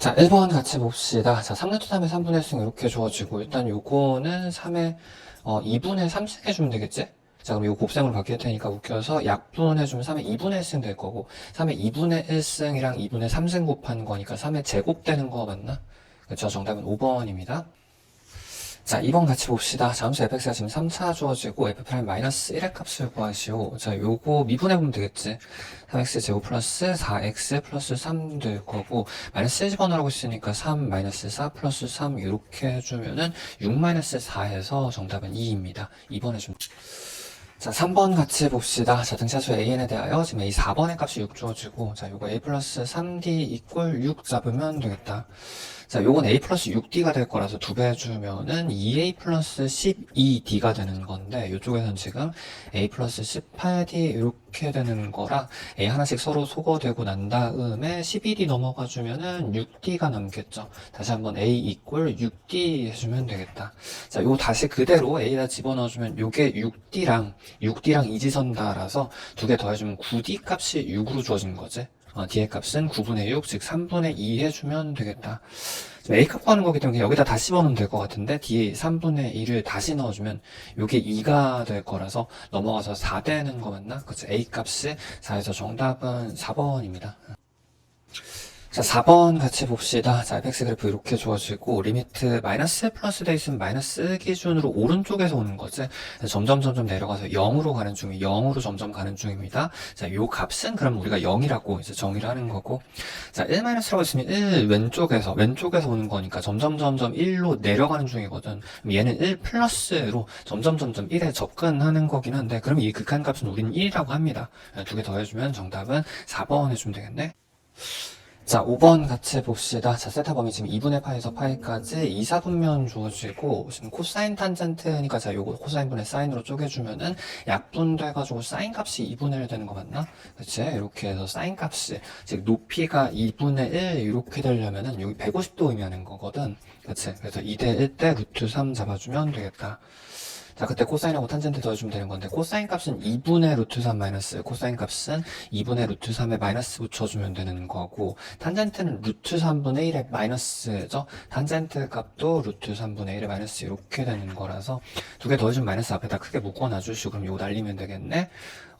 자, 1번 같이 봅시다. 자, 3루트 3의 3분의 1승 이렇게 주어지고, 일단 요거는 3의 2분의 3승 해주면 되겠지? 자, 그럼 이거 곱셈으로 바뀔 테니까 웃겨서 약분해주면 3의 2분의 1승 될 거고, 3의 2분의 1승이랑 2분의 3승 곱한 거니까 3의 제곱되는 거 맞나? 그쵸, 정답은 5번입니다. 자, 2번 같이 봅시다. 잠수 fx가 지금 3차 주어지고 f'-1의 값을 구하시오. 자, 요거 미분해보면 되겠지. 3x 제곱 플러스 4x 플러스 3 될 거고, 마이너스 1 집어넣으라고 했으니까 3 마이너스 4 플러스 3 이렇게 해주면은 6 마이너스 4 해서 정답은 2입니다. 2번 해주면. 자, 3번 같이 봅시다. 자, 등차수 an에 대하여 지금 a 4번의 값이 6 주어지고, 자, 요거 a 플러스 3d 이꼴 6 잡으면 되겠다. 자, 요건 a 플러스 6d가 될 거라서 2배 해주면은 2a 플러스 12d가 되는 건데, 요쪽에선 지금 a 플러스 18d 이렇게 되는 거라 a 하나씩 서로 소거되고 난 다음에 12d 넘어가 주면은 6d가 남겠죠. 다시 한번 a 이꼴 6d 해주면 되겠다. 자, 요 다시 그대로 a에다 집어넣어주면 요게 6d랑 이지선다라서 두 개 더해주면 9d 값이 6으로 주어진 거지. d의 값은 9분의 6, 즉 3분의 2 해주면 되겠다. 지금 a 값 구하는 거기 때문에 여기다 다시 집어넣으면 될 것 같은데 뒤에 3분의 2를 다시 넣어주면 요게 2가 될 거라서 넘어가서 4 되는 거 맞나? 그쵸? a 값이 4에서 정답은 4번입니다. 자, 4번 같이 봅시다. 자, fx 그래프 이렇게 주어지고, 리미트 마이너스 1 플러스 돼 있으면 마이너스 1 기준으로 오른쪽에서 오는 거지. 점점 내려가서 0으로 가는 중이, 0으로 점점 가는 중입니다. 자, 요 값은 그럼 우리가 0이라고 이제 정의를 하는 거고, 자, 1 마이너스라고 했으면 1 왼쪽에서 오는 거니까 점점 1로 내려가는 중이거든. 그럼 얘는 1 플러스로 점점 1에 접근하는 거긴 한데, 그럼 이 극한값은 우리는 1이라고 합니다. 두 개 더해주면 정답은 4번 해주면 되겠네. 자, 5번 같이 봅시다. 자, 세타 범위 지금 2분의 파에서 파이까지 2, 4분면 주어지고, 지금 코사인 탄젠트니까 자, 요거 코사인분의 사인으로 쪼개주면은 약분돼가지고 사인 값이 2분의 1 되는 거 맞나? 그치? 이렇게 해서 사인 값이, 즉, 높이가 2분의 1 이렇게 되려면은 여기 150도 의미하는 거거든. 그치? 그래서 2대 1 대 루트 3 잡아주면 되겠다. 자, 그때 코사인하고 탄젠트 더해주면 되는 건데, 코사인 값은 2분의 루트 3 마이너스, 코사인 값은 2분의 루트 3에 마이너스 붙여주면 되는 거고, 탄젠트는 루트 3분의 1에 마이너스죠? 탄젠트 값도 루트 3분의 1에 마이너스 이렇게 되는 거라서, 두 개 더해주면 마이너스 앞에다 크게 묶어놔주시고, 그럼 이거 날리면 되겠네?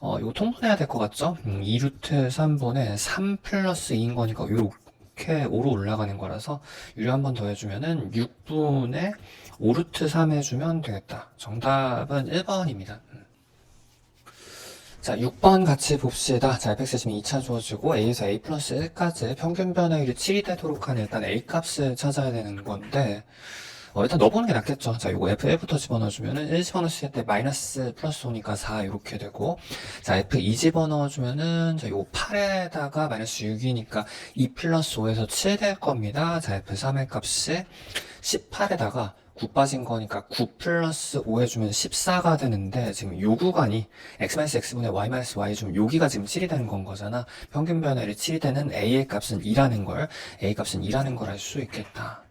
이거 통분해야 될 것 같죠? 2 루트 3분의 3 플러스 2인 거니까, 이렇게 5로 올라가는 거라서, 유료 한 번 더해주면은 6분의 5루트 3 해주면 되겠다. 정답은 1번입니다. 자, 6번 같이 봅시다. 자, fx 지금 2차 주어지고 a에서 a 플러스 1까지 평균 변화율이 7이 되도록 하는 일단 a 값을 찾아야 되는 건데, 일단 넣어보는 게 낫겠죠. 자, 요거 f1부터 집어넣어주면은 1 집어넣었을 때 마이너스 플러스 오니까 4 이렇게 되고, 자, f2 집어넣어주면은 자, 요 8에다가 마이너스 6이니까 2 플러스 5에서 7 될 겁니다. 자, f3의 값이 18에다가 9 빠진 거니까 9 플러스 5 해주면 14가 되는데, 지금 요 구간이 x-x분의 y-y 좀 여기가 지금 7이 되는 건 거잖아. 평균 변화율이 7이 되는 a의 값은 2라는 걸, a 값은 2라는 걸 알 수 있겠다.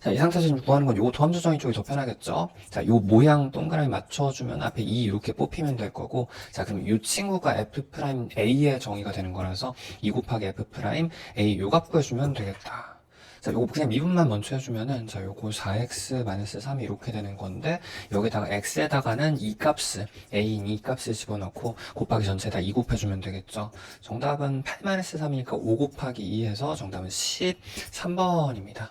자, 이 상태에서 지금 구하는 건 요 도함 수정이 쪽이 더 편하겠죠? 자, 요 모양 동그라미 맞춰주면 앞에 2 이렇게 뽑히면 될 거고, 자, 그럼 요 친구가 f'a의 정의가 되는 거라서 2 곱하기 f'a 요 값 구해주면 되겠다. 자, 요거 그냥 미분만 먼저 해주면은, 자, 요거 4x-3이 이렇게 되는 건데, 여기다가 x에다가는 이 값을, a인 이 값을 집어넣고, 곱하기 전체에다 2 곱해주면 되겠죠. 정답은 8-3이니까 5 곱하기 2 해서 정답은 13번입니다.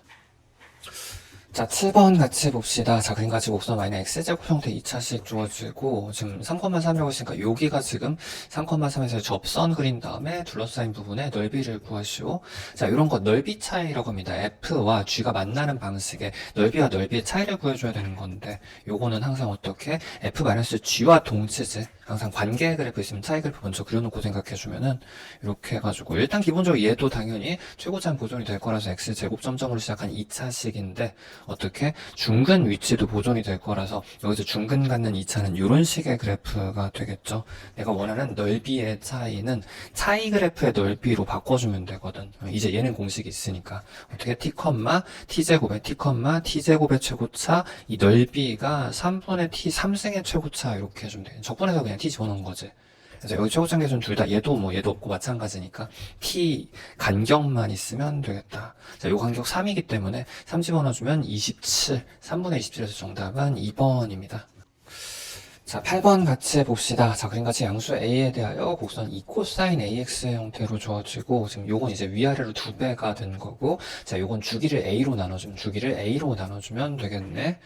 자, 7번 같이 봅시다. 자, 그림 가지고 곱선 y는 x제곱 형태 2차식 주어지고, 지금 3,3이라고 했으니까 여기가 지금 3,3에서 접선 그린 다음에 둘러싸인 부분의 넓이를 구하시오. 자, 이런 거 넓이 차이라고 합니다. f와 g가 만나는 방식의 넓이와 넓이의 차이를 구해줘야 되는 건데, 요거는 항상 어떻게 f-g와 동치지, 항상 관계 그래프 있으면 차이 그래프 먼저 그려놓고 생각해주면은 이렇게 해가지고, 일단 기본적으로 얘도 당연히 최고점 보존이 될 거라서 x제곱점점으로 시작한 2차식인데, 어떻게 중근 위치도 보존이 될 거라서 여기서 중근 갖는 2차는 이런 식의 그래프가 되겠죠. 내가 원하는 넓이의 차이는 차이 그래프의 넓이로 바꿔주면 되거든. 이제 얘는 공식이 있으니까 어떻게 t, t제곱의 t제곱의 최고차, 이 넓이가 3분의 t 3승의 최고차 이렇게 해주면 돼. 적분해서 그냥 t 집어넣은 거지. 그래서 여기 최고점 계수는 둘 다 얘도 없고 마찬가지니까 t 간격만 있으면 되겠다. 자, 요 간격 3이기 때문에 3 집어넣어주면 27, 3분의 27에서 정답은 2번입니다. 자, 8번 같이 봅시다. 자, 그림같이 양수 A에 대하여 곡선 2 코사인 AX 형태로 주어지고, 지금 요건 이제 위아래로 2배가 된 거고, 자, 요건 주기를 A로 나눠주면 되겠네.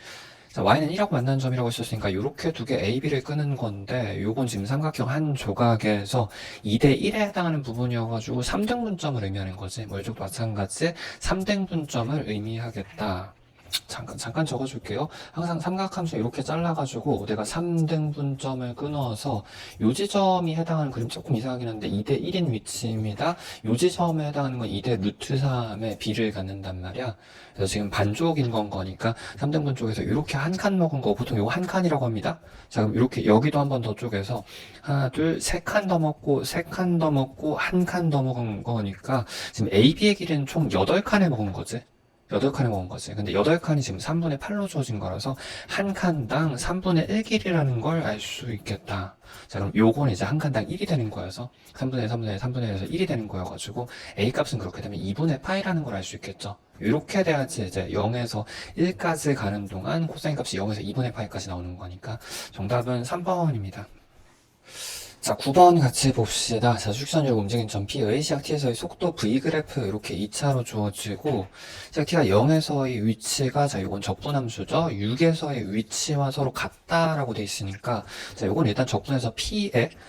자, y는 1하고 만나는 점이라고 했었으니까 요렇게 두 개 A, B를 끄는 건데, 요건 지금 삼각형 한 조각에서 2대 1에 해당하는 부분이어가지고 3등분점을 의미하는 거지. 뭐 이쪽도 마찬가지 3등분점을 의미하겠다. 잠깐 적어줄게요. 항상 삼각함수 이렇게 잘라가지고 내가 3등분점을 끊어서 요 지점이 해당하는 그림 조금 이상하긴 한데 2대 1인 위치입니다. 요 지점에 해당하는 건 2대 루트 3의 b를 갖는단 말이야. 그래서 지금 반쪽인 거니까 3등분 쪽에서 이렇게 한 칸 먹은 거 보통 요거 한 칸이라고 합니다. 자, 그럼 이렇게 여기도 한 번 더 쪼개서 하나, 둘, 세 칸 더 먹고 세 칸 더 먹고 한 칸 더 먹은 거니까 지금 A, B의 길이는 총 8칸에 먹은 거지. 8칸에 먹은 거지. 근데 8칸이 지금 3분의 8로 주어진 거라서 한 칸당 3분의 1 길이라는 걸 알 수 있겠다. 자, 그럼 요건 이제 한 칸당 1이 되는 거여서 3분의 1, 3분의 1, 3분의 1에서 1이 되는 거여가지고 A 값은 그렇게 되면 2분의 파이라는 걸 알 수 있겠죠. 이렇게 돼야지 이제 0에서 1까지 가는 동안 코사인 값이 0에서 2분의 파이까지 나오는 거니까 정답은 3번입니다. 자, 9번 같이 봅시다. 자, 축선율 움직인 점 P의 시각 T에서의 속도 V 그래프 이렇게 2차로 주어지고 시각 T가 0에서의 위치가 자, 요건 적분함수죠. 6에서의 위치와 서로 같다라고 돼 있으니까 자, 요건 일단 적분해서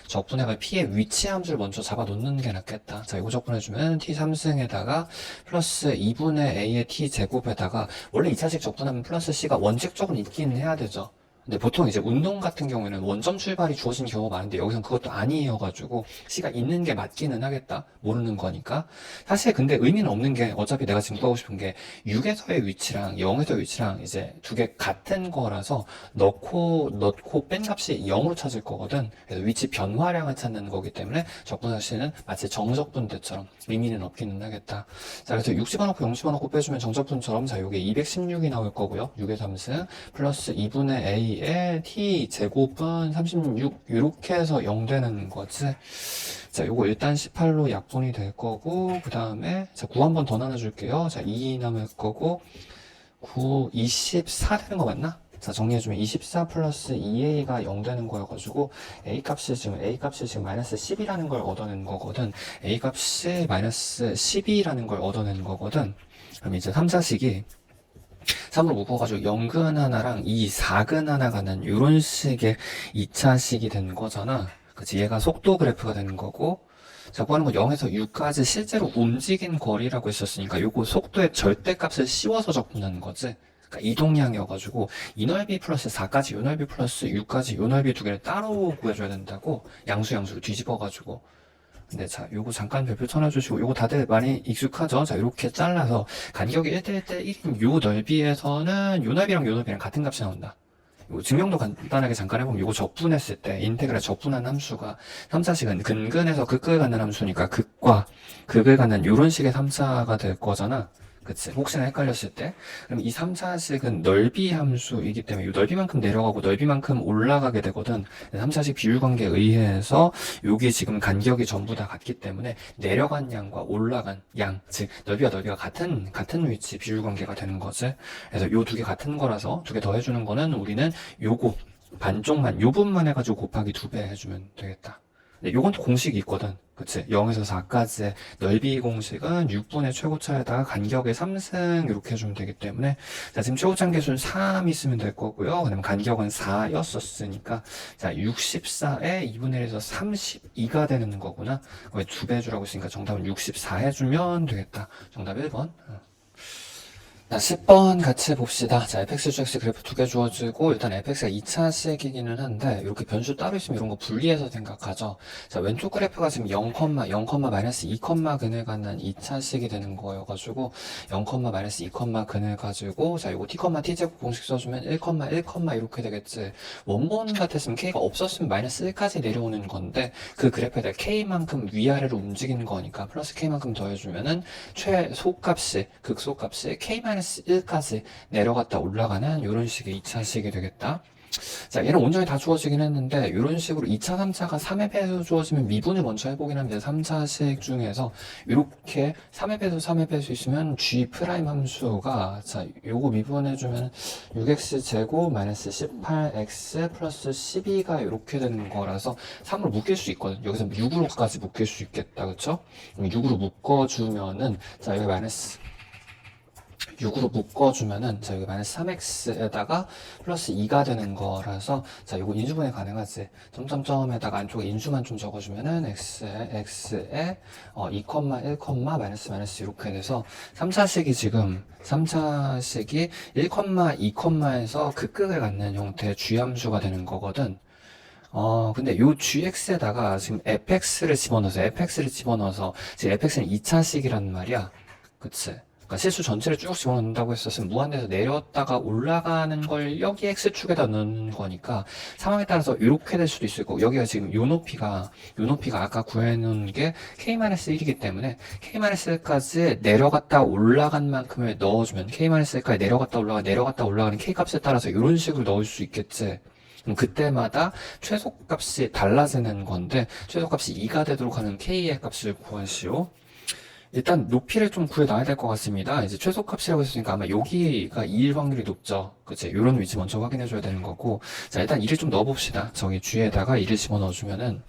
적분해가 P의 위치 함수를 먼저 잡아 놓는 게 낫겠다. 자, 요거 적분해주면 T 3승에다가 플러스 2분의 A의 T 제곱에다가 원래 2차식 적분하면 플러스 C가 원칙적으로 있긴 해야 되죠. 근데 보통 이제 운동 같은 경우에는 원점 출발이 주어진 경우가 많은데 여기선 그것도 아니어가지고 C가 있는 게 맞기는 하겠다. 모르는 거니까. 사실 근데 의미는 없는 게 어차피 내가 지금 구하고 싶은 게 6에서의 위치랑 0에서의 위치랑 이제 두 개 같은 거라서 넣고 뺀 값이 0으로 찾을 거거든. 그래서 위치 변화량을 찾는 거기 때문에 적분할시는 마치 정적분대처럼 의미는 없기는 하겠다. 자, 그래서 6 집어넣고 0 집어넣고 빼주면 정적분처럼 자, 요게 216이 나올 거고요. 6의 3승 플러스 2분의 A t 제곱은 36 이렇게 해서 0 되는 거지. 자, 요거 일단 18로 약분이 될 거고 그 다음에 자, 9 한 번 더 나눠줄게요. 자, 2 남을 거고 9, 24 되는 거 맞나? 자, 정리해주면 24 플러스 2a가 0 되는 거여가지고 A 값이 지금 마이너스 10이라는 걸 얻어낸 거거든. A 값이 마이너스 12라는 걸 얻어낸 거거든. 그럼 이제 3, 4식이 3으로 묶어가지고 0근 하나랑 4근 하나가 난 이런 식의 2차식이 된 거잖아. 그치? 얘가 속도 그래프가 되는 거고, 자, 구하는 건 0에서 6까지 실제로 움직인 거리라고 했었으니까 요거 속도의 절대값을 씌워서 적분하는 거지. 그러니까 이동량이어가지고 이 넓이 플러스 4까지 요 넓이 플러스 6까지 요 넓이 두 개를 따로 구해줘야 된다고 양수로 뒤집어가지고. 근데 자, 요거 잠깐 별표 쳐놔주시고, 요거 다들 많이 익숙하죠? 자, 요렇게 잘라서, 간격이 1대1대1인 요 넓이에서는 요 넓이랑 같은 값이 나온다. 요 증명도 간단하게 잠깐 해보면, 요거 적분했을 때, 인테그랄 적분한 함수가, 3차식은 근근에서 극을 갖는 함수니까, 극과 극을 갖는 요런 식의 3차가 될 거잖아. 그치? 혹시나 헷갈렸을 때. 그럼 이 3차식은 넓이 함수이기 때문에 이 넓이만큼 내려가고 넓이만큼 올라가게 되거든. 3차식 비율관계에 의해서 여기 지금 간격이 전부 다 같기 때문에 내려간 양과 올라간 양, 즉 넓이가 같은 위치 비율관계가 되는 거지. 그래서 요 두 개 같은 거라서 두 개 더 해주는 거는 우리는 요거 반쪽만 요 부분만 해가지고 곱하기 2배 해주면 되겠다. 네, 요건 또 공식이 있거든. 그치? 0에서 4까지의 넓이 공식은 6분의 최고차에다가 간격의 3승 이렇게 해주면 되기 때문에 자, 지금 최고차 계수는 3 있으면 될 거고요. 그다음 간격은 4였었으니까 자, 64에 2분의 1에서 32가 되는 거구나. 거의 2배 해주라고 했으니까 정답은 64 해주면 되겠다. 정답 1번. 자, 10번 같이 봅시다. 자, fx, gx 그래프 두 개 주어지고, 일단 fx가 2차식이기는 한데, 이렇게 변수 따로 있으면 이런 거 분리해서 생각하죠. 자, 왼쪽 그래프가 지금 0, 마이너스 2, 근을 갖는 2차식이 되는 거여가지고, 0, 마이너스 2, 근을 가지고, 자, 이거 t, t제곱 공식 써주면 1, 이렇게 되겠지. 원본 같았으면 k가 없었으면 마이너스 1까지 내려오는 건데, 그 그래프에다 k만큼 위아래로 움직이는 거니까, 플러스 k만큼 더해주면은, 극소값이 k-1까지 내려갔다 올라가는 이런 식의 2차식이 되겠다. 자, 얘는 온전히 다 주어지긴 했는데 이런 식으로 2차, 3차가 3의 배수 주어지면 미분을 먼저 해보긴 합니다. 3차식 중에서 이렇게 3의 배수, 3의 배수 있으면 G 프라임 함수가 자, 요거 미분해주면 6x 제곱 마이너스 18x 플러스 12가 이렇게 되는 거라서 3으로 묶일 수 있거든. 여기서 6으로까지 묶일 수 있겠다. 그쵸? 6으로 묶어주면은 자, 여기 마이너스 6으로 묶어주면은 자 여기 마이너스 3x에다가 플러스 2가 되는 거라서 자 이거 인수분해 가능하지. 점점점에다가 안쪽에 인수만 좀 적어주면은 x에 2, 1, 마이너스 이렇게 돼서 3차식이 지금 3차식이 1, 2,에서 극극을 갖는 형태의 g함수가 되는 거거든. 근데 요 gx에다가 지금 fx를 집어넣어서 지금 fx는 2차식이란 말이야. 그치? 그러니까 실수 전체를 쭉 집어넣는다고 했었으면 무한대에서 내렸다가 올라가는 걸 여기 x축에다 넣는 거니까 상황에 따라서 이렇게 될 수도 있을 거고 여기가 지금 요 높이가 아까 구해놓은 게 k-1이기 때문에 k-1까지 내려갔다 올라간 만큼을 넣어주면 k-1까지 내려갔다 올라가는 k 값에 따라서 이런 식으로 넣을 수 있겠지. 그럼 그때마다 최소값이 달라지는 건데 최소값이 2가 되도록 하는 k의 값을 구하시오. 일단 높이를 좀 구해놔야 될 것 같습니다. 이제 최소값이라고 했으니까 아마 여기가 2일 확률이 높죠. 그치? 이런 위치 먼저 확인해줘야 되는 거고. 자, 일단 2를 좀 넣어봅시다. 저기 G에다가 2를 집어넣어주면은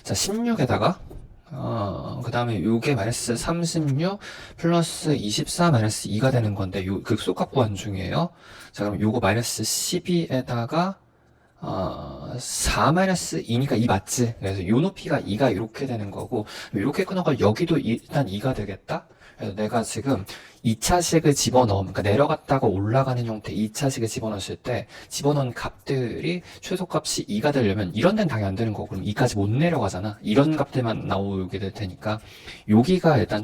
자, 16에다가 그 다음에 요게 마이너스 36 플러스 24 마이너스 2가 되는 건데 요 극소값 구한 중이에요. 자, 그럼 요거 마이너스 12에다가 4-2니까 2 맞지? 그래서 요 높이가 2가 이렇게 되는 거고 이렇게 끊어가 여기도 일단 2가 되겠다? 그래서 내가 지금 2차식을 그러니까 내려갔다가 올라가는 형태 2차식을 집어넣었을 때 집어넣은 값들이 최소값이 2가 되려면 이런 데는 당연히 안 되는 거고 그럼 2까지 못 내려가잖아. 이런 값들만 나오게 될 테니까 여기가 일단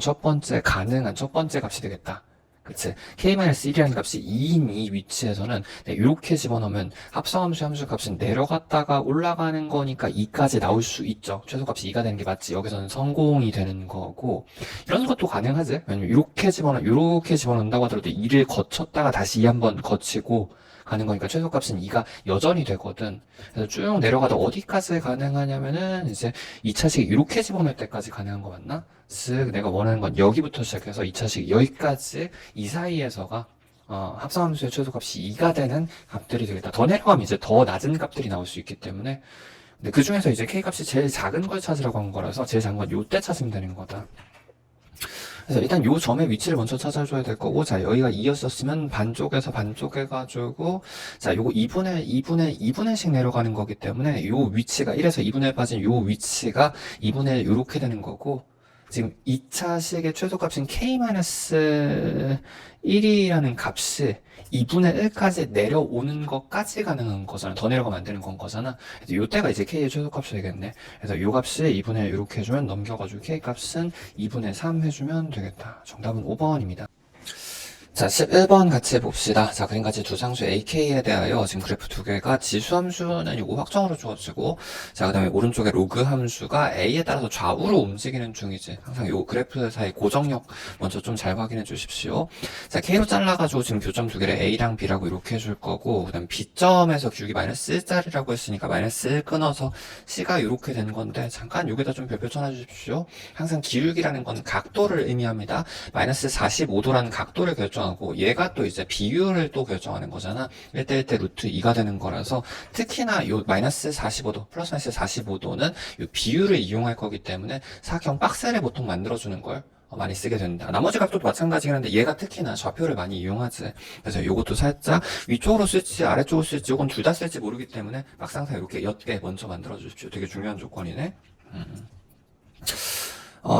가능한 첫 번째 값이 되겠다. 그치? k-1이라는 값이 2인 이 위치에서는 이렇게 집어넣으면 합성함수 함수 값은 내려갔다가 올라가는 거니까 2까지 나올 수 있죠. 최소값이 2가 되는 게 맞지. 여기서는 성공이 되는 거고 이런 것도 가능하지. 왜냐면 이렇게 집어넣는다고 하더라도 2를 거쳤다가 다시 2 한번 거치고 가는 거니까 최소값은 2가 여전히 되거든. 그래서 쭉 내려가다 어디까지 가능하냐면은 이제 2차식 이렇게 집어넣을 때까지 가능한 거 맞나? 즉 내가 원하는 건 여기부터 시작해서 2차식 여기까지 이 사이에서가 합성함수의 최소값이 2가 되는 값들이 되겠다. 더 내려가면 이제 더 낮은 값들이 나올 수 있기 때문에 근데 그 중에서 이제 K값이 제일 작은 걸 찾으라고 한 거라서 제일 작은 건 요때 찾으면 되는 거다. 그래서 일단 요 점의 위치를 먼저 찾아줘야 될 거고, 자, 여기가 2였었으면 반쪽에서 반쪽 해가지고, 자, 요거 2분의 씩 내려가는 거기 때문에 요 위치가 1에서 2분의 1 빠진 요 위치가 2분의 1 요렇게 되는 거고, 지금 2차식의 최소값인 k-1이라는 값이 2분의 1까지 내려오는 것까지 가능한 거잖아. 더 내려가면 안 되는 건 거잖아. 그래서 요때가 이제 k의 최소값이 되겠네. 그래서 요 값이 2분의 1 이렇게 해주면 넘겨가지고 k 값은 2분의 3 해주면 되겠다. 정답은 5번입니다. 자, 11번 같이 봅시다. 자, 그림같이 두 상수 AK에 대하여 지금 그래프 두 개가 지수함수는 요거 확정으로 주어지고, 자, 그 다음에 오른쪽에 로그 함수가 A에 따라서 좌우로 움직이는 중이지. 항상 요 그래프 사이 고정력 먼저 좀 잘 확인해 주십시오. 자, K로 잘라가지고 지금 교점 두 개를 A랑 B라고 이렇게 해줄 거고, 그 다음 B점에서 기울기 마이너스 1짜리라고 했으니까 마이너스 1 끊어서 C가 이렇게 된 건데, 잠깐 여기다 좀 별표 쳐놔 주십시오. 항상 기울기라는 건 각도를 의미합니다. 마이너스 45도라는 각도를 결정하고 얘가 또 이제 비율을 또 결정하는 거잖아. 1대 1대 루트 2가 되는 거라서 특히나 요 마이너스 45도 플러스 마이너스 45도는 요 비율을 이용할 거기 때문에 사각형 박스를 보통 만들어주는 걸 많이 쓰게 된다. 나머지 각도도 마찬가지긴 한데 얘가 특히나 좌표를 많이 이용하지. 그래서 요것도 살짝 위쪽으로 쓸지 아래쪽으로 쓸지 요건 둘 다 쓸지 모르기 때문에 막상상 이렇게 옅게 먼저 만들어 주십시오. 되게 중요한 조건이네.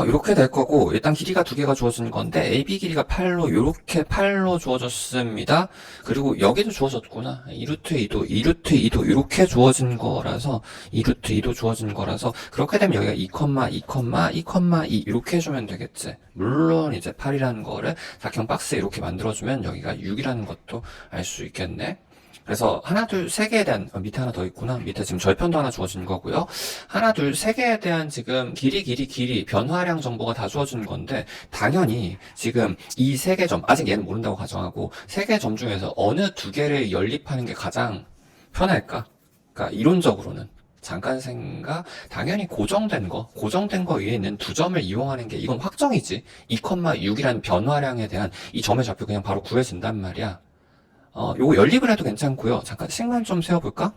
이렇게 될 거고, 일단 길이가 두 개가 주어진 건데, AB 길이가 8로, 요렇게 8로 주어졌습니다. 그리고 여기도 주어졌구나. 2루트 2도, 이렇게 주어진 거라서, 2루트 2도 주어진 거라서, 그렇게 되면 여기가 2,2, 이렇게 해주면 되겠지. 물론 이제 8이라는 거를 사각형 박스에 이렇게 만들어주면 여기가 6이라는 것도 알 수 있겠네. 그래서 하나, 둘, 세 개에 대한, 밑에 하나 더 있구나. 밑에 지금 절편도 하나 주어진 거고요. 하나, 둘, 세 개에 대한 지금 길이, 변화량 정보가 다 주어진 건데, 당연히 지금 이 세 개 점, 아직 얘는 모른다고 가정하고, 세 개 점 중에서 어느 두 개를 연립하는 게 가장 편할까? 그러니까 이론적으로는. 잠깐 생각, 당연히 고정된 거 위에 있는 두 점을 이용하는 게 이건 확정이지. 2,6이라는 변화량에 대한 이 점의 좌표 그냥 바로 구해진단 말이야. 요거 연립을 해도 괜찮고요. 잠깐 식만 좀 세워볼까?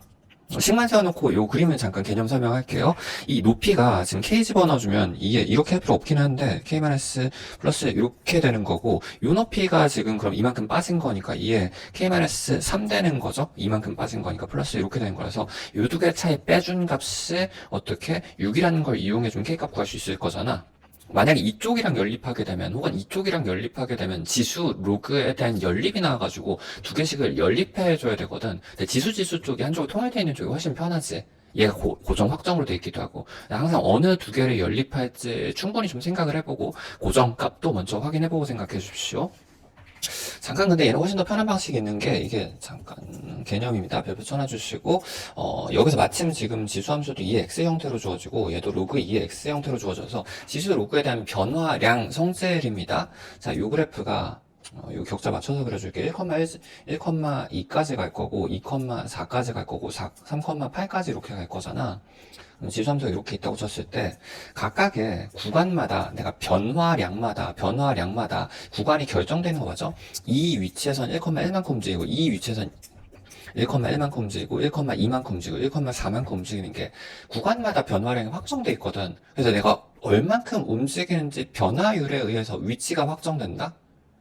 식만 세워놓고 요 그림을 잠깐 개념 설명할게요. 이 높이가 지금 k 집어넣어주면 이게 이렇게 할 필요 없긴 한데 k-플러스 이렇게 되는 거고 요 높이가 지금 그럼 이만큼 빠진 거니까 이게 k-3 되는 거죠. 이만큼 빠진 거니까 플러스 이렇게 되는 거라서 요 두 개 차이 빼준 값을 어떻게 6이라는 걸 이용해 준 k 값 구할 수 있을 거잖아. 만약에 이쪽이랑 연립하게 되면 혹은 이쪽이랑 연립하게 되면 지수 로그에 대한 연립이 나와가지고 두 개씩을 연립해줘야 되거든. 근데 지수 쪽이 한쪽으로 통일되어 있는 쪽이 훨씬 편하지. 얘가 고정 확정으로 돼 있기도 하고 항상 어느 두 개를 연립할지 충분히 좀 생각을 해보고 고정값도 먼저 확인해보고 생각해 주십시오. 잠깐 근데 얘는 훨씬 더 편한 방식이 있는 게 이게 잠깐 개념입니다. 별표 쳐놔주시고 여기서 마침 지금 지수함수도 2x 형태로 주어지고 얘도 로그 2x 형태로 주어져서 지수 로그에 대한 변화량 성질입니다. 자, 요 그래프가 요 격자 맞춰서 그려줄게. 1,2까지 갈 거고 2,4까지 갈 거고 3,8까지 이렇게 갈 거잖아. 지수함수가 이렇게 있다고 쳤을 때 각각의 구간마다 내가 변화량마다 구간이 결정되는 거 맞죠? 이 위치에선 1,1만큼 움직이고 이 위치에선 1,1만큼 움직이고 1,2만큼 움직이고 1,4만큼 움직이는 게 구간마다 변화량이 확정돼 있거든. 그래서 내가 얼만큼 움직이는지 변화율에 의해서 위치가 확정된다?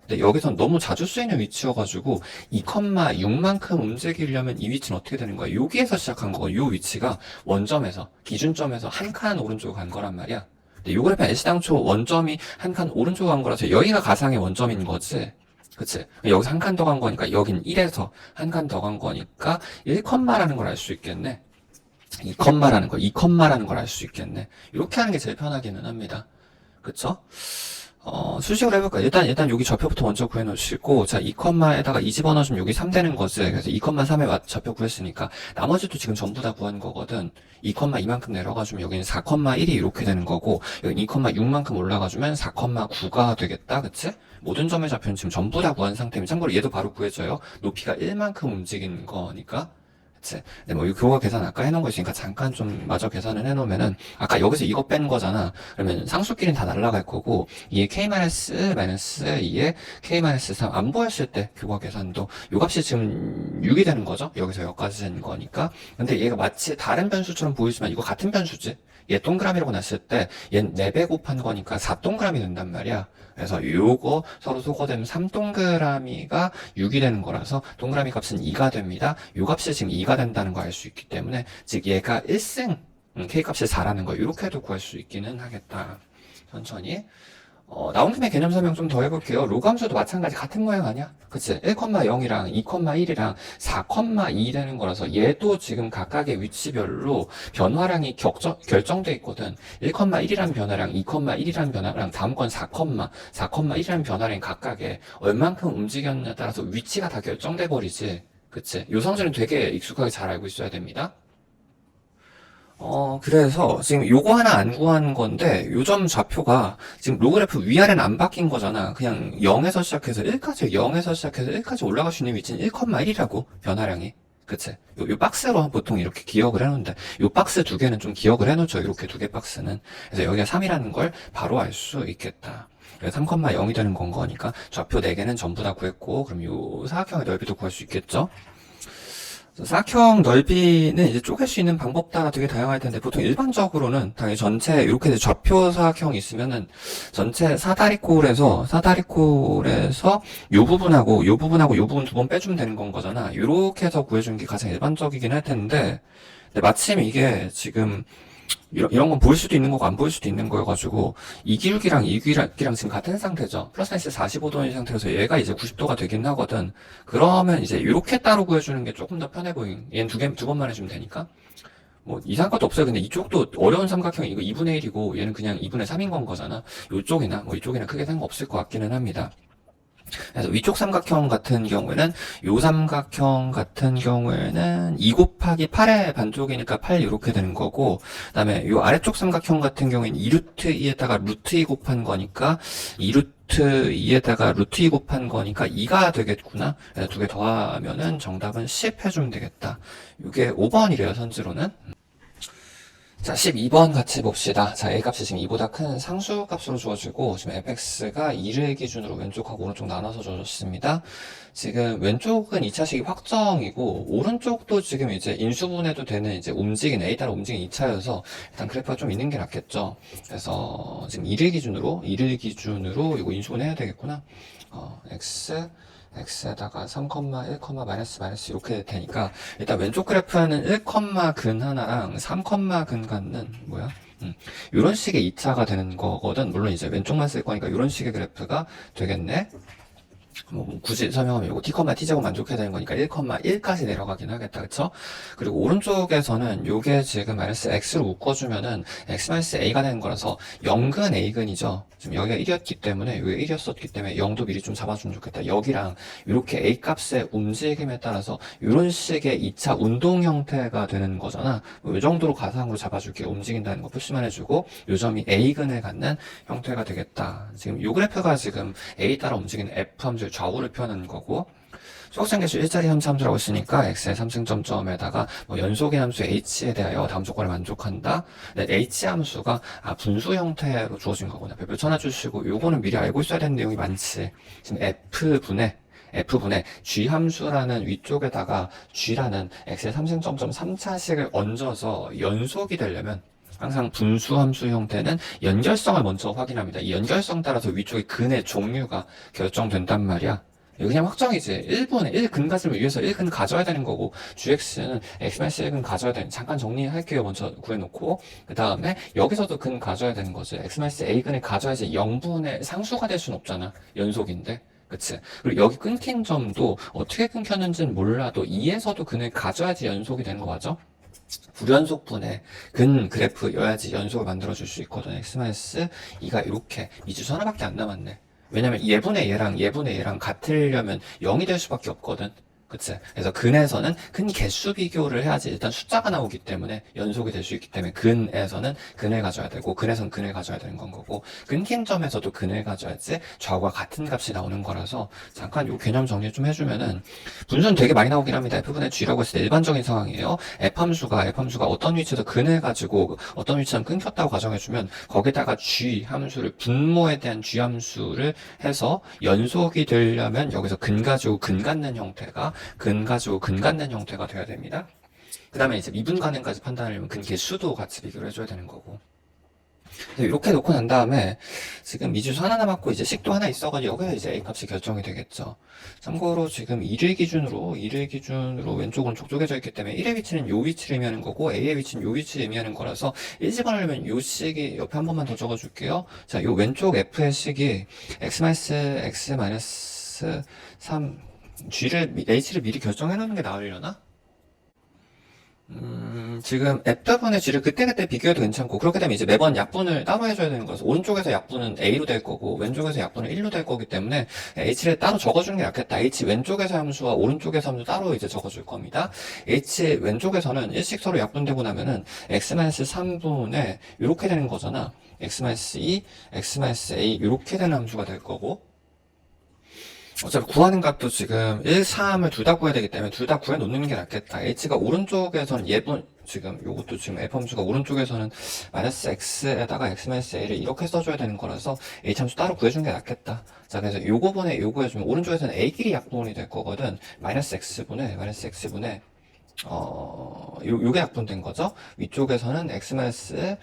근데 여기선 너무 자주 쓰이는 위치여가지고 2,6만큼 움직이려면 이 위치는 어떻게 되는 거야? 여기에서 시작한 거고 이 위치가 원점에서 기준점에서 한 칸 오른쪽으로 간 거란 말이야. 근데 요 그래프 애시당초 원점이 한 칸 오른쪽으로 간 거라서 여기가 가상의 원점인 거지. 그치? 여기서 한 칸 더 간 거니까 여긴 1에서 한 칸 더 간 거니까 1컴마라는 걸 알 수 있겠네. 2컴마라는 걸 알 수 있겠네. 이렇게 하는 게 제일 편하기는 합니다. 그쵸? 수식으로 해볼까요? 일단 여기 좌표부터 먼저 구해놓으시고, 자, 2컴마에다가 2 집어넣으시면 여기 3 되는 거지. 그래서 2,3에 좌표 구했으니까, 나머지도 지금 전부 다 구한 거거든. 2컴마 이만큼 내려가주면 여기는 4,1이 이렇게 되는 거고, 여기 2,6만큼 올라가주면 4,9가 되겠다. 그치? 모든 점의 좌표는 지금 전부 다 구한 상태입니다. 참고로 얘도 바로 구해줘요. 높이가 1만큼 움직이는 거니까. 그치? 근데 뭐, 교과 계산 아까 해놓은 거 있으니까 잠깐 좀 마저 계산을 해놓으면은, 아까 여기서 이거 뺀 거잖아. 그러면 상수끼리는 다 날아갈 거고, 이에 k-2에 k-3 안보였을 때 교과 계산도, 요 값이 지금 6이 되는 거죠? 여기서 여기까지 되는 거니까. 근데 얘가 마치 다른 변수처럼 보이지만 이거 같은 변수지? 얘 동그라미라고 놨을 때, 얘는 4배 곱한 거니까 4동그라미 된단 말이야. 그래서 요거 서로 소거되면 3동그라미가 6이 되는 거라서 동그라미 값은 2가 됩니다. 요 값이 지금 2가 된다는 거 알 수 있기 때문에 즉 얘가 1승 k 값이 4라는 거 이렇게 해도 구할 수 있기는 하겠다. 천천히 나온 김에 개념 설명 좀 더 해볼게요. 로그 함수도 마찬가지 같은 모양 아니야? 그치? 1,0이랑 2,1이랑 4,2 되는 거라서 얘도 지금 각각의 위치별로 변화량이 결정돼 있거든. 1,1이라는 변화량, 2,1이라는 변화량, 다음 건 4,1이라는 변화량이 각각의 얼만큼 움직였냐에 따라서 위치가 다 결정돼 버리지. 그치? 요 성질은 되게 익숙하게 잘 알고 있어야 됩니다. 그래서 지금 요거 하나 안 구한 건데 요점 좌표가 지금 로그래프 위아래는 안 바뀐 거잖아. 그냥 0에서 시작해서 1까지 올라갈 수 있는 위치는 1,1이라고 변화량이. 그치? 요 박스로 보통 이렇게 기억을 해놓는데 요 박스 두 개는 좀 기억을 해놓죠. 이렇게 두 개 박스는. 그래서 여기가 3이라는 걸 바로 알 수 있겠다. 3,0이 되는 건 거니까 좌표 4개는 전부 다 구했고 그럼 요 사각형의 넓이도 구할 수 있겠죠? 사각형 넓이는 이제 쪼갤 수 있는 방법 따라 되게 다양할 텐데 보통 일반적으로는 당연히 전체 이렇게 좌표 사각형이 있으면은 전체 사다리꼴에서 요 부분하고 요 부분 두 번 빼주면 되는 건 거잖아. 요렇게 해서 구해주는 게 가장 일반적이긴 할 텐데 근데 마침 이게 지금 이런 건 보일 수도 있는 거고 안 보일 수도 있는 거여가지고 이 기울기랑 지금 같은 상태죠. 플러스 마이너스 45도인 상태에서 얘가 이제 90도가 되긴 하거든. 그러면 이제 이렇게 따로 구해주는 게 조금 더 편해 보인. 얘는 두 번만 해주면 되니까. 뭐 이상한 것도 없어요. 근데 이쪽도 어려운 삼각형이 이거 2분의 1이고 얘는 그냥 2분의 3인 건 거잖아. 이쪽이나 크게 상관없을 것 같기는 합니다. 그래서 위쪽 삼각형 같은 경우에는 요 삼각형 같은 경우에는 2 곱하기 8의 반쪽이니까 8 이렇게 되는 거고, 그다음에 요 아래쪽 삼각형 같은 경우에는 2루트 2에다가 루트 2 곱한 거니까 2루트 2에다가 루트 2 곱한 거니까 2가 되겠구나. 그래서 두 개 더하면은 정답은 10 해주면 되겠다. 이게 5번이래요, 선지로는. 자, 12번 같이 봅시다. 자, A값이 지금 2보다 큰 상수값으로 주어지고, 지금 fx가 2를 기준으로 왼쪽하고 오른쪽 나눠서 주어졌습니다. 지금 왼쪽은 2차식이 확정이고, 오른쪽도 지금 이제 인수분해도 되는 이제 움직인, A 따라 움직인 2차여서, 일단 그래프가 좀 있는 게 낫겠죠. 그래서 지금 2를 기준으로 이거 인수분해 해야 되겠구나. x에다가 3, 1, 마이너스 이렇게 될 테니까 일단 왼쪽 그래프는 1, 근 하나랑 3, 근 갖는 뭐야? 이런 식의 2차가 되는 거거든. 물론 이제 왼쪽만 쓸 거니까 이런 식의 그래프가 되겠네. 뭐 굳이 설명하면 이거 t, t제곱 만족해야 되는 거니까 1,1까지 내려가긴 하겠다. 그쵸? 그리고 오른쪽에서는 요게 지금 마이너스 x로 묶어주면은 x 마이너스 a가 되는 거라서 0근 a근이죠. 지금 여기가 1이었기 때문에 요게 1이었었기 때문에 0도 미리 좀 잡아주면 좋겠다. 여기랑 이렇게 a 값의 움직임에 따라서 이런 식의 2차 운동 형태가 되는 거잖아. 이 정도로 가상으로 잡아줄게. 움직인다는 거 표시만 해주고 요 점이 a근을 갖는 형태가 되겠다. 지금 요 그래프가 지금 a 따라 움직이는 f 함수 좌우를 표현하는 거고, 수학생계수 1자리 함수라고 했으니까 x의 3승점점에다가 뭐 연속의 함수 h에 대하여 다음 조건을 만족한다. 근데 h 함수가 분수 형태로 주어진 거구나. 별표 쳐놔주시고, 요거는 미리 알고 있어야 되는 내용이 많지. 지금 f분의 g 함수라는 위쪽에다가 g라는 x의 3승점점 3차식을 얹어서 연속이 되려면 항상 분수 함수 형태는 연결성을 먼저 확인합니다. 이 연결성 따라서 위쪽의 근의 종류가 결정된단 말이야. 이거 그냥 확정이지. 1분의 1근 가지면 위해서 1근 가져야 되는 거고, gx는 x-1근 가져야 되는, 잠깐 정리할게요. 먼저 구해놓고. 그 다음에 여기서도 근 가져야 되는 거지. x-a근을 가져야지 0분의 상수가 될 순 없잖아. 연속인데. 그치? 그리고 여기 끊긴 점도 어떻게 끊겼는지는 몰라도 2에서도 근을 가져야지 연속이 되는 거 맞아? 불연속분의 근 그래프여야지 연속을 만들어줄 수 있거든. x-2가 이렇게 미지수 하나밖에 안 남았네. 왜냐면 얘분의 얘랑 같으려면 0이 될 수밖에 없거든. 그치? 그래서 근에서는 근 개수 비교를 해야지 일단 숫자가 나오기 때문에 연속이 될 수 있기 때문에 근에서는 근을 가져야 되고, 근에서는 근을 가져야 되는 건 거고, 끊긴 점에서도 근을 가져야지 좌우가 같은 값이 나오는 거라서 잠깐 요 개념 정리 좀 해주면은, 분수는 되게 많이 나오긴 합니다. f분의 g라고 했을 때 일반적인 상황이에요. f함수가 어떤 위치에서 근을 가지고 어떤 위치에서 끊겼다고 가정해주면 거기다가 g 함수를, 분모에 대한 g 함수를 해서 연속이 되려면 여기서 근 가지고 근 갖는 형태가 돼야 됩니다. 그 다음에 이제 미분 가능까지 판단하려면 근 개수도 같이 비교를 해줘야 되는 거고. 이렇게 놓고 난 다음에 지금 미지수 하나 남았고 이제 식도 하나 있어가지고 여기서 이제 A 값이 결정이 되겠죠. 참고로 지금 2를 기준으로 왼쪽 오른쪽 쪼개져 있기 때문에 1의 위치는 요 위치를 의미하는 거고 A의 위치는 요 위치를 의미하는 거라서 1 집어넣으면 요 식이 옆에 한 번만 더 적어줄게요. 자, 요 왼쪽 F의 식이 x-3 h를 미리 결정해 놓는 게 나으려나? 지금 F분의 G를 그때그때 비교해도 괜찮고, 그렇게 되면 이제 매번 약분을 따로 해줘야 되는 거라서, 오른쪽에서 약분은 A로 될 거고, 왼쪽에서 약분은 1로 될 거기 때문에, H를 따로 적어주는 게 낫겠다. H 왼쪽에서 함수와 오른쪽에서 함수 따로 이제 적어줄 겁니다. H 왼쪽에서는 일식 서로 약분되고 나면은, x-3분의, 이렇게 되는 거잖아. x-2, x-a, 이렇게 되는 함수가 될 거고, 어차피 구하는 값도 지금 1, 3을 둘 다 구해야 되기 때문에 둘 다 구해 놓는 게 낫겠다. h가 오른쪽에서는 지금 요것도 지금 f함수가 오른쪽에서는 마이너스 x에다가 x-a를 이렇게 써줘야 되는 거라서 h 함수 따로 구해주는 게 낫겠다. 자, 그래서 요거 해주면 오른쪽에서는 a끼리 약분이 될 거거든. 마이너스 x분의 요게 약분된 거죠. 위쪽에서는 x-2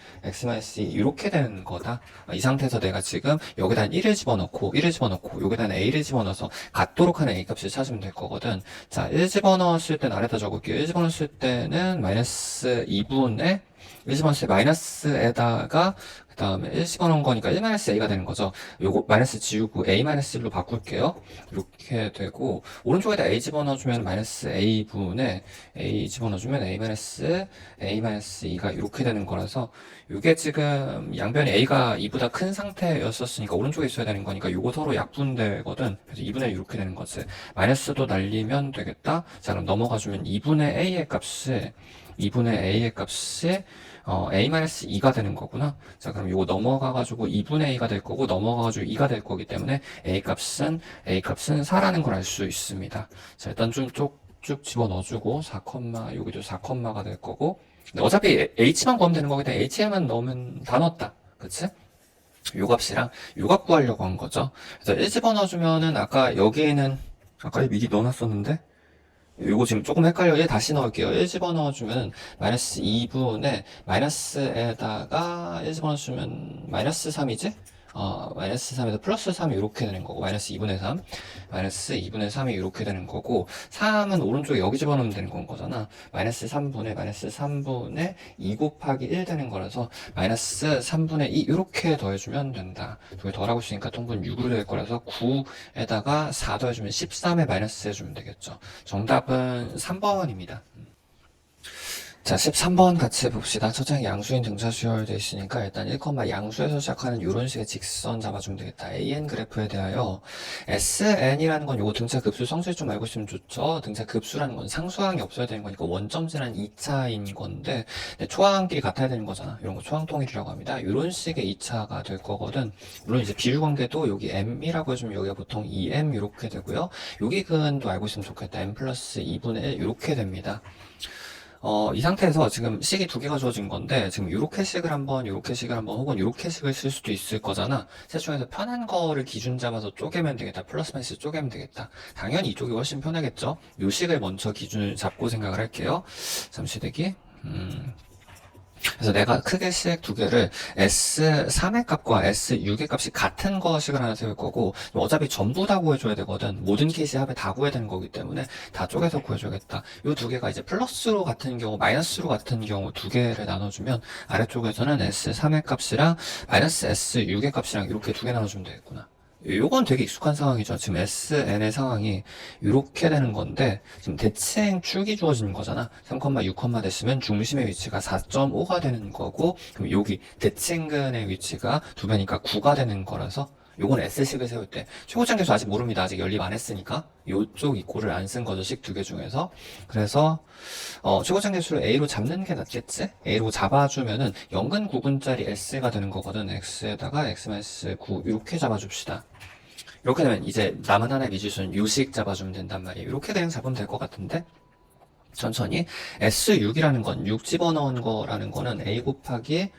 이렇게 되는 거다. 이 상태에서 내가 지금 여기다 1을 집어넣고 여기다 a를 집어넣어서 같도록 하는 a 값을 찾으면 될 거거든. 자, 1 집어넣었을 때는 아래다 적을게요. 1 집어넣었을 때는 마이너스 2분의 1 집어넣었을 때 마이너스에다가 그 다음에 1 집어넣은 거니까 1-a가 되는 거죠. 요거 마이너스 지우고 a-1로 바꿀게요. 이렇게 되고, 오른쪽에다 a 집어넣어주면 마이너스 a분의 a 집어넣어주면 a-2가 이렇게 되는 거라서, 요게 지금 양변이 a가 2보다 큰 상태였었으니까 오른쪽에 있어야 되는 거니까 요거 서로 약분되거든. 그래서 2분의 1 이렇게 되는 거지. 마이너스도 날리면 되겠다. 자, 그럼 넘어가주면 2분의 a의 값이 a-2가 되는 거구나. 자, 그럼 요거 넘어가가지고 2분의 a가 될 거고, 넘어가가지고 2가 될 거기 때문에 a 값은 4라는 걸 알 수 있습니다. 자, 일단 좀 쭉 집어넣어주고, 여기도 4가 될 거고, 근데 어차피 h만 구하면 되는 거기 때문에 h만 넣으면 다 넣었다. 그치? 요 값이랑 요 값 구하려고 한 거죠. 그래서 1 집어넣어주면은 아까 여기에는, 아까 미리 넣어놨었는데, 요거 지금 조금 헷갈려. 1 다시 넣을게요. 1 집어넣어주면 마이너스 2분의 마이너스에다가 1 집어넣어주면 마이너스 3이지? 마이너스 3에서 플러스 3이 이렇게 되는 거고, 마이너스 2분의 3이 이렇게 되는 거고, 3은 오른쪽에 여기 집어넣으면 되는 건 거잖아. 마이너스 3분의 2 곱하기 1 되는 거라서, 마이너스 3분의 2 이렇게 더해주면 된다. 두 개 더하고 있으니까 통분 6으로 될 거라서 9에다가 4 더해주면 13에 마이너스 해주면 되겠죠. 정답은 3번입니다. 자, 13번 같이 봅시다. 첫 장에 양수인 등차수열 되어 있으니까 일단 1, 양수에서 시작하는 이런 식의 직선 잡아주면 되겠다. AN 그래프에 대하여 SN이라는 건 요거 등차 급수 성질 좀 알고 있으면 좋죠. 등차 급수라는 건 상수항이 없어야 되는 거니까 원점지란 2차인 건데 초항끼리 같아야 되는 거잖아. 이런 거 초항통일이라고 합니다. 이런 식의 2차가 될 거거든. 물론 이제 비율관계도 여기 M이라고 해주면 여기가 보통 2M 이렇게 되고요. 여기 근도 알고 있으면 좋겠다. M 플러스 2분의 1 이렇게 됩니다. 이 상태에서 지금 식이 두 개가 주어진 건데, 지금 요렇게 식을 한번, 혹은 요렇게 식을 쓸 수도 있을 거잖아. 셋 중에서 편한 거를 기준 잡아서 쪼개면 되겠다. 플러스 마이너스 쪼개면 되겠다. 당연히 이쪽이 훨씬 편하겠죠? 요 식을 먼저 기준을 잡고 생각을 할게요. 잠시 대기. 그래서 내가 크게 식 두 개를 S3의 값과 S6의 값이 같은 거식을 하나 세울 거고, 어차피 전부 다 구해줘야 되거든. 모든 케이스 합에 다 구해야 되는 거기 때문에 다 쪼개서 구해줘야겠다. 요 두 개가 이제 플러스로 같은 경우, 마이너스로 같은 경우 두 개를 나눠주면 아래쪽에서는 S3의 값이랑 마이너스 S6의 값이랑 이렇게 두 개 나눠주면 되겠구나. 요건 되게 익숙한 상황이죠. 지금 SN의 상황이 이렇게 되는 건데, 지금 대칭 축이 주어진 거잖아. 3, 6, 됐으면 중심의 위치가 4.5가 되는 거고, 그럼 여기 대칭근의 위치가 2배니까 9가 되는 거라서, 요건 S식을 세울 때 최고점 계수 아직 모릅니다. 아직 연립 안 했으니까 요쪽 이꼴을 안 쓴 거죠. 식 두 개 중에서. 그래서 최고점 계수를 A로 잡는 게 낫겠지? A로 잡아주면은 0근 9분짜리 S가 되는 거거든. X에다가 X-9 이렇게 잡아줍시다. 이렇게 되면 이제 남은 하나의 미지수는 요식 잡아주면 된단 말이에요. 이렇게 그냥 잡으면 될 것 같은데, 천천히. S6이라는 건 6 집어넣은 거라는 거는 A 곱하기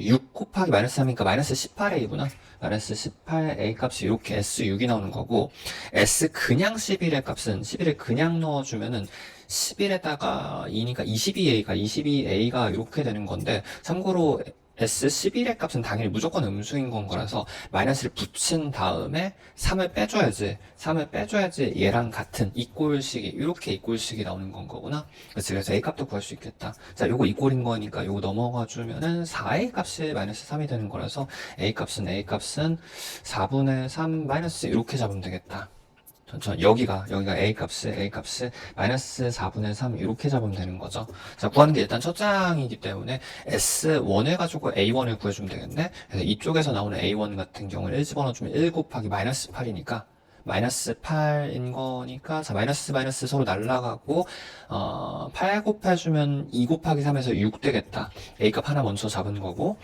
6 곱하기 마이너스 3이니까 마이너스 18a구나. 마이너스 18a 값이 이렇게 S6이 나오는 거고, S 그냥 11의 값은 11을 그냥 넣어주면은 11에다가 2니까 22a가 이렇게 되는 건데, 참고로 S11의 값은 당연히 무조건 음수인 건 거라서 마이너스를 붙인 다음에 3을 빼줘야지 얘랑 같은 이꼴식이, 이렇게 이꼴식이 나오는 건 거구나. 그래서 A 값도 구할 수 있겠다. 자, 요거 이꼴인 거니까 요거 넘어가 주면은 4A 값이 마이너스 3이 되는 거라서 A 값은 4분의 3 마이너스 이렇게 잡으면 되겠다. 천천히 여기가 A 값이 마이너스 4분의 3 이렇게 잡으면 되는 거죠. 자, 구하는 게 일단 첫 장이기 때문에 S1 해가지고 A1을 구해주면 되겠네. 그래서 이쪽에서 나오는 A1 같은 경우는 1 집어넣어주면 1 곱하기 마이너스 8이니까 마이너스 8인 거니까, 자, 마이너스 서로 날라가고 8 곱해주면 2 곱하기 3에서 6 되겠다. A 값 하나 먼저 잡은 거고.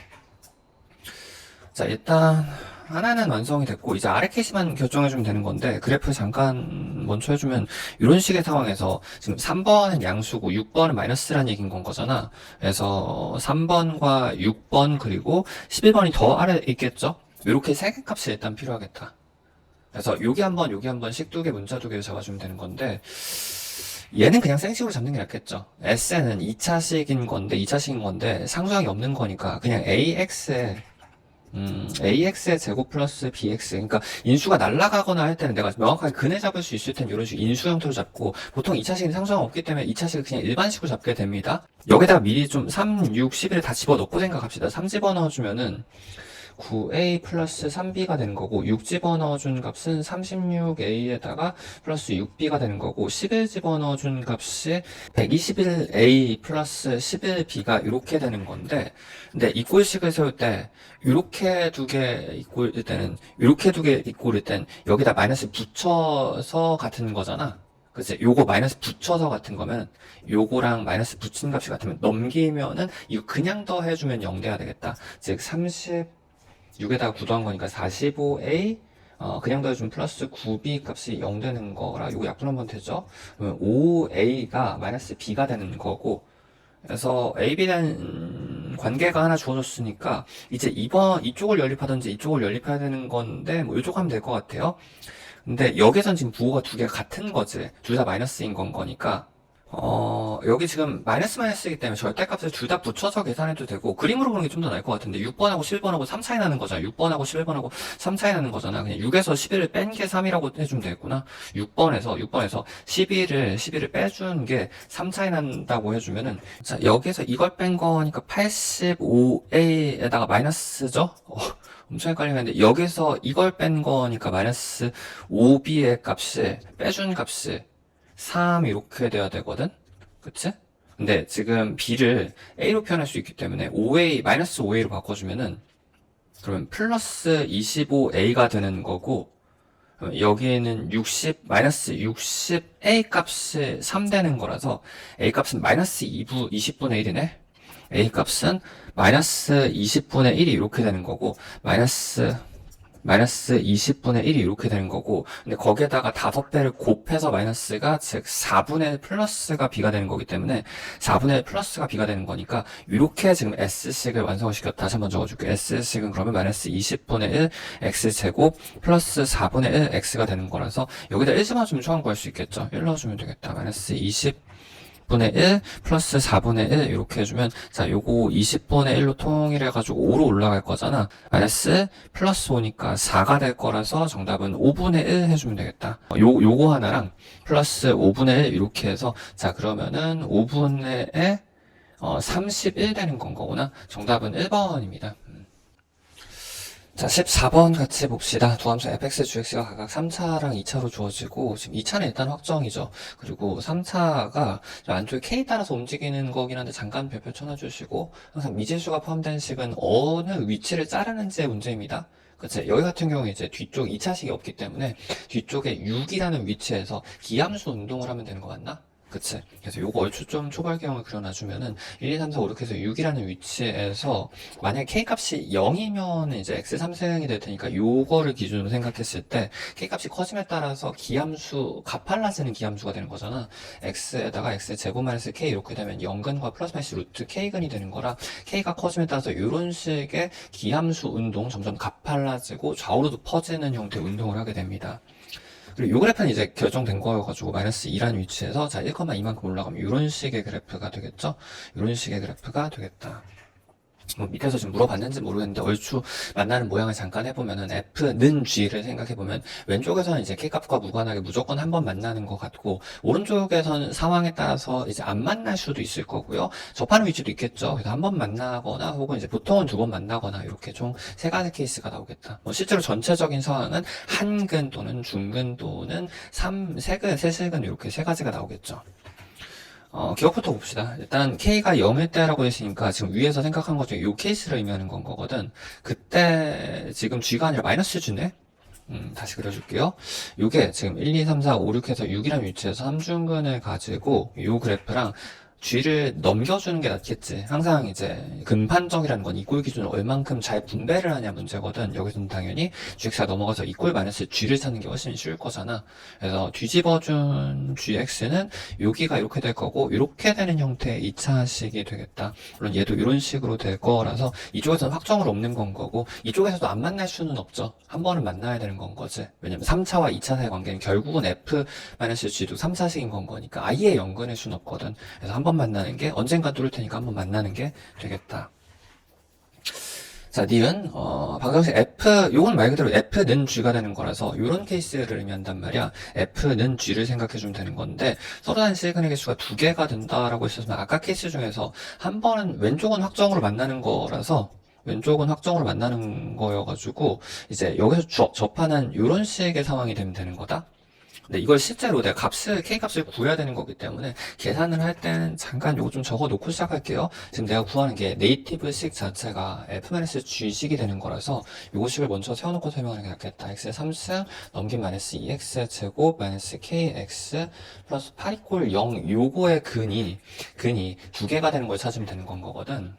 자, 일단 하나는 완성이 됐고, 이제 아래 케이스만 결정해주면 되는 건데, 그래프 잠깐 먼저 해주면, 이런 식의 상황에서 지금 3번은 양수고 6번은 마이너스란 얘기인 건 거잖아. 그래서 3번과 6번 그리고 11번이 더 아래에 있겠죠? 이렇게 세 개 값이 일단 필요하겠다. 그래서 여기 한 번, 식 두 개, 문자 두 개를 잡아주면 되는 건데, 얘는 그냥 생식으로 잡는 게 낫겠죠. S는 2차식인 건데 상수항이 없는 거니까 그냥 AX에 AX의 제곱 플러스 BX. 그러니까 인수가 날아가거나 할 때는 내가 명확하게 근해 잡을 수 있을 텐데 이런 식으로 인수 형태로 잡고 보통 2차식은 상수가 없기 때문에 2차식을 그냥 일반식으로 잡게 됩니다. 여기다가 미리 좀 3, 6, 11을 다 집어넣고 생각합시다. 3 집어넣어주면은 9a 플러스 3b가 되는 거고 6 집어넣어준 값은 36a에다가 플러스 6b가 되는 거고 11 집어넣어준 값이 121a 플러스 11b가 이렇게 되는 건데 근데 이꼴식을 세울 때 이렇게 두 개 이꼴일 때는 이렇게 두 개 이꼴일 땐 여기다 마이너스 붙여서 같은 거잖아. 그치? 요거 마이너스 붙여서 같은 거면 요거랑 마이너스 붙인 값이 같으면 넘기면은 이거 그냥 더해주면 0 돼야 되겠다. 즉 36에다가 9 더한 거니까 45a 그냥 더해주면 플러스 9b 값이 0 되는 거라 요거 약분하면 되죠. 그러면 5a가 마이너스 b가 되는 거고 그래서 a, b라는 관계가 하나 주어졌으니까 이제 이쪽을 연립하든지 이쪽을 연립해야 되는 건데 뭐 이쪽 하면 될 것 같아요. 근데 여기선 지금 부호가 두 개가 같은 거지. 둘 다 마이너스인 거니까. 여기 지금 마이너스이기 때문에 절대값을 둘 다 붙여서 계산해도 되고, 그림으로 보는 게 좀 더 나을 것 같은데, 6번하고 11번하고 3 차이 나는 거잖아. 6번하고 11번하고 3 차이 나는 거잖아. 그냥 6에서 11을 뺀 게 3이라고 해주면 되겠구나. 6번에서 11을 빼준 게 3 차이 난다고 해주면은, 자, 여기서 이걸 뺀 거니까 85a에다가 마이너스죠? 엄청 헷갈리는데, 여기서 이걸 뺀 거니까 마이너스 5b의 값이, 빼준 값이 3 이렇게 돼야 되거든? 그치? 근데 지금 b를 a로 표현할 수 있기 때문에 5a, 마이너스 5a로 바꿔주면은 그러면 플러스 25a가 되는 거고 여기에는 60, 마이너스 60a 값이 3 되는 거라서 a 값은 마이너스 20분의 1이네? a 값은 마이너스 20분의 1이 이렇게 되는 거고 마이너스 20분의 1이 이렇게 되는 거고 근데 거기에다가 5배를 곱해서 마이너스가 즉 4분의 1 플러스가 b가 되는 거기 때문에 4분의 1 플러스가 b가 되는 거니까 이렇게 지금 s식을 완성을 시켰다. 다시 한번 적어줄게요. s식은 그러면 마이너스 20분의 1 x제곱 플러스 4분의 1 x가 되는 거라서 여기다 1 집어주면 초항 구할 수 있겠죠. 1 넣어주면 되겠다. 마이너스 20분의 1 플러스 4분의 1 이렇게 해주면 자 요거 20분의 1로 통일해가지고 5로 올라갈 거잖아. 마이너스 플러스 5니까 4가 될 거라서 정답은 5분의 1 해주면 되겠다. 요거 하나랑 플러스 5분의 1 이렇게 해서 자 그러면은 5분의 1 31 되는 건 거구나. 정답은 1번입니다. 자, 14번 같이 봅시다. 두 함수 fx, gx가 각각 3차랑 2차로 주어지고, 지금 2차는 일단 확정이죠. 그리고 3차가 안쪽에 k에 따라서 움직이는 거긴 한데 잠깐 별표 쳐놔주시고, 항상 미지수가 포함된 식은 어느 위치를 자르는지의 문제입니다. 그치? 여기 같은 경우에 이제 뒤쪽 2차식이 없기 때문에 뒤쪽에 6이라는 위치에서 기함수 운동을 하면 되는 거 맞나? 그치? 그래서 요거 얼추 좀 초벌경을 그려놔주면은 1, 2, 3, 4, 5, 6 해서 6이라는 위치에서 만약에 K값이 0이면 이제 X 3승이 될 테니까 요거를 기준으로 생각했을 때 K값이 커짐에 따라서 기함수, 가팔라지는 기함수가 되는 거잖아. X에다가 X 제곱 마이너스 K 이렇게 되면 0근과 플러스 마이너스 루트 K근이 되는 거라 K가 커짐에 따라서 이런 식의 기함수 운동 점점 가팔라지고 좌우로도 퍼지는 형태의 운동을 하게 됩니다. 그리고 이 그래프는 이제 결정된 거여가지고 마이너스 2라는 위치에서 자 1,2만큼 올라가면 이런 식의 그래프가 되겠죠? 이런 식의 그래프가 되겠다. 뭐 밑에서 지금 물어봤는지 모르겠는데 얼추 만나는 모양을 잠깐 해보면은 F는 G를 생각해보면 왼쪽에서는 이제 K값과 무관하게 무조건 한 번 만나는 것 같고 오른쪽에서는 상황에 따라서 이제 안 만날 수도 있을 거고요. 접하는 위치도 있겠죠. 그래서 한 번 만나거나 혹은 이제 보통은 2번 만나거나 이렇게 총 3가지 케이스가 나오겠다. 뭐 실제로 전체적인 상황은 한근 또는 중근 또는 3세근, 세실근 이렇게 3가지가 나오겠죠. 기억부터 봅시다. 일단 K가 0일 때라고 했으니까 지금 위에서 생각한 것 중에 이 케이스를 의미하는 건 거거든. 그때 지금 G가 아니라 마이너스 G네? 다시 그려줄게요. 요게 지금 1, 2, 3, 4, 5, 6 해서 6이라는 위치에서 3중근을 가지고 요 그래프랑 G를 넘겨주는 게 낫겠지. 항상 이제 근판정이라는 건 이꼴 기준을 얼만큼 잘 분배를 하냐 문제거든. 여기서는 당연히 GX가 넘어가서 이꼴 마이너스 G를 찾는 게 훨씬 쉬울 거잖아. 그래서 뒤집어준 GX는 여기가 이렇게 될 거고 이렇게 되는 형태의 2차식이 되겠다. 물론 얘도 이런 식으로 될 거라서 이쪽에서는 확정을 없는 건 거고 이쪽에서도 안 만날 수는 없죠. 한 번은 만나야 되는 건 거지. 왜냐면 3차와 2차 사이 관계는 결국은 F-G도 3차식인 건 거니까 아예 연근일 수는 없거든. 그래서 한 번 만나는 게 언젠가 뚫을 테니까 한번 만나는 게 되겠다. 자, 니은, 방정식 F, 요건 말 그대로 F는 G가 되는 거라서, 요런 케이스를 의미한단 말이야. F는 G를 생각해주면 되는 건데, 서로 다른 시그널 개수가 두 개가 된다라고 했었으면, 아까 케이스 중에서 한 번은 왼쪽은 확정으로 만나는 거라서, 왼쪽은 확정으로 만나는 거여가지고, 이제 여기서 접하는 요런 식의 상황이 되면 되는 거다. 근데 이걸 실제로 내가 K값을 구해야 되는 거기 때문에 계산을 할 때는 잠깐 요거 좀 적어 놓고 시작할게요. 지금 내가 구하는 게 네이티브식 자체가 F-G식이 되는 거라서 요거식을 먼저 세워놓고 설명하는 게 낫겠다. X의 3승 넘긴 마이너스 2X 제곱 마이너스 KX 플러스 8 = 0 요거의 근이 두 개가 되는 걸 찾으면 되는 건 거거든.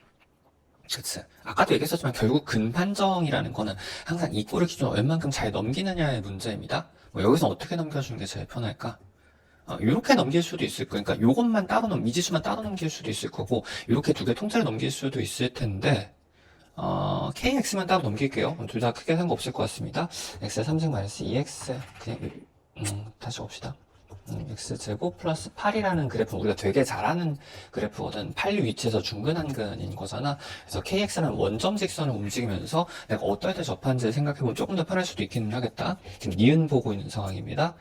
그치. 아까도 얘기했었지만 결국 근 판정이라는 거는 항상 이 꼴을 기준으로 얼만큼 잘 넘기느냐의 문제입니다. 뭐 여기서 어떻게 넘겨주는 게 제일 편할까? 이렇게 넘길 수도 있을 거니까 그러니까 요것만 따로 미지수만 따로 넘길 수도 있을 거고 이렇게 두 개 통째로 넘길 수도 있을 텐데 KX만 따로 넘길게요. 둘 다 크게 상관없을 것 같습니다. X의 3승 마이너스 2X 그냥 다시 봅시다. X제곱 플러스 8이라는 그래프는 우리가 되게 잘 아는 그래프거든. 8 위치에서 중근한근인 거잖아. 그래서 KX는 원점 직선을 움직이면서 내가 어떨 때 접한지 생각해보면 조금 더 편할 수도 있기는 하겠다. 지금 니은 보고 있는 상황입니다.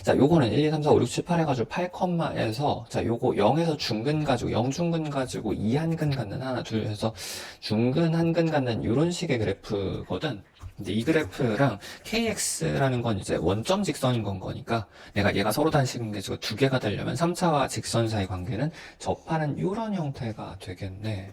자, 요거는 1, 2, 3, 4, 5, 6, 7, 8 해가지고 8컴마에서 자, 요거 0에서 중근 가지고 0중근 가지고 2한근 갖는 하나, 둘 해서 중근, 한근 갖는 이런 식의 그래프거든. 근데 이 그래프랑 KX라는 건 이제 원점 직선인 건 거니까 내가 얘가 서로 다른 시그널 두 개가 되려면 3차와 직선 사이 관계는 접하는 이런 형태가 되겠네.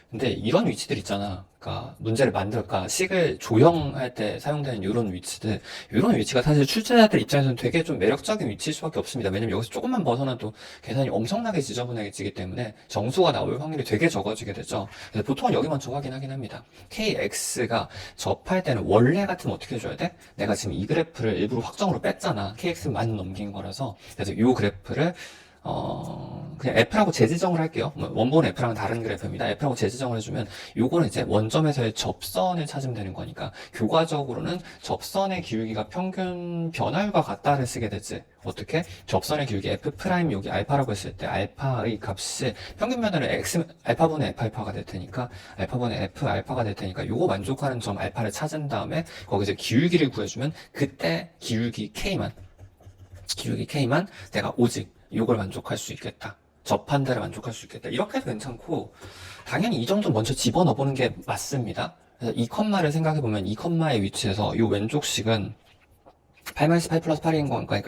근데 이런 위치들 있잖아. 그러니까 문제를 만들까 식을 조형할 때 사용되는 이런 위치들, 이런 위치가 사실 출제자들 입장에서는 되게 좀 매력적인 위치일 수밖에 없습니다. 왜냐면 여기서 조금만 벗어나도 계산이 엄청나게 지저분해지기 때문에 정수가 나올 확률이 되게 적어지게 되죠. 그래서 보통은 여기 먼저 확인하긴 합니다. KX가 접할 때는 원래 같으면 어떻게 해줘야 돼? 내가 지금 이 그래프를 일부러 확정으로 뺐잖아. KX만 넘긴 거라서. 그래서 이 그래프를 그냥 F라고 재지정을 할게요. 원본 F랑은 다른 그래프입니다. F라고 재지정을 해주면 요거는 이제 원점에서의 접선을 찾으면 되는 거니까 교과적으로는 접선의 기울기가 평균 변화율과 같다를 쓰게 되지. 어떻게? 접선의 기울기 F' 여기 알파라고 했을 때 알파의 값이 평균 변화율 X 알파분의 F 알파가 될 테니까 알파분의 F 알파가 될 테니까 요거 만족하는 점 알파를 찾은 다음에 거기서 기울기를 구해주면 그때 기울기 K만 내가 오직 요걸 만족할 수 있겠다. 접한 데를 만족할 수 있겠다. 이렇게 해도 괜찮고 당연히 이 정도 먼저 집어넣어보는 게 맞습니다. 그래서 이 컴마를 생각해보면 이 컴마의 위치에서 이 왼쪽식은 8-8 플러스 8인 거니까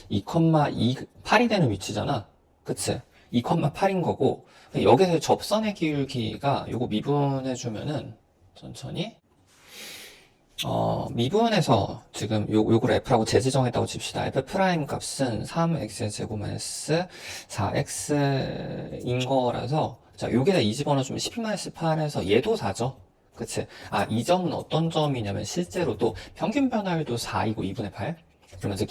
8이 되는 위치잖아. 그치? 2,8인 거고 여기서 접선의 기울기가 요거 미분해주면은 천천히 미분해서 지금 요걸 F라고 재지정했다고 칩시다. F 프라임 값은 3X의 제곱 마이너스 4X인 거라서, 자, 여기다 2 집어넣어주면 12-8에서 얘도 4죠? 그치? 이 점은 어떤 점이냐면 실제로도 평균 변화율도 4이고 2분의 8. 그러면서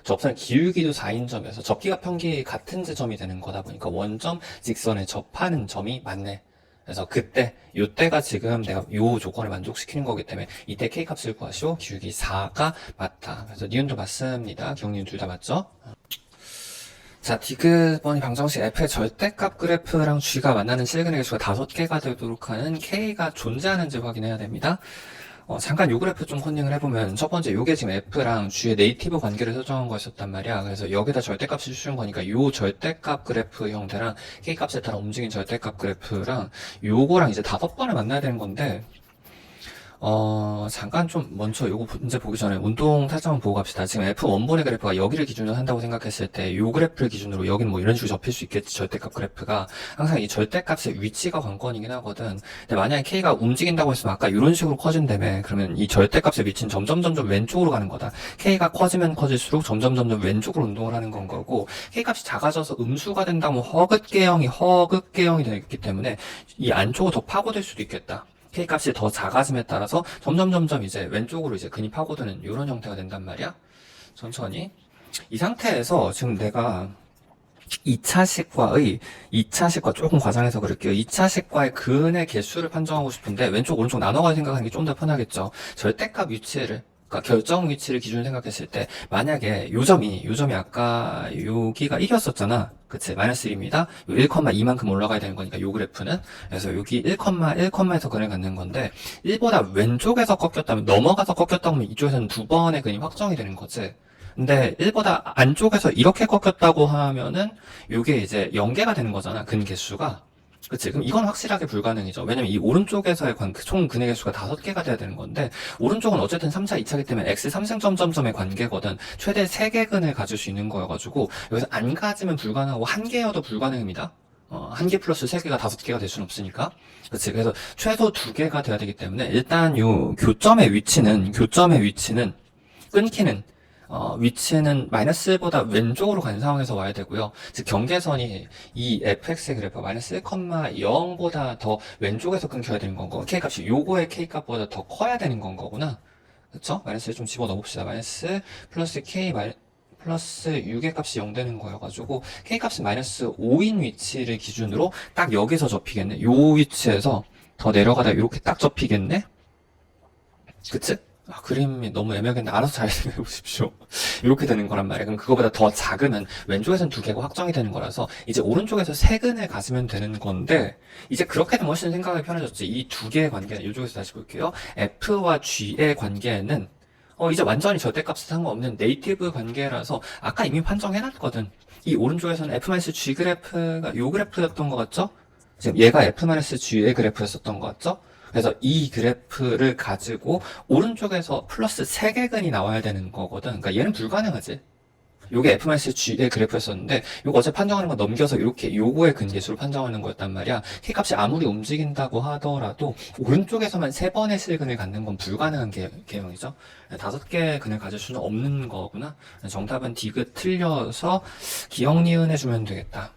접선의 기울기도 4인 점에서 접기가 평기 같은 지점이 되는 거다 보니까 원점 직선에 접하는 점이 맞네. 그래서 요때가 지금 내가 요 조건을 만족시키는 거기 때문에 이때 K값을 구하시오. 기울기 4가 맞다. 그래서 니은도 맞습니다. 기억니은 둘 다 맞죠? 자, 디귿번이 방정식 F의 절대값 그래프랑 G가 만나는 시그널 개수가 5개가 되도록 하는 K가 존재하는지 확인해야 됩니다. 잠깐 요 그래프 좀 컨닝을 해보면 첫 번째 요게 지금 F랑 G의 네이티브 관계를 설정한 거였었단 말이야. 그래서 여기다 절대값을 주는 거니까 요 절대값 그래프 형태랑 K값에 따라 움직인 절대값 그래프랑 요거랑 이제 5번을 만나야 되는 건데 잠깐 좀 먼저 요거 문제 보기 전에 운동 살짝만 보고 갑시다. 지금 F 원본의 그래프가 여기를 기준으로 한다고 생각했을 때 요 그래프를 기준으로 여기는 뭐 이런 식으로 접힐 수 있겠지. 절대값 그래프가 항상 이 절대값의 위치가 관건이긴 하거든. 근데 만약에 K가 움직인다고 했으면 아까 이런 식으로 커진다며 그러면 이 절대값의 위치는 점점 왼쪽으로 가는 거다. K가 커지면 커질수록 점점 왼쪽으로 운동을 하는 건 거고 K값이 작아져서 음수가 된다면 허긋계형이 되기 때문에 이 안쪽으로 더 파고들 수도 있겠다. K값이 더 작아짐에 따라서 점점 이제 왼쪽으로 이제 근이 파고드는 이런 형태가 된단 말이야. 천천히. 이 상태에서 지금 내가 2차식과 조금 과장해서 그럴게요. 2차식과의 근의 개수를 판정하고 싶은데 왼쪽 오른쪽 나눠가지고 생각하는 게 좀 더 편하겠죠. 절대값 위치를 그러니까 결정 위치를 기준으로 생각했을 때 만약에 요점이 아까 여기가 1이었었잖아. 그치? 마이너스 1입니다. 요 1,2만큼 올라가야 되는 거니까 요 그래프는. 그래서 여기 1,1에서 근을 갖는 건데 1보다 왼쪽에서 꺾였다면 넘어가서 꺾였다고 하면 이쪽에서는 두 번의 근이 확정이 되는 거지. 근데 1보다 안쪽에서 이렇게 꺾였다고 하면은 요게 이제 연계가 되는 거잖아. 근 개수가. 그치? 그럼 이건 확실하게 불가능이죠. 왜냐면 이 오른쪽에서의 총 근의 개수가 5개가 돼야 되는 건데, 오른쪽은 어쨌든 3차 2차기 때문에 x 3승 점점점의 관계거든. 최대 3개 근을 가질 수 있는 거여가지고, 여기서 안 가지면 불가능하고, 1개여도 불가능입니다. 1개 플러스 3개가 5개가 될 수는 없으니까. 그치? 그래서 최소 2개가 돼야 되기 때문에, 일단 요 교점의 위치는, 끊기는, 위치는 마이너스 1보다 왼쪽으로 간 상황에서 와야 되고요. 즉, 경계선이 이 fx의 그래프 마이너스 1,0보다 더 왼쪽에서 끊겨야 되는 건 거. k값이 요거의 k값보다 더 커야 되는 건 거구나. 그쵸? 마이너스를 좀 집어넣어 봅시다. 마이너스 플러스 k 플러스 6의 값이 0 되는 거여가지고 k값은 마이너스 5인 위치를 기준으로 딱 여기서 접히겠네. 요 위치에서 더 내려가다 이렇게 딱 접히겠네. 그치? 그림이 너무 애매하겠는데 알아서 잘 생각해 보십시오. 이렇게 되는 거란 말이에요. 그럼 그거보다 더 작으면 왼쪽에서는 2개가 확정이 되는 거라서 이제 오른쪽에서 3근을 가지면 되는 건데 이제 그렇게 되면 훨씬 생각이 편해졌지. 이 2개의 관계는 이쪽에서 다시 볼게요. F와 G의 관계는 이제 완전히 절대값에 상관없는 네이티브 관계라서 아까 이미 판정해놨거든. 이 오른쪽에서는 F-G 그래프가 요 그래프였던 것 같죠? 지금 얘가 F-G의 그래프였었던 것 같죠? 그래서 이 그래프를 가지고 오른쪽에서 플러스 3개근이 나와야 되는 거거든. 그러니까 얘는 불가능하지. 요게 F-G의 그래프였었는데 요거 어차피 판정하는 거 넘겨서 이렇게 요거의 근계수로 판정하는 거였단 말이야. K값이 아무리 움직인다고 하더라도 오른쪽에서만 3번의 실근을 갖는 건 불가능한 개형이죠. 5개의 근을 가질 수는 없는 거구나. 정답은 디귿 틀려서 기억 니은 해주면 되겠다.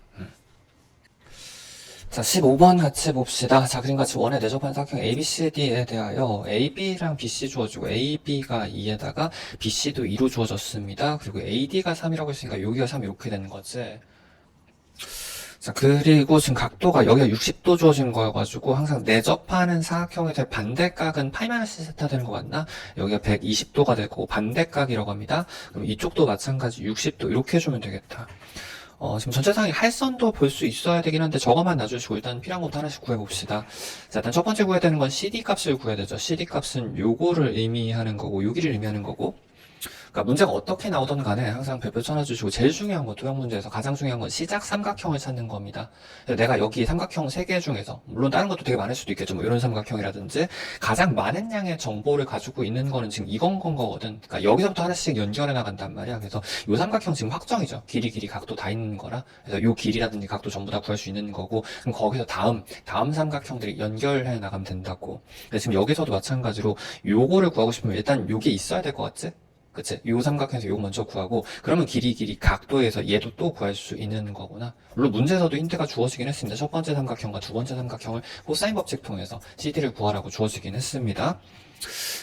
자, 15번 같이 봅시다. 자, 그림 같이 원의 내접한 사각형 ABCD에 대하여 AB랑 BC 주어지고 AB가 2에다가 BC도 2로 주어졌습니다. 그리고 AD가 3이라고 했으니까 여기가 3 이렇게 되는 거지. 자, 그리고 지금 각도가 여기가 60도 주어진 거여가지고 항상 내접하는 사각형에서의 반대각은 파이-세타 되는 거 맞나? 여기가 120도가 될 거고 반대각이라고 합니다. 그럼 이쪽도 마찬가지 60도 이렇게 해주면 되겠다. 지금 전체상의 할선도 볼 수 있어야 되긴 한데 저거만 놔주시고 일단 필요한 것부터 하나씩 구해봅시다. 자, 일단 첫 번째 구해야 되는 건 CD 값을 구해야 되죠. CD 값은 요거를 의미하는 거고 여기를 의미하는 거고 그러니까 문제가 어떻게 나오든 간에 항상 별표 쳐놔주시고 제일 중요한 건 도형 문제에서 가장 중요한 건 시작 삼각형을 찾는 겁니다. 그래서 내가 여기 삼각형 3개 중에서 물론 다른 것도 되게 많을 수도 있겠죠. 뭐 이런 삼각형이라든지 가장 많은 양의 정보를 가지고 있는 거는 지금 이건 거거든. 그러니까 여기서부터 하나씩 연결해 나간단 말이야. 그래서 요 삼각형 지금 확정이죠. 길이 각도 다 있는 거라. 그래서 요 길이라든지 각도 전부 다 구할 수 있는 거고 그럼 거기서 다음 삼각형들이 연결해 나가면 된다고. 그래서 지금 여기서도 마찬가지로 요거를 구하고 싶으면 일단 요게 있어야 될 것 같지? 그치? 요 삼각형에서 요거 먼저 구하고 그러면 길이 각도에서 얘도 또 구할 수 있는 거구나. 물론 문제에서도 힌트가 주어지긴 했습니다. 첫 번째 삼각형과 두 번째 삼각형을 코사인 법칙 통해서 CD를 구하라고 주어지긴 했습니다.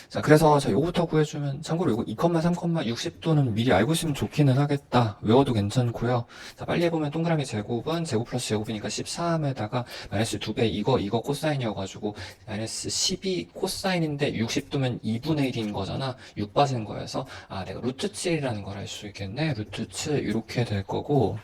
자, 그래서 요거부터 구해주면 참고로 요거 2, 3, 60도는 미리 알고 있으면 좋기는 하겠다. 외워도 괜찮고요. 자, 빨리 해보면 동그라미 제곱은 제곱 플러스 제곱이니까 13에다가 마이너스 2배 이거 코사인이어가지고 마이너스 12 코사인인데 60도면 2분의 1인 거잖아. 6 빠진 거여서 내가 루트 7이라는 걸 알 수 있겠네. 루트 7 이렇게 될 거고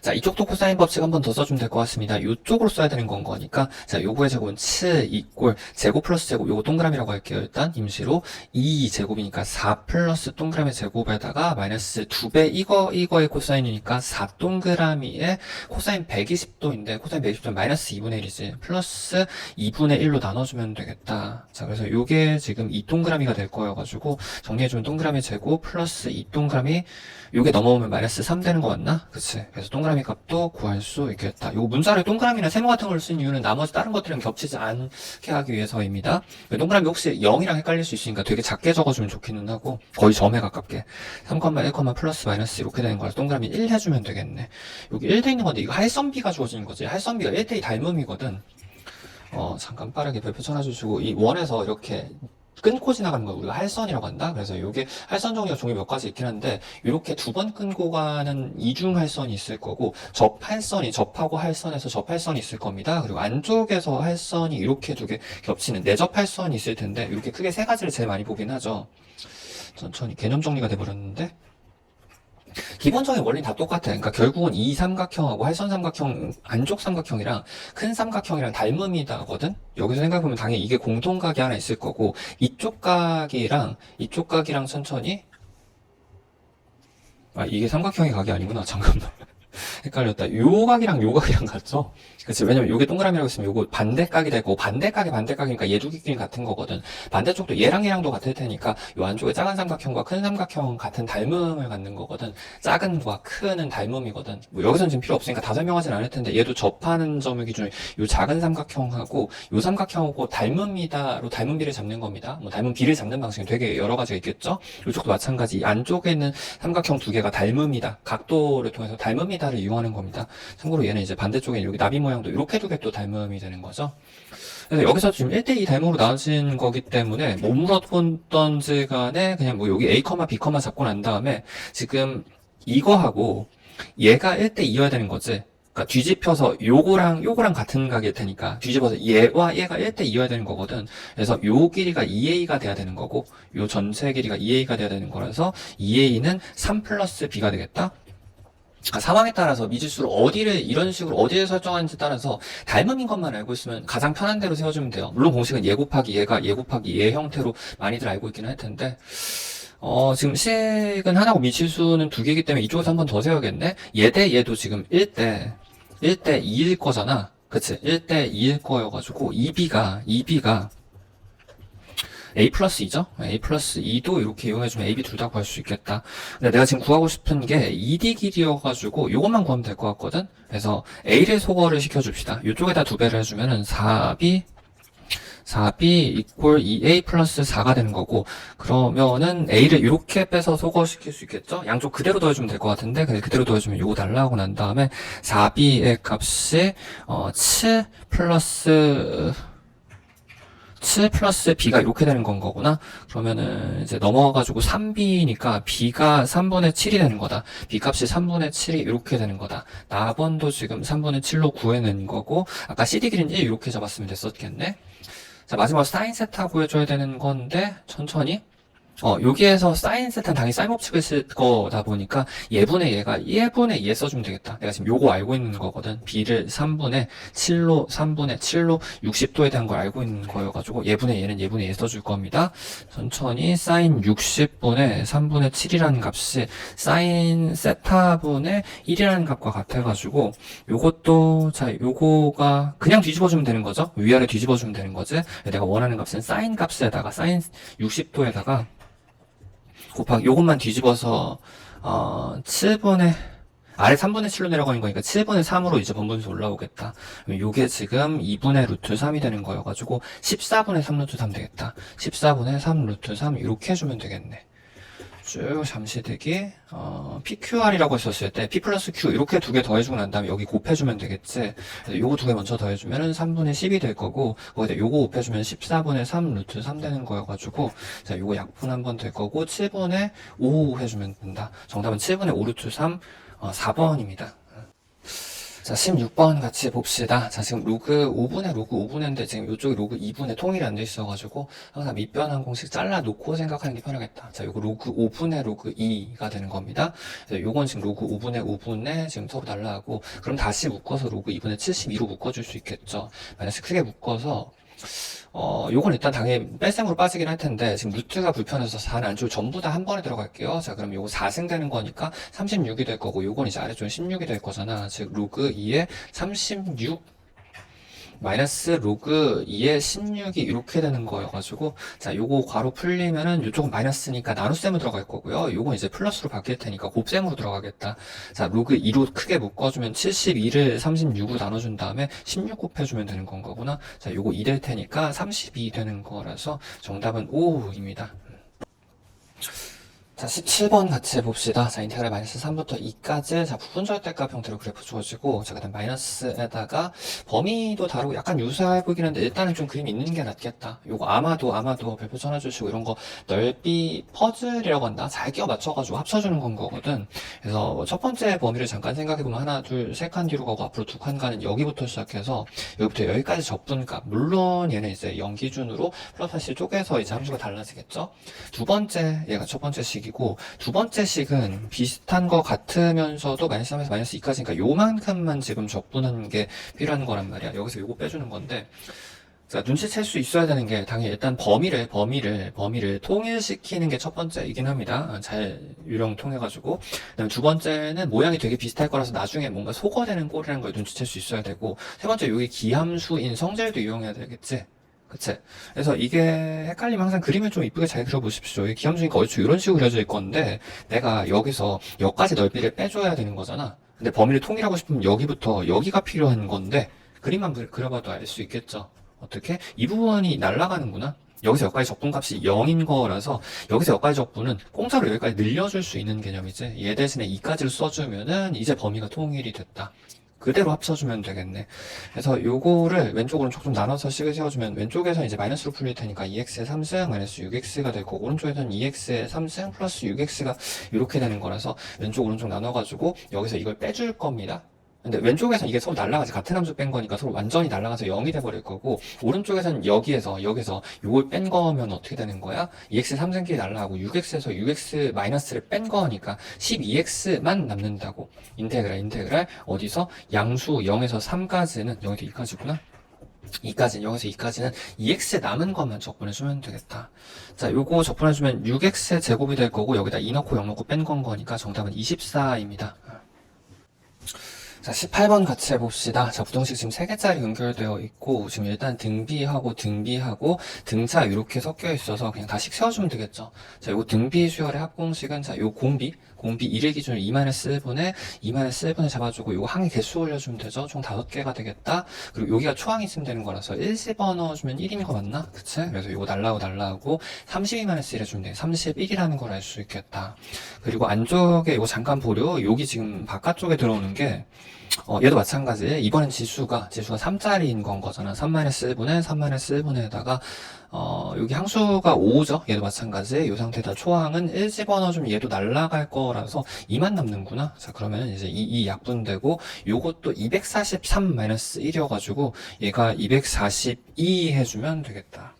자, 이쪽도 코사인 법칙 한 번 더 써주면 될 것 같습니다. 이쪽으로 써야 되는 건 거니까 자, 요거의 제곱은 7 이꼴 제곱 플러스 제곱 요거 동그라미라고 할게요. 일단 임시로 2 제곱이니까 4 플러스 동그라미 제곱에다가 마이너스 2배 이거의 코사인이니까 4 동그라미에 코사인 120도인데 코사인 120도 마이너스 2분의 1이지 플러스 2분의 1로 나눠주면 되겠다. 자, 그래서 요게 지금 2 동그라미가 될 거여가지고 정리해주면 동그라미 제곱 플러스 2 동그라미 요게 넘어오면 마이너스 3 되는 거 맞나? 그치? 그래서 동그라미 값도 구할 수 있겠다. 요 문자를 동그라미나 세모 같은 걸 쓴 이유는 나머지 다른 것들이랑 겹치지 않게 하기 위해서입니다. 동그라미 혹시 0이랑 헷갈릴 수 있으니까 되게 작게 적어주면 좋기는 하고 거의 점에 가깝게 3, 1, 플러스 마이너스 이렇게 되는 거라서 동그라미 1 해주면 되겠네. 여기 1 돼 있는 건데 이거 할선비가 주어지는 거지. 할선비가 1대2 닮음이거든. 잠깐 빠르게 별표 쳐놔주시고 이 원에서 이렇게 끊고 지나가는 걸 우리가 할선이라고 한다. 그래서 이게 할선 종류가 종류 몇 가지 있긴 한데 이렇게 두 번 끊고 가는 이중 할선이 있을 거고 접할선이 접하고 할선에서 접할선이 있을 겁니다. 그리고 안쪽에서 할선이 이렇게 두 개 겹치는 내접할선이 있을 텐데 이렇게 크게 세 가지를 제일 많이 보긴 하죠. 천천히 개념 정리가 돼버렸는데 기본적인 원리는 다 똑같아. 그러니까 결국은 이 삼각형하고 할선 삼각형, 안쪽 삼각형이랑 큰 삼각형이랑 닮음이다거든? 여기서 생각해보면 당연히 이게 공통각이 하나 있을 거고, 이쪽 각이랑 천천히, 아, 이게 삼각형의 각이 아니구나. 잠깐만. 헷갈렸다. 요 각이랑 같죠? 그치. 왜냐면 요게 동그라미라고 있으면 요거 반대각이 되고, 반대각이니까 얘 두 개끼리 같은 거거든. 반대쪽도 얘랑도 같을 테니까, 요 안쪽에 작은 삼각형과 큰 삼각형 같은 닮음을 갖는 거거든. 작은과 큰은 닮음이거든. 뭐 여기서는 지금 필요 없으니까 다 설명하진 않을 텐데, 얘도 접하는 점을 기준으로 요 작은 삼각형하고, 요 삼각형하고 닮음이다로 닮음비를 잡는 겁니다. 뭐 닮음비를 잡는 방식이 되게 여러 가지가 있겠죠? 요쪽도 마찬가지. 이 안쪽에 있는 삼각형 두 개가 닮음이다. 각도를 통해서 닮음이다를 이용하는 겁니다. 참고로 얘는 이제 반대쪽에 여기 나비 모양도 이렇게 두 개 또 닮음이 되는 거죠. 그래서 여기서 지금 1대2 닮음으로 나눠진 거기 때문에 뭐 물었던지 간에 그냥 뭐 여기 A, B, 잡고 난 다음에 지금 이거하고 얘가 1대2여야 되는 거지. 그러니까 뒤집혀서 요거랑 같은 각일 테니까 뒤집어서 얘와 얘가 1대2여야 되는 거거든. 그래서 요 길이가 2A가 돼야 되는 거고 요 전체 길이가 2A가 돼야 되는 거라서 2A는 3 플러스 B가 되겠다. 상황에 따라서 미지수를 이런 식으로 어디에 설정하는지 따라서 닮음인 것만 알고 있으면 가장 편한 대로 세워주면 돼요. 물론 공식은 얘 곱하기 얘 형태로 많이들 알고 있긴 할 텐데, 지금 식은 하나고 미지수는 두 개이기 때문에 이쪽에서 한 번 더 세워야겠네? 얘 대 얘도 지금 1대 2일 거잖아. 그치? 1대 2일 거여가지고, 2B가 A 플러스 2죠? A 플러스 2도 이렇게 이용해주면 A, B 둘 다 구할 수 있겠다. 근데 내가 지금 구하고 싶은 게 2D 길이여가지고 이것만 구하면 될 것 같거든? 그래서 A를 소거를 시켜줍시다. 이쪽에다 2배를 해주면은 4B 이퀄 2A 플러스 4가 되는 거고, 그러면은 A를 이렇게 빼서 소거시킬 수 있겠죠? 양쪽 그대로 더해주면 될 것 같은데, 그대로 더해주면 요거 달라 하고 난 다음에 4B의 값이 7 플러스 B가 이렇게 되는 건 거구나. 그러면은 이제 넘어가가지고 3B니까 B가 3분의 7이 되는 거다. B 값이 3분의 7이 이렇게 되는 거다. 나번도 지금 3분의 7로 구해낸 거고, 아까 CD 길이는 1 이렇게 잡았으면 됐었겠네. 자, 마지막으로 사인 세타 구해줘야 되는 건데, 천천히. 여기에서 사인 세타는 당연히 사인 법칙을 쓸 거다 보니까 얘분의 얘가 1분의 2에 써주면 되겠다. 내가 지금 요거 알고 있는 거거든. B를 3분의 7로 60도에 대한 걸 알고 있는 거여가지고 얘분의 얘는 얘분의 2에 써줄 겁니다. 천천히 사인 60분의 3분의 7이라는 값이 사인 세타분의 1이라는 값과 같아가지고 요것도 자 요거가 그냥 뒤집어주면 되는 거죠. 위아래 뒤집어주면 되는 거지. 내가 원하는 값은 사인 값에다가 사인 60도에다가 곱하기 요것만 뒤집어서 7분의 아래 3분의 7로 내려가는 거니까 7분의 3으로 이제 번분수 올라오겠다. 요게 지금 2분의 루트 3이 되는 거여가지고 14분의 3 루트 3 되겠다. 14분의 3 루트 3 이렇게 해주면 되겠네. 쭉 잠시대기 PQR이라고 했었을 때 P 플러스 Q 이렇게 두 개 더해주고 난 다음에 여기 곱해주면 되겠지. 요거 두 개 먼저 더해주면은 3분의 10이 될 거고 거기다 요거 곱해주면 14분의 3 루트 3 되는 거여가지고 자 요거 약분 한번 될 거고 7분의 5 해주면 된다. 정답은 7분의 5 루트 3 4번입니다. 자, 16번 같이 봅시다. 자, 지금 로그 5분인데 지금 이쪽이 로그 2분에 통일이 안 돼 있어가지고 항상 밑변환 공식 잘라놓고 생각하는 게 편하겠다. 자, 요거 로그 5분의 로그 2가 되는 겁니다. 요건 지금 로그 5분의 5분에 지금 서로 달라하고 그럼 다시 묶어서 로그 2분의 72로 묶어줄 수 있겠죠. 마이너스 크게 묶어서 요건 일단 당연히 뺄셈으로 빠지긴 할 텐데, 지금 루트가 불편해서 4는 안쪽으로 전부 다 한 번에 들어갈게요. 자, 그럼 요거 4승 되는 거니까 36이 될 거고, 요건 이제 아래쪽에 16이 될 거잖아. 즉, 로그 2에 36, 마이너스 로그 2에 16이 이렇게 되는 거여가지고, 자, 요거 괄호 풀리면은 요쪽은 마이너스니까 나눗셈으로 들어갈 거고요. 요건 이제 플러스로 바뀔 테니까 곱셈으로 들어가겠다. 자, 로그 2로 크게 묶어주면 72를 36으로 나눠준 다음에 16 곱해주면 되는 건 거구나. 자, 요거 2 될 테니까 32 되는 거라서 정답은 5입니다. 자, 17번 같이 해봅시다. 자, 인테그랄 마이너스 3부터 2까지, 자, 부분절대값 형태로 그래프 주어지고, 자, 그 다음 마이너스에다가 범위도 다르고 약간 유사해 보이긴 한데, 일단은 좀 그림이 있는 게 낫겠다. 요거 아마도 별표 전해주시고, 이런 거 넓이 퍼즐이라고 한다. 잘 끼워 맞춰가지고 합쳐주는 건 거거든. 그래서 첫 번째 범위를 잠깐 생각해보면, 하나, 둘, 세 칸 뒤로 가고, 앞으로 두 칸 가는 여기부터 시작해서, 여기부터 여기까지 접분값. 물론 얘는 이제 0 기준으로 플러스 쪼개서 이제 함수가 달라지겠죠? 두 번째, 얘가 첫 번째 식이고, 두 번째 식은 비슷한 거 같으면서도 마이너스 3에서 마이너스 2까지니까 요만큼만 지금 적분하는 게 필요한 거란 말이야. 여기서 요거 빼주는 건데, 자, 눈치챌 수 있어야 되는 게 당연히 일단 범위를 통일시키는 게 첫 번째이긴 합니다. 잘 유령 통해가지고. 그다음에 두 번째는 모양이 되게 비슷할 거라서 나중에 뭔가 소거되는 꼴이라는 걸 눈치챌 수 있어야 되고, 세 번째 여기 기함수인 성질도 이용해야 되겠지. 그치? 그래서 이게 헷갈리면 항상 그림을 좀 이쁘게 잘 그려보십시오. 이 기함수니까 얼추 이런 식으로 그려져 있건데, 내가 여기서 여기까지 넓이를 빼줘야 되는 거잖아. 근데 범위를 통일하고 싶으면 여기부터 여기가 필요한 건데, 그림만 그려봐도 알 수 있겠죠. 어떻게? 이 부분이 날아가는구나. 여기서 여기까지 적분값이 0인 거라서 여기서 여기까지 적분은 공짜로 여기까지 늘려줄 수 있는 개념이지. 얘 대신에 2까지를 써주면은 이제 범위가 통일이 됐다. 그대로 합쳐주면 되겠네. 그래서 요거를 왼쪽 오른쪽 좀 나눠서 식을 세워주면 왼쪽에서는 이제 마이너스로 풀릴 테니까 2x의 3승 마이너스 6x가 될 거고, 오른쪽에서는 2x의 3승 플러스 6x가 이렇게 되는 거라서 왼쪽 오른쪽 나눠가지고 여기서 이걸 빼줄 겁니다. 근데 왼쪽에서는 이게 서로 날아가지, 같은 함수 뺀 거니까 서로 완전히 날아가서 0이 돼버릴 거고, 오른쪽에서는 여기서 요걸 뺀 거면 어떻게 되는 거야? 2x 3승끼리 날아가고 6x에서 6x 마이너스를 뺀 거니까 12x만 남는다고. 인테그랄 어디서? 양수 0에서 3까지는, 여기도 2까지구나. 0에서 2까지는 2x 남은 것만 적분해주면 되겠다. 자, 요거 적분해주면 6x 제곱이 될 거고, 여기다 2 넣고 0 넣고 뺀 건 거니까 정답은 24입니다. 자, 18번 같이 해봅시다. 자, 부등식 지금 3개짜리 연결되어 있고, 지금 일단 등비하고 등차 이렇게 섞여 있어서 그냥 다식 세워주면 되겠죠. 자, 요거 등비 수열의 합공식은, 자, 요 공비 1일 기준으로 2-1분에 잡아주고, 요거 항의 개수 올려주면 되죠. 총 5개가 되겠다. 그리고 여기가 초항이 있으면 되는 거라서 1 집어넣어주면 1인 거 맞나? 그치? 그래서 요거 날라오고 32-1 해주면 돼. 31이라는 걸 알 수 있겠다. 그리고 안쪽에 요거 잠깐 보려. 여기 지금 바깥쪽에 들어오는 게, 얘도 마찬가지. 이번엔 지수가 3짜리인 건 거잖아. 3-1분에다가, 여기 항수가 5죠? 얘도 마찬가지. 이 상태에다 초항은 1 집어넣어주면 얘도 날라갈 거라서 2만 남는구나. 자, 그러면 이제 이 약분되고, 요것도 243-1이어가지고, 얘가 242 해주면 되겠다.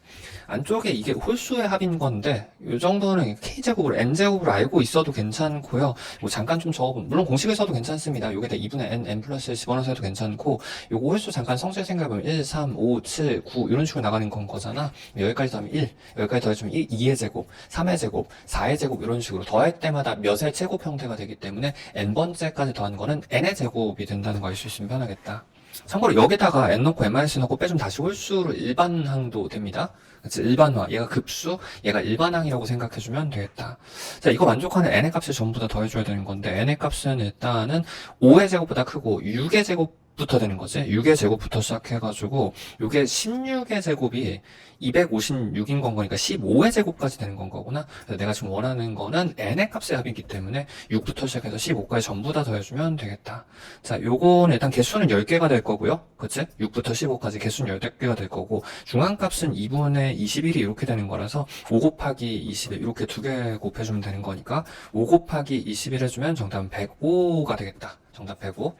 안쪽에 이게 홀수의 합인 건데, 이 정도는 K제곱으로, N제곱으로 알고 있어도 괜찮고요. 뭐 잠깐 좀 적어보면, 물론 공식을 써도 괜찮습니다. 요게 다 2분의 N 플러스 1 집어넣어서 해도 괜찮고, 요거 홀수 잠깐 성질 생각해보면 1, 3, 5, 7, 9, 이런 식으로 나가는 건 거잖아. 여기까지 더하면 1, 여기까지 더해주면 2의 제곱, 3의 제곱, 4의 제곱, 이런 식으로 더할 때마다 몇의 제곱 형태가 되기 때문에 N번째까지 더한 거는 N의 제곱이 된다는 거 알 수 있으면 편하겠다. 참고로 여기다가 N 넣고 M-1 넣고 빼주면 다시 홀수로 일반항도 됩니다. 그치? 일반화. 얘가 급수, 얘가 일반항이라고 생각해주면 되겠다. 자, 이거 만족하는 N의 값을 전부 다 더해줘야 되는 건데, N의 값은 일단은 5의 제곱보다 크고 6의 제곱부터 되는 거지. 6의 제곱부터 시작해가지고, 요게 16의 제곱이 256인 건 거니까 15의 제곱까지 되는 건 거구나. 그래서 내가 지금 원하는 거는 N의 값의 합이기 때문에 6부터 시작해서 15까지 전부 다 더해주면 되겠다. 자, 요거는 일단 개수는 10개가 될 거고요. 그치? 6부터 15까지 개수는 10개가 될 거고, 중앙값은 2분의 21이 이렇게 되는 거라서 5 곱하기 21 이렇게 2개 곱해주면 되는 거니까 5 곱하기 21 해주면 정답은 105가 되겠다. 정답 105.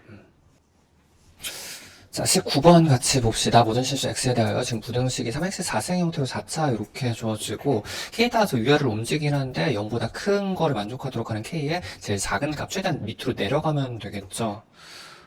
자, 19번 같이 봅시다. 모든 실수 x에 대하여 지금 부등식이 3x 4승 형태로 4차 이렇게 주어지고, k에 따라서 위아래를 움직이긴 하는데 0보다 큰 거를 만족하도록 하는 k의 제일 작은 값 최대한 밑으로 내려가면 되겠죠.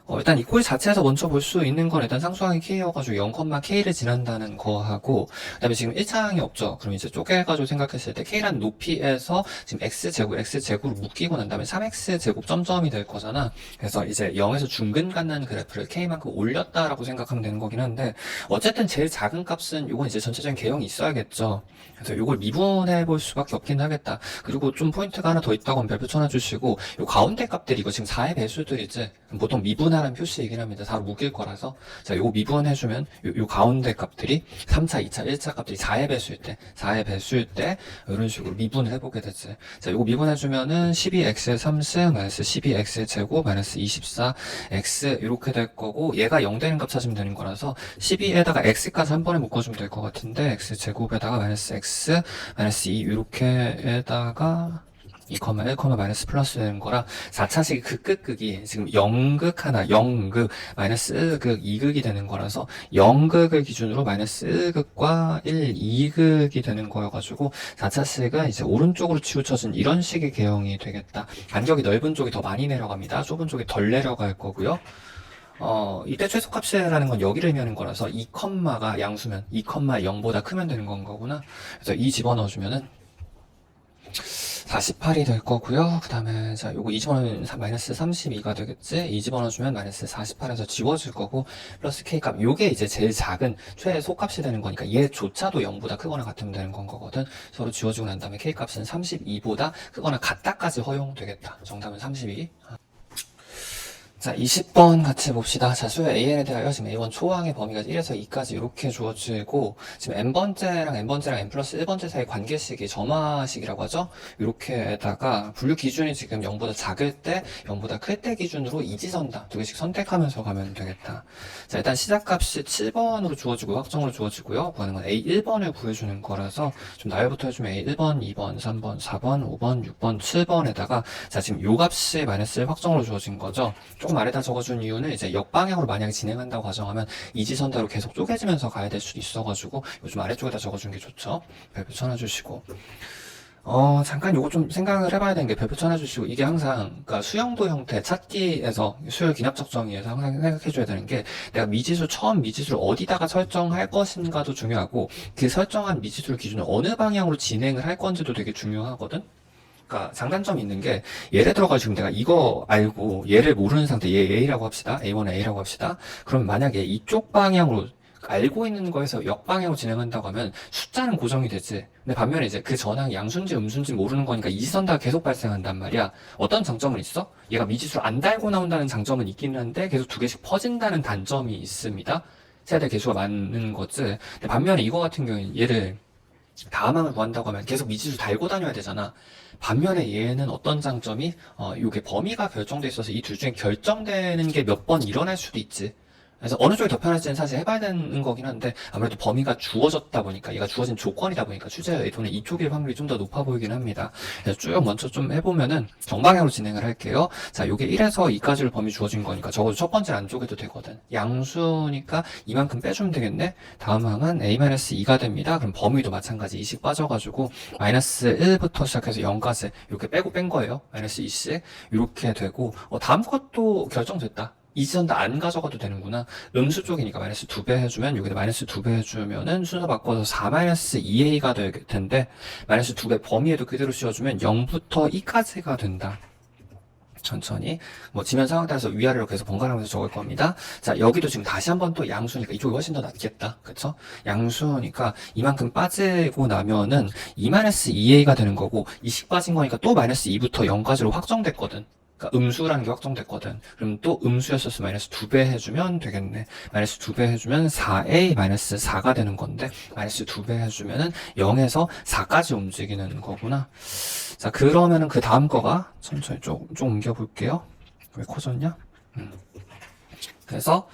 일단 이 꼴 자체에서 먼저 볼 수 있는 건 일단 상수항이 k여가지고 0,k를 지난다는 거하고, 그 다음에 지금 1차항이 없죠. 그럼 이제 쪼개가지고 생각했을 때 k라는 높이에서 지금 x제곱으로 묶이고 난 다음에 3x제곱 점점이 될 거잖아. 그래서 이제 0에서 중근 갖는 그래프를 k만큼 올렸다라고 생각하면 되는 거긴 한데, 어쨌든 제일 작은 값은 요건 이제 전체적인 개형이 있어야겠죠. 그래서 요걸 미분해 볼 수밖에 없긴 하겠다. 그리고 좀 포인트가 하나 더 있다고 하면 별표 쳐놔주시고, 요 가운데 값들이 이거 지금 4의 배수들이지. 보통 미분 미분하라는 표시이긴 합니다. 바로 묶일 거라서. 자, 요거 미분해주면, 요 가운데 값들이 3차, 2차, 1차 값들이 4의 배수일 때, 이런 식으로 미분을 해보게 되지. 자, 요거 미분해주면은 12x의 3승, 마이너스 12x의 제곱, 마이너스 24x, 이렇게 될 거고, 얘가 0 되는 값 찾으면 되는 거라서, 12에다가 x까지 한 번에 묶어주면 될 것 같은데, x 제곱에다가 마이너스 x, 마이너스 2, 이렇게에다가, 2, 1, 마이너스 플러스 되는 거라 4차식이 극이 지금 0극 하나, 0극, 마이너스 1극, 2극이 되는 거라서 0극을 기준으로 마이너스 1극과 1, 2극이 되는 거여가지고 4차식은 이제 오른쪽으로 치우쳐진 이런 식의 개형이 되겠다. 간격이 넓은 쪽이 더 많이 내려갑니다. 좁은 쪽이 덜 내려갈 거고요. 이때 최소값이라는 건 여기를 의미하는 거라서 2, 가 양수면 2, 0보다 크면 되는 건 거구나. 그래서 2 집어넣어주면은 48이 될 거고요. 그 다음에 자 요거 2 집어넣으면 마이너스 32가 되겠지. 2 집어넣어주면 마이너스 48에서 지워질 거고 플러스 K값 요게 이제 제일 작은 최소값이 되는 거니까 얘조차도 0보다 크거나 같으면 되는 건 거거든. 서로 지워주고 난 다음에 K값은 32보다 크거나 같다까지 허용되겠다. 정답은 32. 자, 20번 같이 봅시다. 자, 수요 AN에 대하여 지금 A1 초항의 범위가 1에서 2까지 이렇게 주어지고, 지금 N번째랑 N 플러스 1번째 사이 관계식이 점화식이라고 하죠? 이렇게다가 분류 기준이 지금 0보다 작을 때, 0보다 클 때 기준으로 이지선다. 두 개씩 선택하면서 가면 되겠다. 자, 일단 시작값이 7번으로 주어지고, 확정으로 주어지고요. 구하는 건 A1번을 구해주는 거라서, 좀 나열부터 해주면 A1번, 2번, 3번, 4번, 5번, 6번, 7번에다가, 자, 지금 요 값이 마이너스 1 확정으로 주어진 거죠? 조금 아래다 적어준 이유는 이제 역방향으로 만약에 진행한다고 가정하면 이지선다로 계속 쪼개지면서 가야 될 수도 있어가지고 요즘 아래쪽에다 적어준 게 좋죠. 별표 쳐놔주시고 잠깐 요거 좀 생각을 해봐야 되는 게 별표 쳐놔주시고 이게 항상 그러니까 수영도 형태 찾기에서 수열 기납적 정의에서 항상 생각해줘야 되는 게 내가 처음 미지수를 어디다가 설정할 것인가도 중요하고 그 설정한 미지수를 기준으로 어느 방향으로 진행을 할 건지도 되게 중요하거든. 그러니까 장단점이 있는 게 예를 들어가 지금 내가 이거 알고 얘를 모르는 상태 얘 A라고 합시다. A1 A라고 합시다. 그럼 만약에 이쪽 방향으로 알고 있는 거에서 역방향으로 진행한다고 하면 숫자는 고정이 되지. 근데 반면에 이제 그 전항이 양수인지 음수인지 모르는 거니까 이지선다가 계속 발생한단 말이야. 어떤 장점은 있어? 얘가 미지수를 안 달고 나온다는 장점은 있기는 한데 계속 두 개씩 퍼진다는 단점이 있습니다. 세대 개수가 많은 거지. 근데 반면에 이거 같은 경우에는 얘를 다음항을 구한다고 하면 계속 미지수 달고 다녀야 되잖아. 반면에 얘는 어떤 장점이 요게 범위가 결정돼 있어서 이 둘 중에 결정되는 게 몇 번 일어날 수도 있지. 그래서 어느 쪽이 더 편할지는 사실 해봐야 되는 거긴 한데 아무래도 범위가 주어졌다 보니까 얘가 주어진 조건이다 보니까 취재 의도는 이쪽일 확률이 좀 더 높아 보이긴 합니다. 그래서 쭉 먼저 좀 해보면은 정방향으로 진행을 할게요. 자, 요게 1에서 2까지를 범위 주어진 거니까 적어도 첫 번째 안 쪼개도 되거든. 양수니까 이만큼 빼주면 되겠네. 다음 항은 A-2가 됩니다. 그럼 범위도 마찬가지 2씩 빠져가지고 마이너스 1부터 시작해서 0까지 이렇게 빼고 뺀 거예요. 마이너스 2씩 이렇게 되고 다음 것도 결정됐다. 이지선다 안 가져가도 되는구나. 음수 쪽이니까 마이너스 2배 해주면 여기다 마이너스 2배 해주면은 순서 바꿔서 4 마이너스 2a가 될 텐데 마이너스 2배 범위에도 그대로 씌워주면 0부터 2까지가 된다. 천천히 지면 상황 따라서 위아래로 계속 번갈아가면서 적을 겁니다. 자, 여기도 지금 다시 한번 또 양수니까 이쪽이 훨씬 더 낫겠다. 그쵸? 양수니까 이만큼 빠지고 나면은 2-2a가 되는 거고 2씩 빠진 거니까 또 마이너스 2부터 0까지로 확정됐거든. 그러니까 음수라는 게 확정됐거든. 그럼 또 음수였었으면 마이너스 2배 해주면 되겠네. 마이너스 2배 해주면 4a 마이너스 4가 되는 건데 마이너스 2배 해주면은 0에서 4까지 움직이는 거구나. 자, 그러면은 그 다음 거가 천천히 좀 옮겨볼게요. 왜 커졌냐? 그래서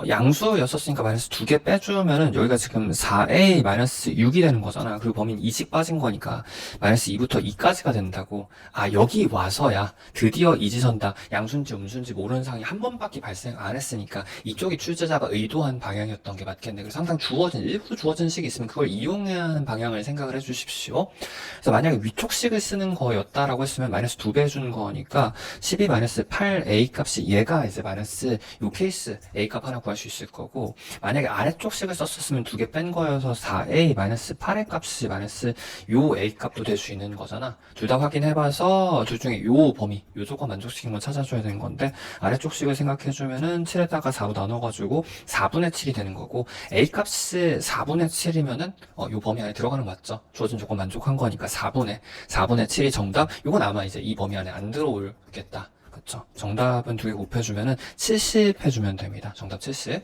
양수였었으니까 마이너스 2개 빼주면은 여기가 지금 4a 마이너스 6이 되는 거잖아. 그리고 범위는 2씩 빠진 거니까 마이너스 2부터 2까지가 된다고. 아, 여기 와서야 드디어 이지선다. 양수인지 음수인지 모르는 상황이 한 번밖에 발생 안 했으니까 이쪽이 출제자가 의도한 방향이었던 게 맞겠네. 그래서 항상 일부 주어진 식이 있으면 그걸 이용해야 하는 방향을 생각을 해주십시오. 그래서 만약에 위쪽 식을 쓰는 거였다라고 했으면 마이너스 2배 해주는 거니까 12 마이너스 8a 값이 얘가 이제 마이너스 요 케이스 a 값 하나 구할 수 있을 거고 만약에 아래쪽 식을 썼었으면 2개 뺀 거여서 4a 마이너스 8의 값이 마이너스 요 a 값도 될 수 있는 거잖아. 둘 다 확인해봐서 둘 중에 요 범위 요 조건 만족시킨 거 찾아줘야 되는 건데 아래쪽 식을 생각해주면은 7에다가 4로 나눠가지고 4분의 7이 되는 거고 a 값이 4분의 7이면은 요 범위 안에 들어가는 거 맞죠? 주어진 조건 만족한 거니까 4분의 7이 정답. 요건 아마 이제 이 범위 안에 안 들어오겠다. 맞죠? 정답은 두 개 곱해주면은 70 해주면 됩니다. 정답 70.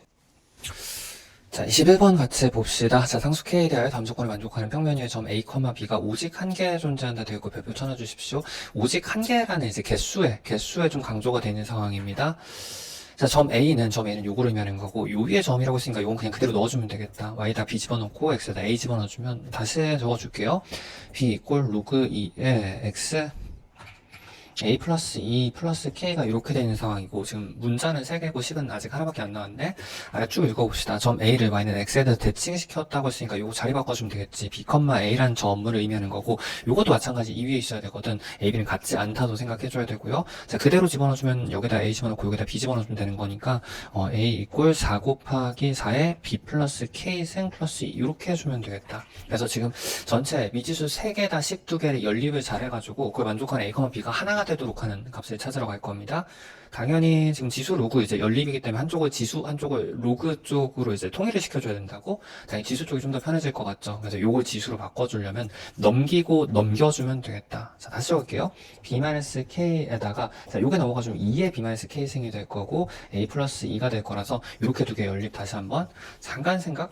자, 21번 같이 봅시다. 자, 상수 K에 대하여 다음 조건을 만족하는 평면 위의 점 A, B가 오직 한 개 존재한다 되어 있고 별표 쳐놔주십시오. 오직 한 개라는 이제 개수에 좀 강조가 되는 상황입니다. 자, 점 A는 요거를 의미하는 거고, 요 위에 점이라고 했으니까 요건 그냥 그대로 넣어주면 되겠다. Y에다 B 집어넣고, X에다 A 집어넣어주면, 다시 적어줄게요. B 이꼴 로그 2에 X, A 플러스 2 플러스 K가 이렇게 되는 상황이고, 지금 문자는 3개고 식은 아직 하나밖에 안 나왔는데, 아래 쭉 읽어봅시다. 점 A를 Y는 X에 대해서 대칭시켰다고 했으니까 요거 자리 바꿔주면 되겠지. B, A라는 점을 의미하는 거고, 요것도 마찬가지 이 위에 있어야 되거든. A, B는 같지 않다도 생각해줘야 되고요. 자, 그대로 집어넣어주면 여기다 A 집어넣고 여기다 B 집어넣어주면 되는 거니까, A 이꼴 4 곱하기 4에 B 플러스 K 생 플러스 2 이렇게 해주면 되겠다. 그래서 지금 전체 미지수 3개 다 식 2개를 연립을 잘 해가지고, 그걸 만족하는 A, B가 하나가 되도록 하는 값을 찾으러 갈 겁니다. 당연히 지금 지수 로그 이제 연립이기 때문에 한쪽을 지수, 한쪽을 로그 쪽으로 이제 통일을 시켜줘야 된다고. 당연히 지수 쪽이 좀 더 편해질 것 같죠. 그래서 요걸 지수로 바꿔주려면 넘기고 넘겨주면 되겠다. 자, 다시 적을게요. B-K에다가, 자, 요게 넘어가주면 2의 B-K 생이 될 거고, A 플러스 2가 될 거라서, 요렇게 두 개 연립 다시 한번. 잠깐 생각.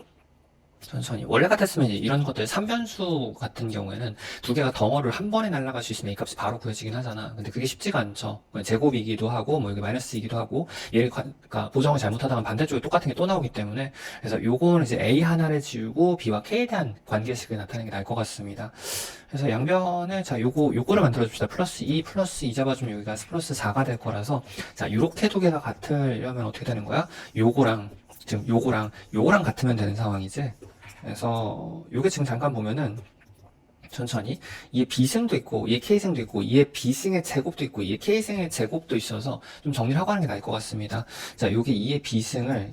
천천히. 원래 같았으면 이제 이런 것들 3변수 같은 경우에는 두 개가 덩어리를 한 번에 날아갈 수 있으면 이 값이 바로 구해지긴 하잖아. 근데 그게 쉽지가 않죠. 제곱이기도 하고 뭐 여기 마이너스이기도 하고 얘를 그러니까 보정을 잘못하다가 반대쪽에 똑같은 게 또 나오기 때문에 그래서 요거는 이제 A 하나를 지우고 B와 K에 대한 관계식을 나타내는 게 나을 것 같습니다. 그래서 양변을 자 요거를 만들어 줍시다. 플러스 2 플러스 2 잡아주면 여기가 플러스 4가 될 거라서 자 요렇게 두 개가 같으려면 어떻게 되는 거야? 요거랑 지금 요거랑 같으면 되는 상황이지. 그래서 요게 지금 잠깐 보면은 천천히 이에 B승도 있고 이에 K승도 있고 이에 B승의 제곱도 있고 이에 K승의 제곱도 있어서 좀 정리를 하고 하는 게 나을 것 같습니다. 자, 요게 이에 B승을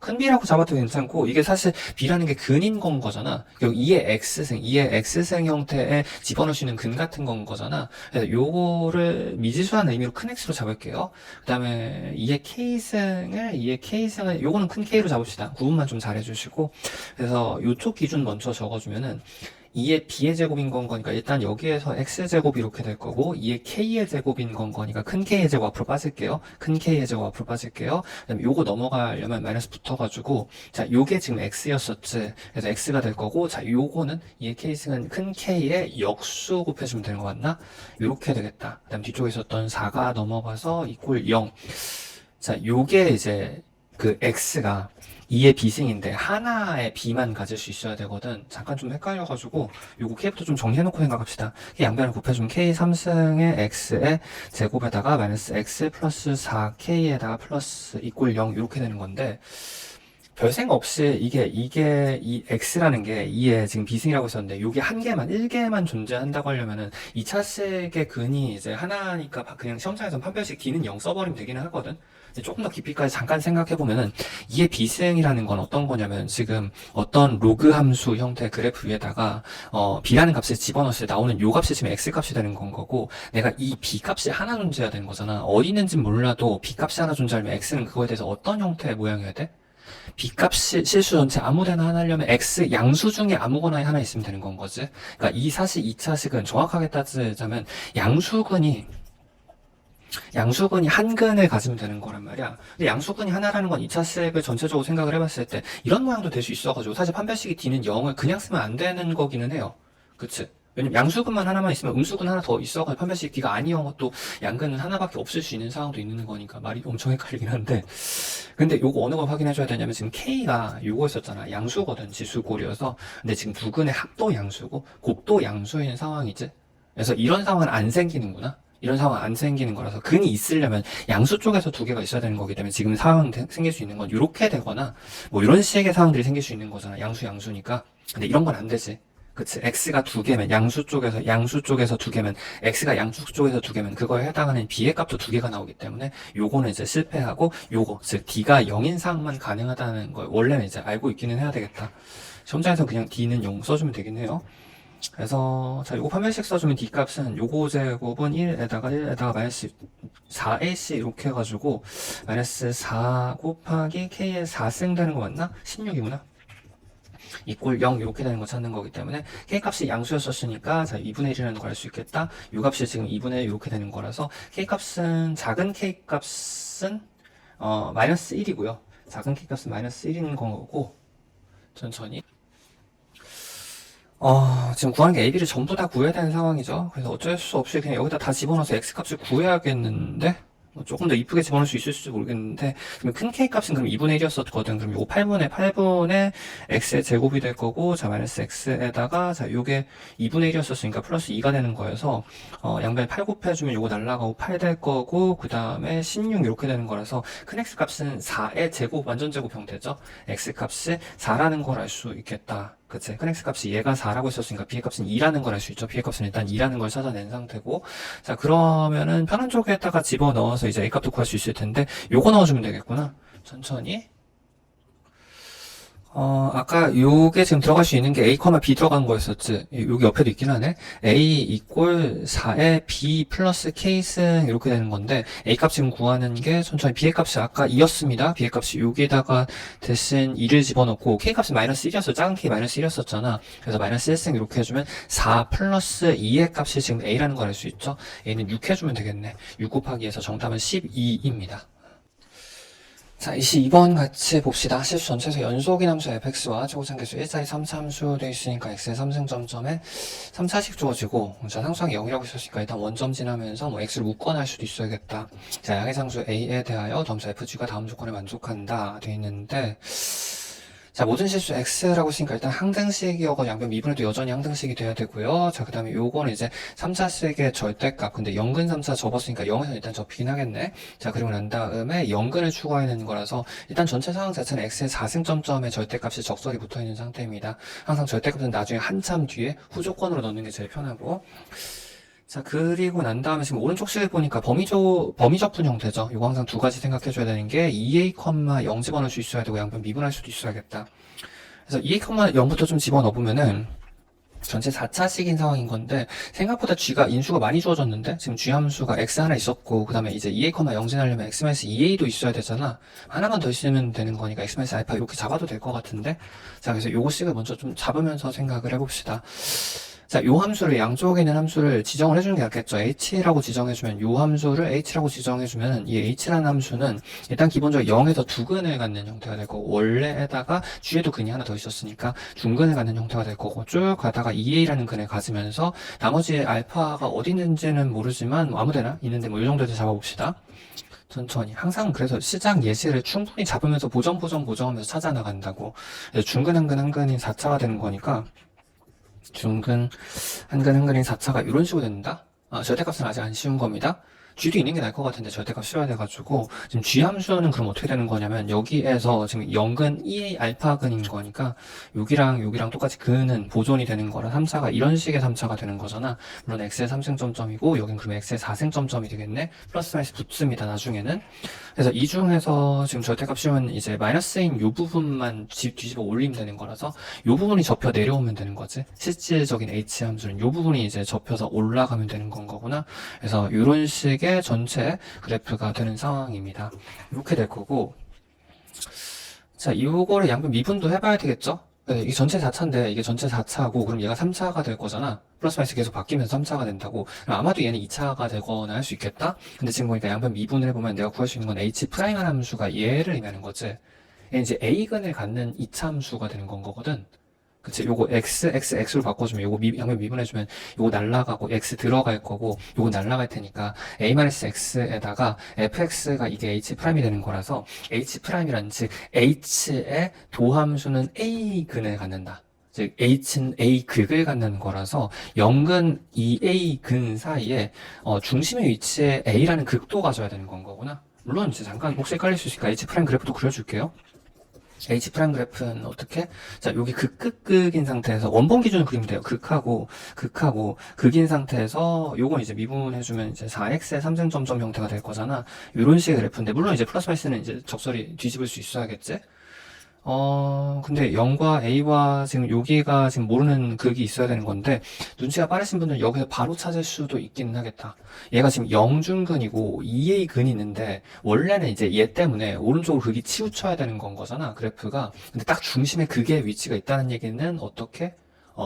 큰 B라고 잡아도 괜찮고 이게 사실 B라는 게 근인 건 거잖아. 그리고 이에 X승 형태의 집어넣을 수 있는 근 같은 건 거잖아. 그래서 요거를 미지수라는 의미로 큰 X로 잡을게요. 그 다음에 이에 K승을 요거는 큰 K로 잡읍시다. 구분만 좀 잘해주시고 그래서 요쪽 기준 먼저 적어주면은 2의 B의 제곱인 건 거니까 일단 여기에서 X제곱이 이렇게 될 거고 2의 K의 제곱인 건 거니까 큰 K의 제곱 앞으로 빠질게요. 큰 K의 제곱 앞으로 빠질게요. 그다음에 요거 넘어가려면 마이너스 붙어가지고 자 요게 지금 X였었지. 그래서 X가 될 거고 자 요거는 2의 K승은 큰 K의 역수 곱해주면 되는 거 맞나? 요렇게 되겠다. 그다음 뒤쪽에 있었던 4가 넘어가서 이꼴 0. 자 요게 이제 그 X가 2의 B승인데 하나의 B만 가질 수 있어야 되거든. 잠깐 좀 헷갈려가지고 요거 K부터 좀 정리해놓고 생각합시다. 양변을 곱해주면 K 3승의 X의 제곱에다가 마이너스 X 플러스 4K에다가 플러스 이꼴 0 이렇게 되는 건데 별 생각 없이 이게 이 X라는 게 2의 지금 B승이라고 했었는데 요게 한 개만 1개만 존재한다고 하려면은 2차식의 근이 이제 하나니까 그냥 시험장에서 판별식 D는 0 써버리면 되기는 하거든. 조금 더 깊이까지 잠깐 생각해보면은 이의 B승이라는 건 어떤 거냐면 지금 어떤 로그 함수 형태의 그래프 위에다가 B라는 값을 집어넣었을 때 나오는 요 값이 지금 X 값이 되는 건 거고 내가 이 B 값이 하나 존재해야 되는 거잖아. 어디 있는지 몰라도 B 값이 하나 존재하려면 X는 그거에 대해서 어떤 형태의 모양이어야 돼? B 값이 실수 전체 아무데나 하나 하려면 X 양수 중에 아무거나 하나 있으면 되는 건 거지. 그러니까 이 사식 2차식은 정확하게 따지자면 양수근이 한 근을 가지면 되는 거란 말이야. 근데 양수근이 하나라는 건 2차식을 전체적으로 생각을 해봤을 때 이런 모양도 될 수 있어가지고 사실 판별식이 D는 0을 그냥 쓰면 안 되는 거기는 해요. 그치? 왜냐면 양수근만 하나만 있으면 음수근 하나 더 있어가지고 판별식 D가 아니한 것도 양근은 하나밖에 없을 수 있는 상황도 있는 거니까 말이 엄청 헷갈리긴 한데 근데 요거 어느 걸 확인해줘야 되냐면 지금 K가 요거 있었잖아. 양수거든. 지수골이어서 근데 지금 두 근의 합도 양수고 곡도 양수인 상황이지. 그래서 이런 상황은 안 생기는구나. 이런 상황 안 생기는 거라서 근이 있으려면 양수 쪽에서 두 개가 있어야 되는 거기 때문에 지금 상황 생길 수 있는 건 이렇게 되거나 뭐 이런 식의 상황들이 생길 수 있는 거잖아. 양수니까. 근데 이런 건 안 되지. 그치? X가 두 개면 양수 쪽에서 두 개면 X가 양수 쪽에서 두 개면 그거에 해당하는 B의 값도 두 개가 나오기 때문에 요거는 이제 실패하고 요거 즉 D가 0인 상황만 가능하다는 걸 원래는 이제 알고 있기는 해야 되겠다. 시험장에서 그냥 D는 0 써주면 되긴 해요. 그래서 자 요거 판별식 써주면 D 값은 요거 제곱은 1에다가 마이너스 4AC 이렇게 해가지고 마이너스 4 곱하기 K의 4승 되는 거 맞나? 16이구나. 이꼴 0 이렇게 되는 거 찾는 거기 때문에 K값이 양수였었으니까 자 2분의 1이라는 걸 알 수 있겠다. U값이 지금 2분의 1 이렇게 되는 거라서 K값은 작은 K값은 마이너스 1이고요. 작은 K값은 마이너스 1인 거고 천천히 지금 구하는 게 A, B를 전부 다 구해야 되는 상황이죠. 그래서 어쩔 수 없이 그냥 여기다 다 집어넣어서 X값을 구해야겠는데 조금 더 이쁘게 집어넣을 수 있을지 모르겠는데 그러면 큰 K값은 그럼 2분의 1이었었거든. 그럼 요 8분의 X의 제곱이 될 거고 자 마이너스 X에다가 자 요게 2분의 1이었었으니까 플러스 2가 되는 거여서 양변에 8 곱해주면 요거 날라가고 8 될 거고 그 다음에 16 이렇게 되는 거라서 큰 X값은 4의 제곱 완전 제곱 형태죠. X값이 4라는 걸 알 수 있겠다. 그치? 큰 X값이 얘가 4라고 했었으니까 B값은 2라는 걸 알 수 있죠. B값은 일단 2라는 걸 찾아낸 상태고 자 그러면은 편한 쪽에다가 집어넣어서 이제 A값도 구할 수 있을 텐데 요거 넣어주면 되겠구나. 천천히 아까 요게 지금 들어갈 수 있는 게 A, B 들어간 거였었지. 여기 옆에도 있긴 하네. A 이꼴 4에 B 플러스 K승 이렇게 되는 건데 A 값 지금 구하는 게 천천히 B의 값이 아까 2였습니다. B의 값이 여기다가 대신 2를 집어넣고 K 값이 마이너스 1이었어. 작은 K 마이너스 1이었었잖아. 그래서 마이너스 1승 이렇게 해주면 4 플러스 2의 값이 지금 A라는 걸 알 수 있죠. A는 6 해주면 되겠네. 6 곱하기 해서 정답은 12입니다. 자, 22번 같이 봅시다. 실수 전체에서 연속인 함수 fx와 최고상계수 1자리 3차 함수 되어 있으니까 x의 3승점점에 3차씩 주어지고 자, 상수항이 0이라고 있었으니까 일단 원점 지나면서 뭐 x를 묶거나 할 수도 있어야겠다. 자, 양의 상수 a에 대하여 점수 fg가 다음 조건에 만족한다 되어 있는데 자, 모든 실수 x라고 했으니까 일단 항등식이어서 양변 미분해도 여전히 항등식이 돼야 되고요. 자, 그 다음에 요거는 이제 3차식의 절대값. 근데 0근 3차 접었으니까 0에서 일단 접히긴 하겠네. 자, 그리고 난 다음에 0근을 추가해내는 거라서 일단 전체 상황 자체는 x의 4승점점의 절대값이 적절히 붙어있는 상태입니다. 항상 절대값은 나중에 한참 뒤에 후조건으로 넣는 게 제일 편하고 자, 그리고 난 다음에 지금 오른쪽 식을 보니까 범위접분 형태죠. 이거 항상 두 가지 생각해줘야 되는 게 2a,0 집어넣을 수 있어야 되고 양변 미분할 수도 있어야겠다. 그래서 2a,0부터 좀 집어넣으면은 전체 4차식인 상황인 건데 생각보다 g가 인수가 많이 주어졌는데 지금 g 함수가 x 하나 있었고 그 다음에 이제 2a,0 지나려면 x-2a도 있어야 되잖아. 하나만 더 있으면 되는 거니까 x-알파 이렇게 잡아도 될 것 같은데 자, 그래서 요거 식을 먼저 좀 잡으면서 생각을 해봅시다. 자, 요 함수를 양쪽에 있는 함수를 지정을 해주는 게 낫겠죠. h라고 지정해주면 요 함수를 h라고 지정해주면 이 h라는 함수는 일단 기본적으로 0에서 두 근을 갖는 형태가 될 거고 원래에다가 g에도 근이 하나 더 있었으니까 중근을 갖는 형태가 될 거고 쭉 가다가 2a라는 근을 가지면서 나머지 알파가 어디 있는지는 모르지만 뭐 아무데나 있는데 뭐 이 정도에서 잡아봅시다. 천천히. 항상 그래서 시작 예시를 충분히 잡으면서 보정하면서 찾아 나간다고. 중근, 한근인 4차가 되는 거니까 중근, 한근인 4차가 이런 식으로 된다? 절대값은 아직 안 씌운 겁니다. g도 있는 게 나을 것 같은데 절대값 씌워야 돼가지고 지금 g 함수는 그럼 어떻게 되는 거냐면 여기에서 지금 0근 2a 알파근인 거니까 여기랑 똑같이 근은 보존이 되는 거라 3차가 이런 식의 3차가 되는 거잖아. 물론 x의 3승점점이고 여긴 그러면 x의 4승점점이 되겠네. 플러스 마이너스 붙습니다 나중에는. 그래서 이 중에서 지금 절대값 씌우면 이제 마이너스인 요 부분만 뒤집어 올리면 되는 거라서 요 부분이 접혀 내려오면 되는 거지. 실질적인 h 함수는 요 부분이 이제 접혀서 올라가면 되는 건 거구나. 그래서 이런 식의 전체 그래프가 되는 상황입니다. 이렇게 될 거고 자, 이거를 양변 미분도 해봐야 되겠죠? 네, 이게 전체 4차인데 이게 전체 4차고 그럼 얘가 3차가 될 거잖아. 플러스 마이너스 계속 바뀌면서 3차가 된다고. 그럼 아마도 얘는 2차가 되거나 할 수 있겠다? 근데 지금 보니까 양변 미분을 해보면 내가 구할 수 있는 건 h 프라임 함수가 얘를 의미하는 거지. 얘는 이제 a근을 갖는 2차 함수가 되는 건 거거든. 그치, 요거 x로 바꿔주면 요거 양변 미분해주면 요거 날라가고 x 들어갈 거고 요거 날라갈 테니까 a-x에다가 fx가 이게 h'이 되는 거라서 h'이란 즉 h의 도함수는 a근을 갖는다. 즉 h는 a극을 갖는 거라서 0근 2a 근 사이에 중심의 위치에 a라는 극도 가져야 되는 건 거구나. 물론 이제 잠깐 혹시 헷갈릴 수 있으니까 h' 그래프도 그려줄게요. H' 그래프는 어떻게? 자, 여기 극인 상태에서 원본 기준을 그리면 돼요. 극하고 극인 상태에서 요건 이제 미분해주면 이제 4x의 3승점점 형태가 될 거잖아. 요런 식의 그래프인데 물론 이제 플러스 마이너스는 이제 적절히 뒤집을 수 있어야겠지? 근데 0과 A와 지금 여기가 지금 모르는 극이 있어야 되는 건데, 눈치가 빠르신 분들은 여기서 바로 찾을 수도 있기는 하겠다. 얘가 지금 0중근이고 2A 근이 있는데, 원래는 이제 얘 때문에 오른쪽으로 극이 치우쳐야 되는 건 거잖아, 그래프가. 근데 딱 중심에 극의 위치가 있다는 얘기는 어떻게?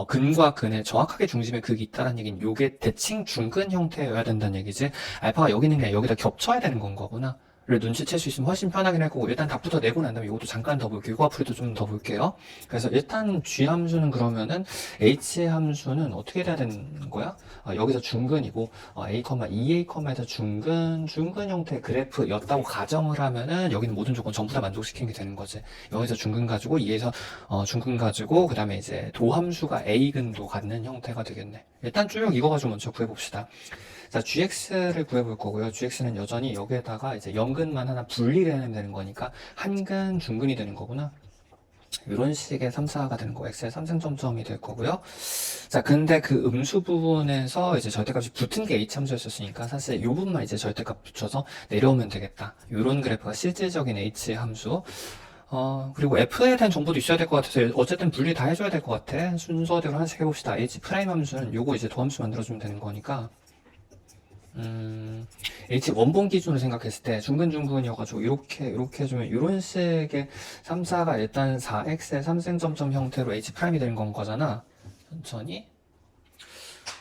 근과 근에 정확하게 중심에 극이 있다는 얘기는 요게 대칭 중근 형태여야 된다는 얘기지. 알파가 여기 있는 게 아니라 여기다 겹쳐야 되는 건 거구나. 를 눈치챌 수 있으면 훨씬 편하긴 할 거고, 일단 답부터 내고 난 다음에 이것도 잠깐 더 볼게요. 이거 앞으로도 좀 더 볼게요. 그래서 일단 G 함수는 그러면은 H 함수는 어떻게 돼야 되는 거야? 여기서 중근이고 A, 2A에서 중근 형태의 그래프였다고 가정을 하면은 여기는 모든 조건 전부 다 만족시키는 게 되는 거지. 여기서 중근 가지고 2에서 중근 가지고 그 다음에 이제 도함수가 A근도 갖는 형태가 되겠네. 일단 쭉 이거 가지고 먼저 구해봅시다. 자, gx를 구해볼 거고요. gx는 여전히 여기에다가 이제 연근만 하나 분리를 해내면 되는 거니까 한근, 중근이 되는 거구나. 이런 식의 3, 4가 되는 거, x의 3승점점이 될 거고요. 자, 근데 그 음수 부분에서 이제 절대값이 붙은 게 h 함수였었으니까 사실 이 부분만 이제 절대값 붙여서 내려오면 되겠다. 이런 그래프가 실질적인 h 함수. 그리고 F에 대한 정보도 있어야 될 것 같아서 어쨌든 분리 다 해줘야 될 것 같아. 순서대로 하나씩 해봅시다. H 프라임 함수는 요거 이제 도함수 만들어주면 되는 거니까. H 원본 기준으로 생각했을 때 중근중근이어가지고 이렇게 해주면 이런 식의 3, 4가 일단 4x의 3승점점 형태로 H 프라임이 되는 건 거잖아. 천천히.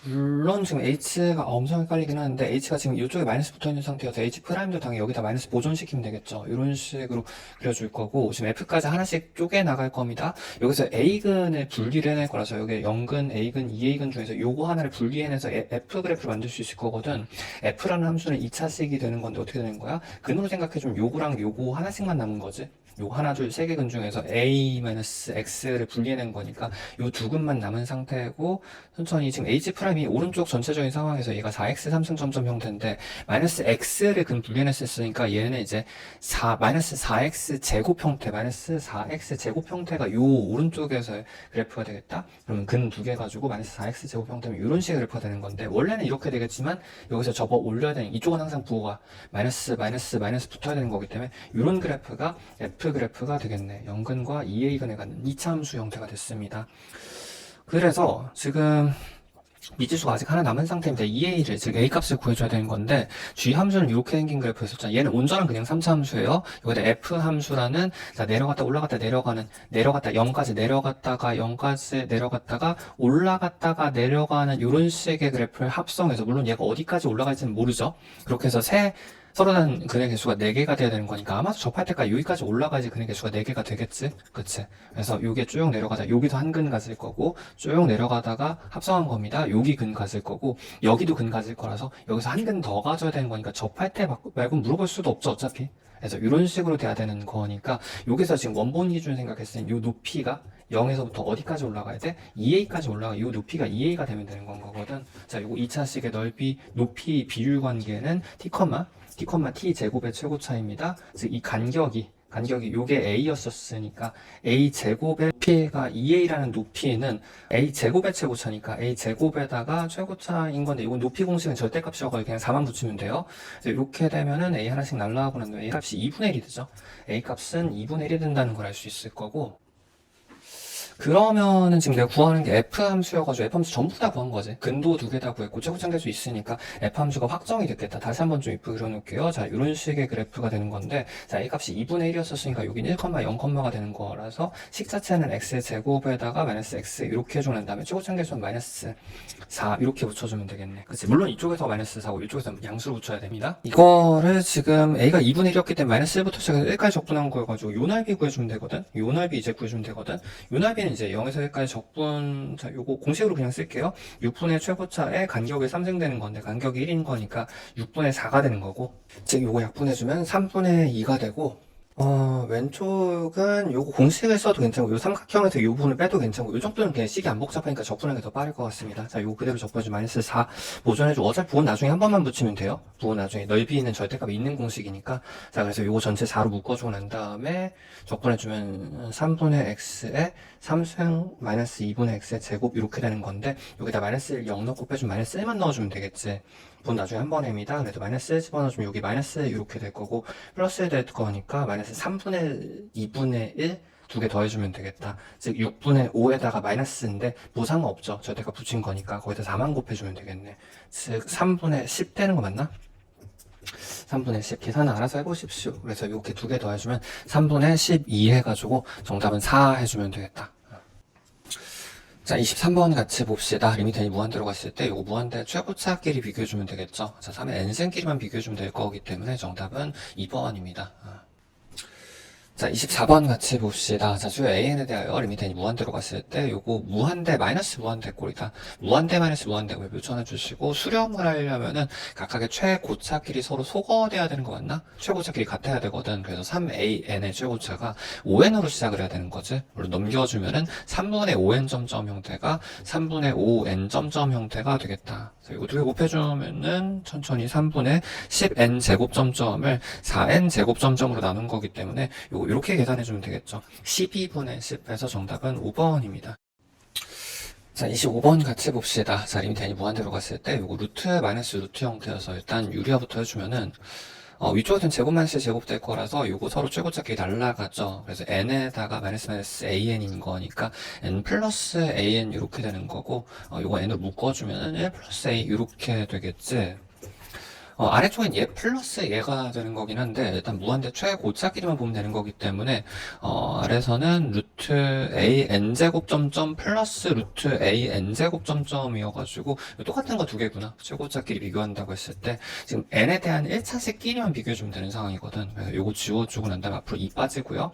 물론 지금 H가 엄청 헷갈리긴 하는데 H가 지금 이쪽에 마이너스 붙어있는 상태여서 H 프라임도 당연히 여기다 마이너스 보존시키면 되겠죠. 이런 식으로 그려줄 거고 지금 F까지 하나씩 쪼개 나갈 겁니다. 여기서 A근을 분리를 해낼 거라서 여기 0근, A근, 2A근 중에서 요거 하나를 분리해내서 F 그래프를 만들 수 있을 거거든. F라는 함수는 2차식이 되는 건데 어떻게 되는 거야? 근으로 생각해주면 요거랑 요거 하나씩만 남은 거지. 요 하나, 둘, 세 개 근 중에서 A-X를 분리해낸 거니까 요 두 근만 남은 상태고 천천히 지금 H 프라임이 오른쪽 전체적인 상황에서 얘가 4X 3승점점 형태인데 마이너스 X를 근 분리해냈으니까 얘는 이제 마이너스 4X 제곱 형태 마이너스 4X 제곱 형태가 요 오른쪽에서의 그래프가 되겠다. 그러면 근 두 개 가지고 마이너스 4X 제곱 형태면 이런 식의 그래프가 되는 건데 원래는 이렇게 되겠지만 여기서 접어 올려야 되는 이쪽은 항상 부호가 마이너스 붙어야 되는 거기 때문에 이런 그래프가 F 그래프가 되겠네. 0근과 2A근에 갖는 2차 함수 형태가 됐습니다. 그래서 지금 미지수가 아직 하나 남은 상태입니다. 2A를, 즉 A값을 구해줘야 되는 건데 G 함수는 이렇게 생긴 그래프였었잖아. 얘는 온전한 그냥 3차 함수예요. 여기다 F 함수라는 자 내려갔다 올라갔다 내려가는 내려갔다 0까지 내려갔다가 0까지 내려갔다가 올라갔다가 내려가는 이런 식의 그래프를 합성해서 물론 얘가 어디까지 올라갈지는 모르죠. 그렇게 해서 서로 다른 근의 개수가 4개가 돼야 되는 거니까 아마도 접할 때까지 여기까지 올라가야지 근의 개수가 4개가 되겠지? 그치? 그래서 요게 쭉 내려가자. 여기도 한 근 가질 거고 쭉 내려가다가 합성한 겁니다. 여기 근 가질 거고 여기도 근 가질 거라서 여기서 한 근 더 가져야 되는 거니까 접할 때 말고 물어볼 수도 없죠 어차피. 그래서 이런 식으로 돼야 되는 거니까 여기서 지금 원본 기준 생각했을 때 이 높이가 0에서부터 어디까지 올라가야 돼? 2A까지 올라가. 이 높이가 2A가 되면 되는 건 거거든. 자, 요거 2차식의 높이 비율 관계는 T, 제곱의 최고차입니다. 즉, 이 간격이 요게 A였었으니까 A 제곱의 높이가 2A라는 높이는 A 제곱의 최고차니까 A 제곱에다가 최고차인 건데 이건 높이 공식은 절대값이어서 그냥 4만 붙이면 돼요. 이렇게 되면은 A 하나씩 날라가고 난 다음에 A 값이 2분의 1이 되죠. A 값은 2분의 1이 된다는 걸 알 수 있을 거고 그러면은 지금 내가 구하는 게 F 함수여가지고 F 함수 전부 다 구한 거지. 근도 두 개 다 구했고 최고차는 될수 있으니까 F 함수가 확정이 됐겠다. 다시 한번 좀 이쁘게 그려놓을게요. 자, 이런 식의 그래프가 되는 건데 자, A 값이 2분의 1이었으니까 여긴 1,0,가 되는 거라서 식 자체는 X의 제곱에다가 마이너스 X 이렇게 해주는 다음에 최고차는 개수는 마이너스 4 이렇게 붙여주면 되겠네. 그치? 물론 이쪽에서 마이너스 4고 이쪽에서 양수를 붙여야 됩니다. 이거를 지금 A가 2분의 1이었기 때문에 마이너스 1부터 시작해서 1까지 적분한 거여가지고 요 넓이 구해주면 되거든. 요 넓이 이제 구해주면 되거든. 요 넓이는 이제 0에서 1까지 적분, 자, 요거 공식으로 그냥 쓸게요. 6분의 최고차에 간격이 3승되는 건데, 간격이 1인 거니까 6분의 4가 되는 거고, 즉, 요거 약분해주면 3분의 2가 되고, 왼쪽은 요거 공식을 써도 괜찮고, 요 삼각형에서 요 부분을 빼도 괜찮고, 요 정도는 그냥 식이 안 복잡하니까 적분하는 게 더 빠를 것 같습니다. 자, 요거 그대로 적분해주면 마이너스 4 보존해주고, 어차피 부분 나중에 한 번만 붙이면 돼요. 부분 나중에 넓이는 절대값이 있는 공식이니까. 자, 그래서 요거 전체 4로 묶어주고 난 다음에 적분해주면 3분의 x에 3승 마이너스 2분의 x의 제곱 이렇게 되는 건데, 여기다 마이너스 1 0 넣고 빼주면 마이너스 1만 넣어주면 되겠지. 분 나중에 한 번 해입니다. 그래도 마이너스 1 집어넣어주면 여기 마이너스 이렇게 될 거고 플러스 1 될 거니까 마이너스 3분의 2분의 1 두 개 더해주면 되겠다. 즉 6분의 5에다가 마이너스인데 뭐 상관없죠. 절대가 붙인 거니까 거기다 4만 곱해주면 되겠네. 즉 3분의 10 되는 거 맞나? 3분의 10 계산은 알아서 해보십시오. 그래서 이렇게 두 개 더해주면 3분의 12 해가지고 정답은 4 해주면 되겠다. 자, 23번 같이 봅시다. 리미트 n이 무한대로 갔을 때 요거 무한대 최고차끼리 비교해주면 되겠죠. 자, 3의 n승끼리만 비교해주면 될 거기 때문에 정답은 2번입니다. 자, 24번 같이 봅시다. 자, 수요 AN에 대하여 리미트 n이 무한대로 갔을 때 요거 무한대 마이너스 무한대 꼴이다. 무한대 마이너스 무한대 왜 묘천해 주시고 수렴을 하려면은 각각의 최고차끼리 서로 소거돼야 되는 거 맞나? 최고차끼리 같아야 되거든. 그래서 3AN의 최고차가 5N으로 시작을 해야 되는 거지. 물론 넘겨주면은 3분의 5N 점점 형태가 3분의 5N 점점 형태가 되겠다. 자, 이거 두 개 곱해주면은 천천히 3분의 10N 제곱 점점을 4N 제곱 점점으로 나눈 거기 때문에 요거 이렇게 계산해주면 되겠죠. 12분의 10에서 정답은 5번입니다. 자, 25번 같이 봅시다. 자, 리미트 n이 무한대로 갔을 때 요거 루트 마이너스 루트 형태여서 일단 유리화부터 해주면은 위쪽에는 제곱 마이너스 제곱 될 거라서 요거 서로 최고차끼리 날라가죠. 그래서 n에다가 마이너스 마이너스 an인 거니까 n 플러스 an 이렇게 되는 거고 요거 n으로 묶어주면은 1 플러스 a 이렇게 되겠지. 아래쪽엔 얘 플러스 얘가 되는 거긴 한데 일단 무한대 최고차끼리만 보면 되는 거기 때문에 아래서는 루트 a n제곱 점점 플러스 루트 a n제곱 점점이어가지고 똑같은 거 두 개구나. 최고차끼리 비교한다고 했을 때 지금 n에 대한 1차식끼리만 비교해주면 되는 상황이거든. 그래서 요거 지워주고 난 다음에 앞으로 2 빠지고요.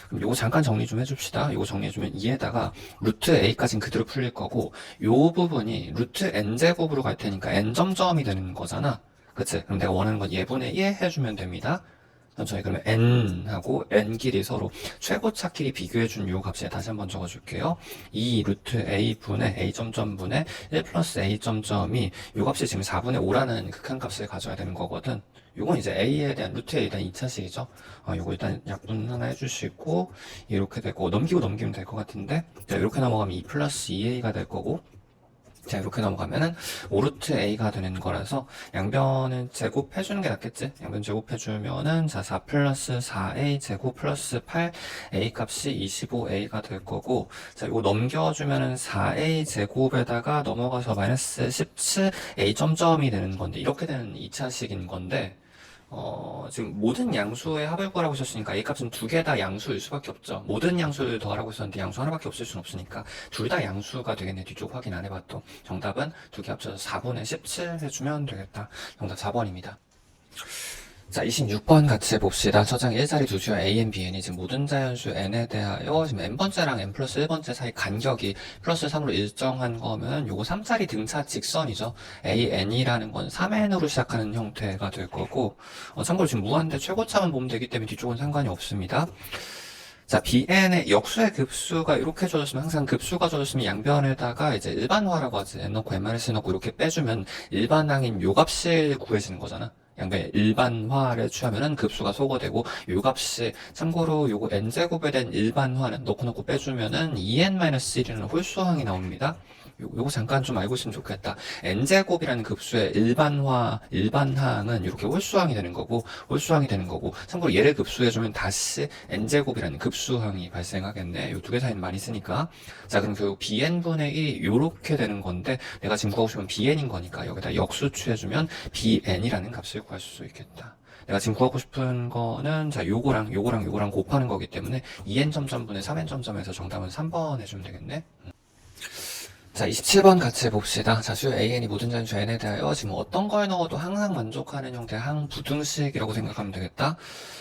그럼 요거 잠깐 정리 좀 해줍시다. 요거 정리해주면 2에다가 루트 a까지는 그대로 풀릴 거고 요 부분이 루트 n제곱으로 갈 테니까 n 점점이 되는 거잖아. 그치? 그럼 내가 원하는 건 예분의 1 해주면 됩니다. 천천히 그러면 n하고 n끼리 서로 최고차끼리 비교해준 요 값에 다시 한번 적어줄게요. 2 루트 a 분의 a 점점분의 1 플러스 a 점점이 요 값이 지금 4분의 5라는 극한값을 가져야 되는 거거든. 요건 이제 a에 대한 루트 a에 대한 2차식이죠. 요거 일단 약분 하나 해주시고 이렇게 되고 넘기고 넘기면 될 것 같은데 자, 이렇게 넘어가면 2 플러스 2a가 될 거고 자, 이렇게 넘어가면은 5루트 a가 되는 거라서 양변을 제곱해주는 게 낫겠지? 양변 제곱해주면은 자, 4 플러스 4a 제곱 플러스 8a 값이 25a가 될 거고 자, 이거 넘겨주면은 4a 제곱에다가 넘어가서 마이너스 17a 점점이 되는 건데 이렇게 되는 2차식인 건데 지금 모든 양수의 합을 구하라고 하셨으니까 a 값은 두 개 다 양수일 수밖에 없죠. 모든 양수를 더하라고 했었는데 양수 하나밖에 없을 수는 없으니까 둘 다 양수가 되겠네. 뒤쪽 확인 안 해봤도. 정답은 두 개 합쳐서 4분의 17 해주면 되겠다. 정답 4번입니다. 자, 26번 같이 해봅시다. 저장 1자리 두 수야 a, b, n이 지금 모든 자연수 n에 대하여 지금 n번째랑 n 플러스 1번째 사이 간격이 플러스 3으로 일정한 거면 요거 3자리 등차 직선이죠. a, n이라는 건 3n으로 시작하는 형태가 될 거고 참고로 지금 무한대 최고차만 보면 되기 때문에 뒤쪽은 상관이 없습니다. 자, bn의 역수의 급수가 이렇게 줘줬으면 항상 급수가 줘줬으면 양변에다가 이제 일반화라고 하지. n 넣고 n-1 넣고 이렇게 빼주면 일반항인 요 값이 구해지는 거잖아. 양변 일반화를 취하면은 급수가 소거되고 요 값이 참고로 요거 n제곱에 대한 일반화는 넣고 빼주면은 2n-1이라는 홀수항이 나옵니다. 요거 잠깐 좀 알고 있으면 좋겠다. n제곱이라는 급수의 일반항은 이렇게 홀수항이 되는 거고 참고로 얘를 급수해주면 다시 n제곱이라는 급수항이 발생하겠네. 요 두 개 사이는 많이 쓰니까. 자, 그럼 결국 bn분의 1이 요렇게 되는 건데 내가 지금 구하고 싶으면 bn인 거니까 여기다 역수 취해주면 bn이라는 값을 구할 수 있겠다. 내가 지금 구하고 싶은 거는 자 요거랑 곱하는 거기 때문에 2n 점점분의 3n 점점에서 정답은 3번 해주면 되겠네. 자, 27번 같이 해봅시다. 자, 수요 AN이 모든 자연수 N에 대하여 지금 어떤 걸 넣어도 항상 만족하는 형태의 항부등식이라고 생각하면 되겠다.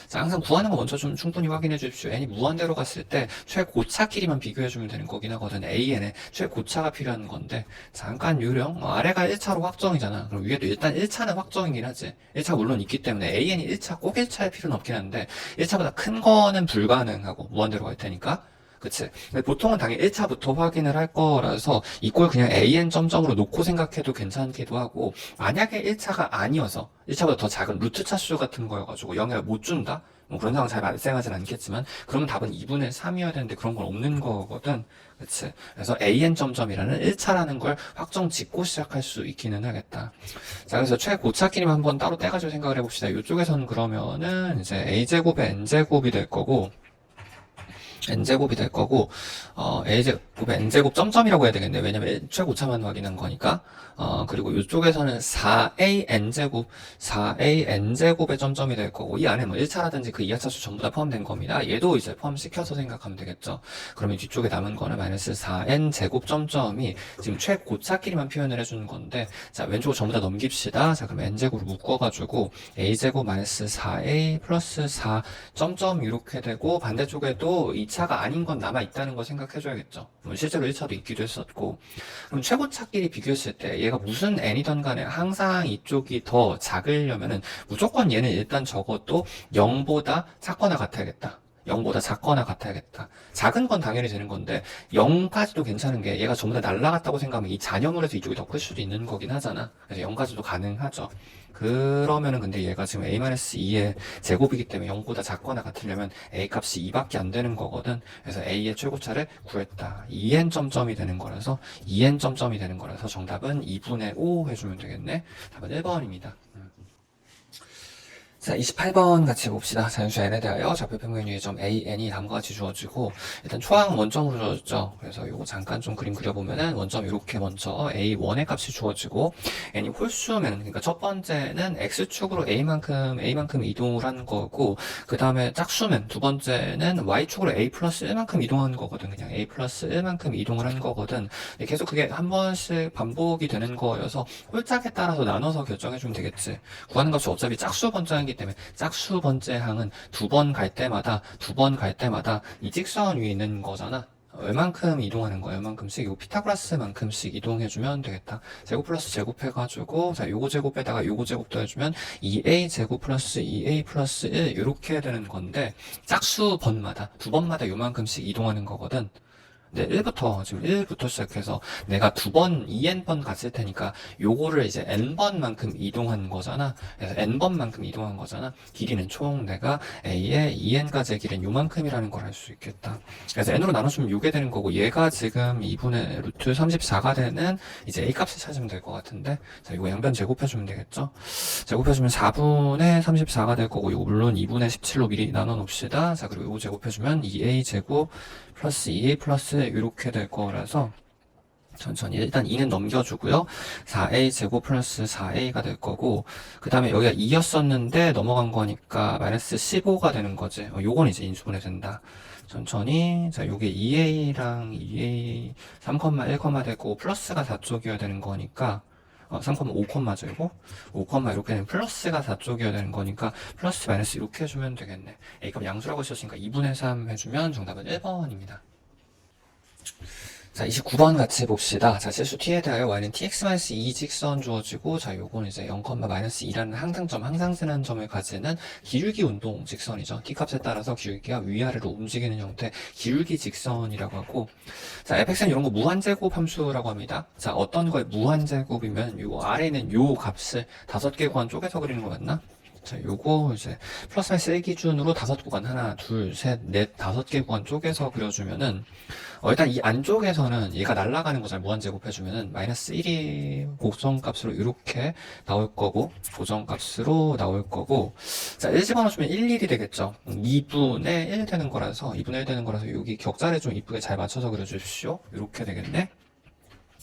자, 항상 구하는 거 먼저 좀 충분히 확인해 주십시오. N이 무한대로 갔을 때 최고차끼리만 비교해주면 되는 거긴 하거든. AN에 최고차가 필요한 건데 잠깐 유령 아래가 1차로 확정이잖아. 그럼 위에도 일단 1차는 확정이긴 하지. 1차 물론 있기 때문에 AN이 1차 꼭 1차일 필요는 없긴 한데 1차보다 큰 거는 불가능하고 무한대로 갈 테니까 그치? 근데 보통은 당연히 1차부터 확인을 할 거라서 이걸 그냥 an 점점으로 놓고 생각해도 괜찮기도 하고 만약에 1차가 아니어서 1차보다 더 작은 루트 차수 같은 거여가지고 영향을 못 준다? 뭐 그런 상황 잘 발생하진 않겠지만 그러면 답은 2분의 3이어야 되는데 그런 건 없는 거거든. 그치? 그래서 an 점점이라는 1차라는 걸 확정 짓고 시작할 수 있기는 하겠다. 자, 그래서 최고차끼리만 한번 따로 떼가지고 생각을 해봅시다. 이쪽에서는 그러면은 이제 a제곱에 n제곱이 될 거고 n제곱이 될 거고, a제곱에 n제곱 점점이라고 해야 되겠네. 왜냐면 최고차만 확인한 거니까. 그리고 이쪽에서는 4a n제곱, 4a n제곱의 점점이 될 거고, 이 안에 뭐 1차라든지 그 2하차수 전부 다 포함된 겁니다. 얘도 이제 포함시켜서 생각하면 되겠죠. 그러면 뒤쪽에 남은 거는 마이너스 4n 제곱 점점이 지금 최고차끼리만 표현을 해주는 건데, 자, 왼쪽으로 전부 다 넘깁시다. 자, 그럼 n제곱으로 묶어가지고, a제곱 마이너스 4a 플러스 4 점점 이렇게 되고, 반대쪽에도 2차가 아닌 건 남아있다는 거 생각해줘야겠죠. 실제로 1차도 있기도 했었고. 그럼 최고차끼리 비교했을 때 얘가 무슨 n이든 간에 항상 이쪽이 더 작으려면은 무조건 얘는 일단 적어도 0보다 작거나 같아야겠다. 0보다 작거나 같아야겠다. 작은 건 당연히 되는 건데 0까지도 괜찮은 게 얘가 전부 다 날라갔다고 생각하면 이 잔여물 해서 이쪽이 더 클 수도 있는 거긴 하잖아. 그래서 0까지도 가능하죠. 그러면은 근데 얘가 지금 a-2의 제곱이기 때문에 0보다 작거나 같으려면 a 값이 2밖에 안 되는 거거든. 그래서 a의 최고차를 구했다. 2n 점점이 되는 거라서 2n 점점이 되는 거라서 정답은 2분의 5 해주면 되겠네. 답은 1번입니다. 자, 28번 같이 봅시다. 자연수 n에 대하여 좌표 평면유의 점 a, n이 다음과 같이 주어지고 일단 초항 원점으로 주어졌죠. 그래서 요거 잠깐 좀 그림 그려보면은 원점 이렇게 먼저 a1의 값이 주어지고 n이 홀수면 그러니까 첫 번째는 x축으로 a만큼 이동을 한 거고 그 다음에 짝수면 두 번째는 y축으로 a 플러스 1만큼 이동한 거거든. 그냥 a 플러스 1만큼 이동을 한 거거든. 계속 그게 한 번씩 반복이 되는 거여서 홀짝에 따라서 나눠서 결정해주면 되겠지. 구하는 값이 어차피 짝수 번째이기 때문에 짝수 번째 항은 두 번 갈 때마다 이 직선 위에 있는 거잖아. 얼만큼 이동하는 거야? 얼만큼씩? 이거 피타고라스만큼씩 이동해주면 되겠다. 제곱 플러스 제곱 해가지고, 자, 요거 제곱에다가 요거 제곱도 해주면 2a 제곱 플러스 2a 플러스 1 이렇게 되는 건데, 짝수 번마다, 두 번마다 요만큼씩 이동하는 거거든. 네, 1부터 시작해서 내가 두 번, 2n번 갔을 테니까 요거를 이제 n번만큼 이동한 거잖아. 그래서 n번만큼 이동한 거잖아. 길이는 총 내가 a의 2n까지의 길이는 요만큼이라는 걸 알 수 있겠다. 그래서 n으로 나눠주면 요게 되는 거고 얘가 지금 2분의 루트 34가 되는 이제 a 값을 찾으면 될 것 같은데 자, 이거 양변 제곱해주면 되겠죠. 제곱해주면 4분의 34가 될 거고 이거 물론 2분의 17로 미리 나눠 놓읍시다. 자, 그리고 이거 제곱해주면 2a 제곱 플러스 2a 플러스 이렇게 될 거라서 천천히 일단 2는 넘겨주고요. 4a 제곱 플러스 4a가 될 거고 그 다음에 여기가 2였었는데 넘어간 거니까 마이너스 15가 되는 거지. 요건 이제 인수분해 된다. 천천히 자 요게 2a랑 2a 3,1, 될 거고 플러스가 4쪽이어야 되는 거니까 3,5죠, 5, 이렇게 되면 플러스가 4쪽이어야 되는 거니까 플러스 마이너스 이렇게 해주면 되겠네. A값 양수라고 했었으니까 2분의 3 해주면 정답은 1번입니다. 자, 29번 같이 봅시다. 자, 실수 t에 대하여 y는 tx-2 직선 주어지고, 자, 요건 이제 0,-2라는 항상 쓰는 점을 가지는 기울기 운동 직선이죠. t 값에 따라서 기울기가 위아래로 움직이는 형태 기울기 직선이라고 하고, 자, fx는 이런 거 무한제곱 함수라고 합니다. 자, 어떤 거에 무한제곱이면 요 아래에 있는 요 값을 5개 구간 쪼개서 그리는 거 맞나? 자, 요거 이제 플러스 마이너스 1 기준으로 5구간 하나, 둘, 셋, 넷, 5개 구간 쪼개서 그려주면은 일단 이 안쪽에서는 얘가 날아가는 거잖아요. 무한제곱 해주면은 마이너스 1이 고정값으로 이렇게 나올 거고 고정값으로 나올 거고 자, 1 집어넣으면 1, 1이 되겠죠. 2분의 1 되는 거라서 여기 격자를 좀 이쁘게 잘 맞춰서 그려주십시오. 이렇게 되겠네.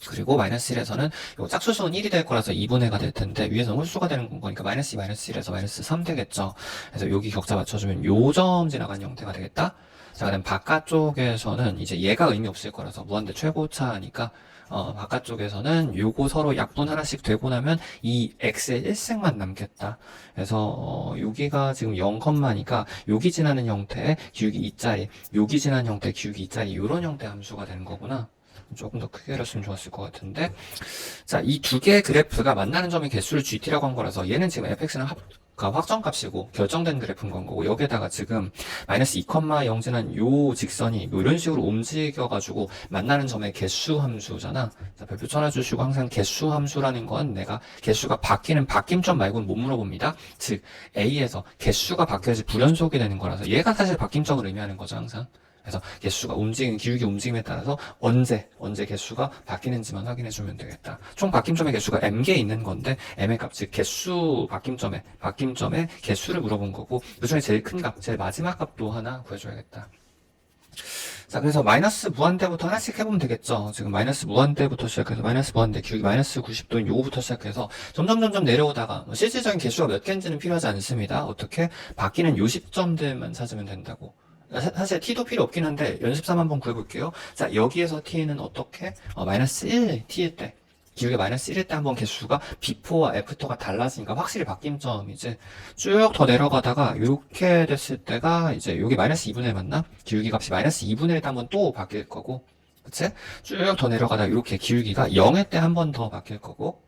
그리고 마이너스 1에서는 요 짝수수는 1이 될 거라서 2분의 가 될 텐데 위에서는 홀수가 되는 거니까 마이너스 2, 마이너스 1에서 마이너스 3 되겠죠. 그래서 여기 격자 맞춰주면 요 점 지나간 형태가 되겠다. 자, 그다음 바깥쪽에서는 이제 얘가 의미 없을 거라서 무한대 최고차니까 바깥쪽에서는 요거 서로 약분 하나씩 되고 나면 이 x의 1승만 남겠다. 그래서 여기가 지금 0,니까 여기 지나는 형태의 기울기 2짜리, 여기 지나는 형태의 기울기 2짜리 요런 형태의 함수가 되는 거구나. 조금 더 크게 그렸으면 좋았을 것 같은데 자, 이 두 개의 그래프가 만나는 점의 개수를 GT라고 한 거라서 얘는 지금 fx는 확정값이고 결정된 그래프인 건 거고 여기에다가 지금 마이너스 2,0 지난 요 직선이 뭐 이런 식으로 움직여가지고 만나는 점의 개수 함수잖아. 자, 별표 쳐놔주시고 항상 개수 함수라는 건 내가 개수가 바뀌는 바뀜점 말고는 못 물어봅니다. 즉 A에서 개수가 바뀌어야지 불연속이 되는 거라서 얘가 사실 바뀜점을 의미하는 거죠 항상. 그래서 개수가 기울기 움직임에 따라서 언제 개수가 바뀌는지만 확인해주면 되겠다. 총 바뀜점의 개수가 m개 있는 건데 m의 값, 즉 개수 바뀜점의 개수를 물어본 거고 그 중에 제일 큰 값, 제일 마지막 값도 하나 구해줘야겠다. 자, 그래서 마이너스 무한대부터 하나씩 해보면 되겠죠. 지금 마이너스 무한대부터 시작해서 마이너스 무한대, 기울기 마이너스 90도인 요거부터 시작해서 점점 내려오다가 뭐 실질적인 개수가 몇 개인지는 필요하지 않습니다. 어떻게? 바뀌는 요 시점들만 찾으면 된다고. 사실 t도 필요 없긴 한데 연습삼 한번 구해볼게요. 자, 여기에서 t는 어떻게? 마이너스 1 t일 때, 기울기 마이너스 1일 때 한번 개수가 before와 after가 달라지니까 확실히 바뀐 점이지. 쭉 더 내려가다가 이렇게 됐을 때가 이제 여기 마이너스 2분의 1 맞나? 기울기 값이 마이너스 2분의 1 때 한번 또 바뀔 거고, 그치? 쭉 더 내려가다가 이렇게 기울기가 0일 때 한 번 더 바뀔 거고.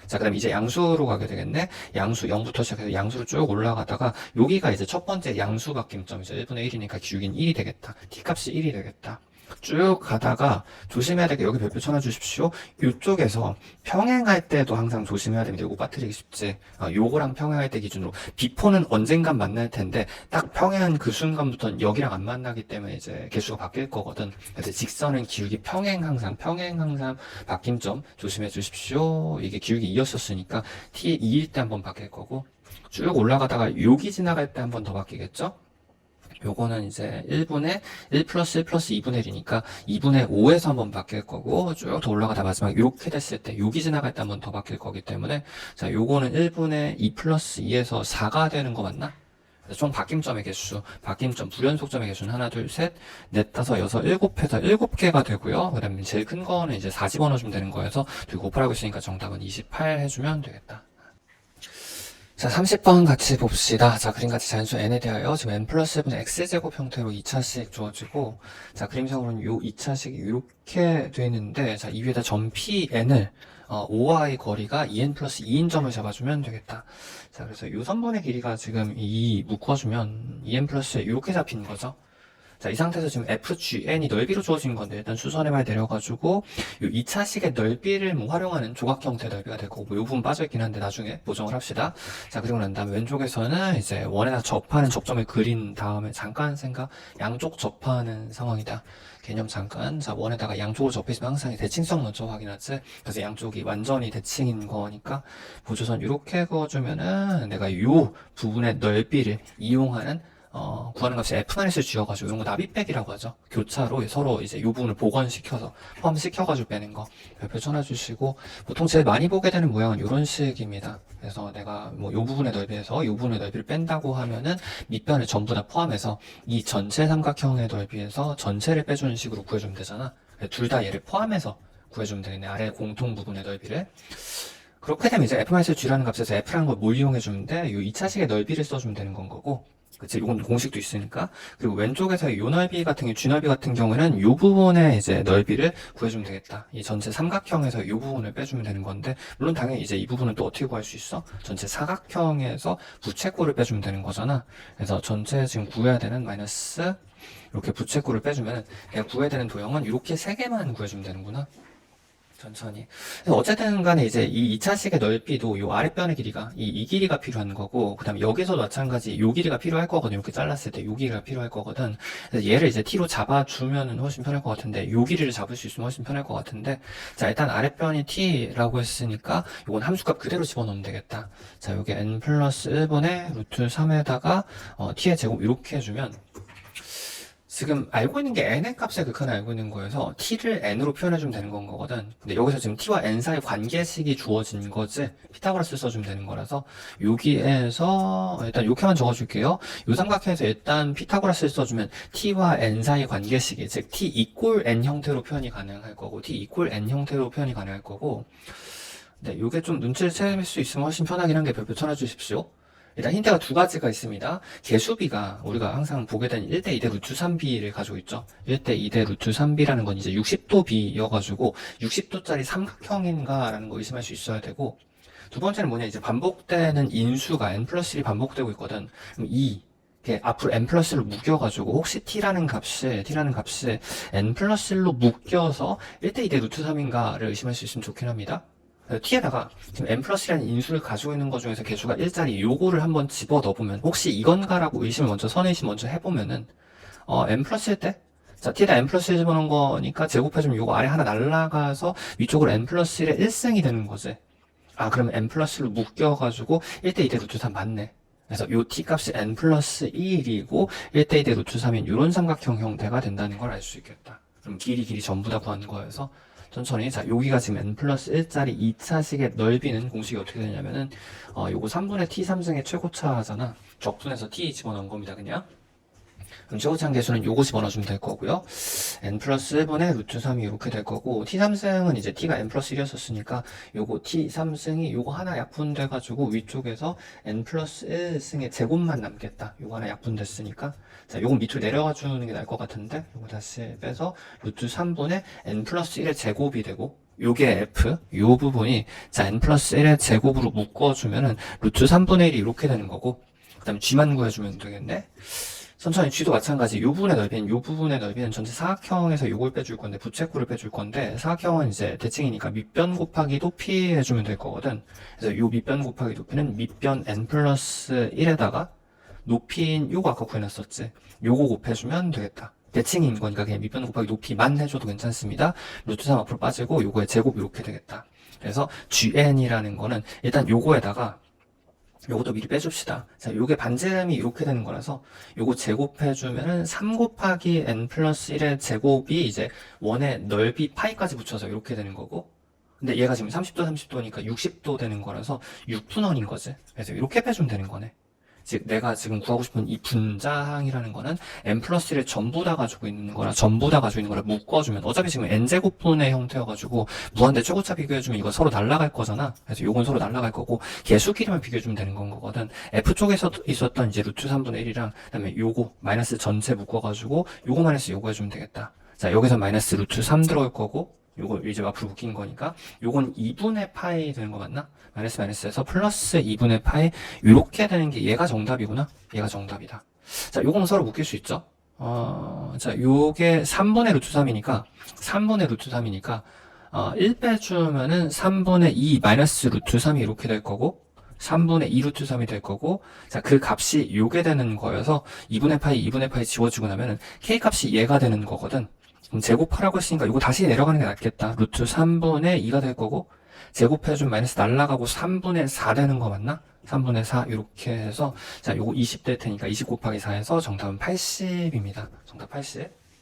자, 그럼 이제 양수로 가게 되겠네. 양수 0부터 시작해서 양수로 쭉 올라가다가 여기가 이제 첫 번째 양수 바뀜점이죠. 1분의 1이니까 기울기는 1이 되겠다. t 값이 1이 되겠다. 쭉 가다가 조심해야 될 게 여기 별표 쳐놔주십시오. 이쪽에서 평행할 때도 항상 조심해야 됩니다. 요거 빠뜨리기 쉽지. 요거랑 평행할 때 기준으로 비포는 언젠간 만날 텐데 딱 평행한 그 순간부터는 여기랑 안 만나기 때문에 이제 개수가 바뀔 거거든. 그래서 직선은 기울기 평행 항상 바뀜점 조심해 주십시오. 이게 기울기 2였었으니까 t 2일 때 한번 바뀔 거고, 쭉 올라가다가 여기 지나갈 때 한번 더 바뀌겠죠? 요거는 이제 1분의 1 플러스 1 플러스 2분의 1이니까 2분의 5에서 한번 바뀔 거고, 쭉 더 올라가다 마지막 이렇게 됐을 때 여기 지나갈 때 한번 더 바뀔 거기 때문에, 자, 요거는 1분의 2 플러스 2에서 4가 되는 거 맞나? 총 바뀜점의 개수, 바뀜점 불연속점의 개수는 하나, 둘, 셋, 넷, 다섯, 여섯, 일곱 해서 7개가 되고요. 그 다음에 제일 큰 거는 이제 4 집어넣어주면 되는 거여서 둘 곱하라고 있으니까 정답은 28 해주면 되겠다. 자, 30번 같이 봅시다. 자, 그림같이 자연수 n에 대하여 지금 n 플러스 1분의 x제곱 형태로 2차식 주어지고, 자, 그림상으로는 요 2차식이 이렇게 되어 있는데, 자, 이 위에다 점 pn을 5와의 거리가 2n 플러스 2인 점을 잡아주면 되겠다. 자, 그래서 요 선분의 길이가 지금 묶어주면 2n 플러스 이렇게 잡히는 거죠. 자, 이 상태에서 지금 FGN이 넓이로 주어진 건데, 일단 수선의 말 내려가지고, 요 2차식의 넓이를 뭐 활용하는 조각 형태 넓이가 될 거고, 요 부분 빠져있긴 한데, 나중에 보정을 합시다. 자, 그리고 난 다음에 왼쪽에서는 이제 원에다 접하는 접점을 그린 다음에 잠깐 양쪽 접하는 상황이다. 개념 잠깐. 자, 원에다가 양쪽으로 접해있으면 항상 대칭성 먼저 확인하지. 그래서 양쪽이 완전히 대칭인 거니까, 보조선 이렇게 그어주면은, 내가 요 부분의 넓이를 이용하는 구하는 값이 f-를 쥐어가지고 이런 거 납입백이라고 하죠. 교차로 서로 이제 이 부분을 복원시켜서 포함시켜가지고 빼는 거 별표 쳐놔주시고, 보통 제일 많이 보게 되는 모양은 이런 식입니다. 그래서 내가 뭐 이 부분의 넓이에서 이 부분의 넓이를 뺀다고 하면은 밑변을 전부 다 포함해서 이 전체 삼각형의 넓이에서 전체를 빼주는 식으로 구해주면 되잖아. 둘 다 얘를 포함해서 구해주면 되겠네. 아래 공통 부분의 넓이를. 그렇게 되면 이제 f-g라는 값에서 f라는 걸 뭘 이용해주면 돼? 이 2차식의 넓이를 써주면 되는 건 거고, 그치, 이건 공식도 있으니까. 그리고 왼쪽에서 요 넓이 같은 주 넓이 같은 경우에는 요 부분의 이제 넓이를 구해주면 되겠다. 이 전체 삼각형에서 요 부분을 빼주면 되는 건데, 물론 당연히 이제 이 부분은 또 어떻게 구할 수 있어? 전체 사각형에서 부채꼴을 빼주면 되는 거잖아. 그래서 전체 지금 구해야 되는 마이너스 이렇게 부채꼴을 빼주면 내가 구해야 되는 도형은 이렇게 3개만 구해주면 되는구나. 천천히. 어쨌든 간에 이제 이 2차식의 넓이도 요 아랫변의 길이가 이 길이가 필요한 거고, 그 다음에 여기서도 마찬가지 요 길이가 필요할 거거든. 이렇게 잘랐을 때 요 길이가 필요할 거거든. 그래서 얘를 이제 t로 잡아주면은 훨씬 편할 것 같은데, 요 길이를 잡을 수 있으면 훨씬 편할 것 같은데, 자, 일단 아랫변이 t라고 했으니까 요건 함수값 그대로 집어넣으면 되겠다. 자, 요게 n 플러스 1분의 루트 3에다가 t의 제곱 이렇게 해주면, 지금 알고 있는 게 n의 값의 극한을 알고 있는 거여서 t를 n으로 표현해주면 되는 건 거거든. 근데 여기서 지금 t와 n 사이 관계식이 주어진 거지, 피타고라스 써주면 되는 거라서 여기에서 일단 이렇게만 적어줄게요. 요 삼각형에서 일단 피타고라스를 써주면 t와 n 사이 관계식이, 즉 t 이꼴 n 형태로 표현이 가능할 거고, t 이꼴 n 형태로 표현이 가능할 거고. 네, 요게 좀 눈치를 채울 수 있으면 훨씬 편하긴 한 게 별표 쳐놔주십시오. 일단 힌트가 2가지가 있습니다. 개수비가 우리가 항상 보게 되는 1대 2대 루트 3b를 가지고 있죠. 1대 2대 루트 3b라는 건 이제 60도 b여가지고 60도짜리 삼각형인가 라는 거 의심할 수 있어야 되고, 두 번째는 뭐냐, 이제 반복되는 인수가 n 플러스 1이 반복되고 있거든. 그럼 앞으로 n 플러스 1로 묶여가지고 혹시 t라는 값이 n 플러스 1로 묶여서 1대 2대 루트 3인가를 의심할 수 있으면 좋긴 합니다. t에다가 지금 n 플러스라는 인수를 가지고 있는 것 중에서 개수가 1짜리 요거를 한번 집어 넣어보면, 혹시 이건가라고 의심을 먼저 선의심 먼저 해보면은 n 플러스일 때, 자, t에다 n 플러스 1 집어넣은 거니까 제곱해주면 요거 아래 하나 날라가서 위쪽으로 n 플러스 1의 1승이 되는 거지. 아, 그러면 n 플러스 1로 묶여가지고 1대 2대 루트 3 맞네. 그래서 요 t 값이 n 플러스 1이고 1대 2대 루트 3인 이런 삼각형 형태가 된다는 걸 알 수 있겠다. 그럼 길이 전부 다 구하는 거여서 천천히. 자, 여기가 지금 n 플러스 1짜리 2차식의 넓이는 공식이 어떻게 되냐면은 요거 3분의 t 3승의 최고차잖아. 적분해서 t 집어넣은 겁니다, 그냥. 그럼 최고차항 계수는 요거 집어넣어주면 될 거고요. n 플러스 1분의 루트 3이 이렇게 될 거고, t 3승은 이제 t가 n 플러스 1이었으니까 요거 t 3승이 요거 하나 약분돼가지고 위쪽에서 n 플러스 1승의 제곱만 남겠다. 요거 하나 약분됐으니까. 자, 요건 밑으로 내려가 주는 게 나을 것 같은데, 요거 다시 빼서 루트 3분의 n 플러스 1의 제곱이 되고, 요게 f, 요 부분이 자 n 플러스 1의 제곱으로 묶어주면은 루트 3분의 1이 이렇게 되는 거고, 그 다음에 g만 구해주면 되겠네. 천천히 g도 마찬가지. 요 부분의 넓이는 전체 사각형에서 요걸 빼줄 건데, 부채꼴을 빼줄 건데, 사각형은 이제 대칭이니까 밑변 곱하기 높이 해주면 될 거거든. 그래서 요 밑변 곱하기 높이는 밑변 n 플러스 1에다가 높이인 요거 아까 구해놨었지. 요거 곱해주면 되겠다. 대칭인 거니까 그냥 밑변 곱하기 높이만 해줘도 괜찮습니다. 루트 3 앞으로 빠지고 요거의 제곱 이렇게 되겠다. 그래서 gn이라는 거는 일단 요거에다가 요것도 미리 빼줍시다. 자, 요게 반지름이 이렇게 되는 거라서 요거 제곱해주면은 3 곱하기 n 플러스 1의 제곱이 이제 원의 넓이 파이까지 붙여서 이렇게 되는 거고, 근데 얘가 지금 30도 30도니까 60도 되는 거라서 6분원인 거지. 그래서 이렇게 빼주면 되는 거네. 즉 내가 지금 구하고 싶은 이 분자항이라는 거는 n 플러스 1을 전부 다 가지고 있는 거라 묶어주면, 어차피 지금 n제곱분의 형태여가지고 무한대 최고차 비교해주면 이거 서로 날라갈 거잖아. 그래서 요건 서로 날라갈 거고 개수 길이만 비교해주면 되는 건 거거든. F쪽에서 있었던 이제 루트 3분의 1이랑 그다음에 요거 마이너스 전체 묶어가지고 요거 마이너스 요거 해주면 되겠다. 자, 여기서 마이너스 루트 3 들어올 거고, 요거 이제 앞으로 묶인 거니까 요건 2분의 파이 되는 거 맞나? 마이너스에서 플러스 2분의 파이 이렇게 되는 게 얘가 정답이구나. 얘가 정답이다. 자, 요거는 서로 묶일 수 있죠. 자, 요게 3분의 루트 3이니까 1 빼주면은 3분의 2 마이너스 루트 3이 이렇게 될 거고, 3분의 2 루트 3이 될 거고, 자, 그 값이 요게 되는 거여서 2분의 파이 지워주고 나면은 k 값이 얘가 되는 거거든. 그럼 제곱하라고 했으니까 이거 다시 내려가는 게 낫겠다. 루트 3분의 2가 될 거고, 제곱해주면 마이너스 날라가고 3분의 4 되는 거 맞나? 3분의 4 이렇게 해서 자, 요거 20 될 테니까 20 곱하기 4 해서 정답은 80입니다. 정답 80.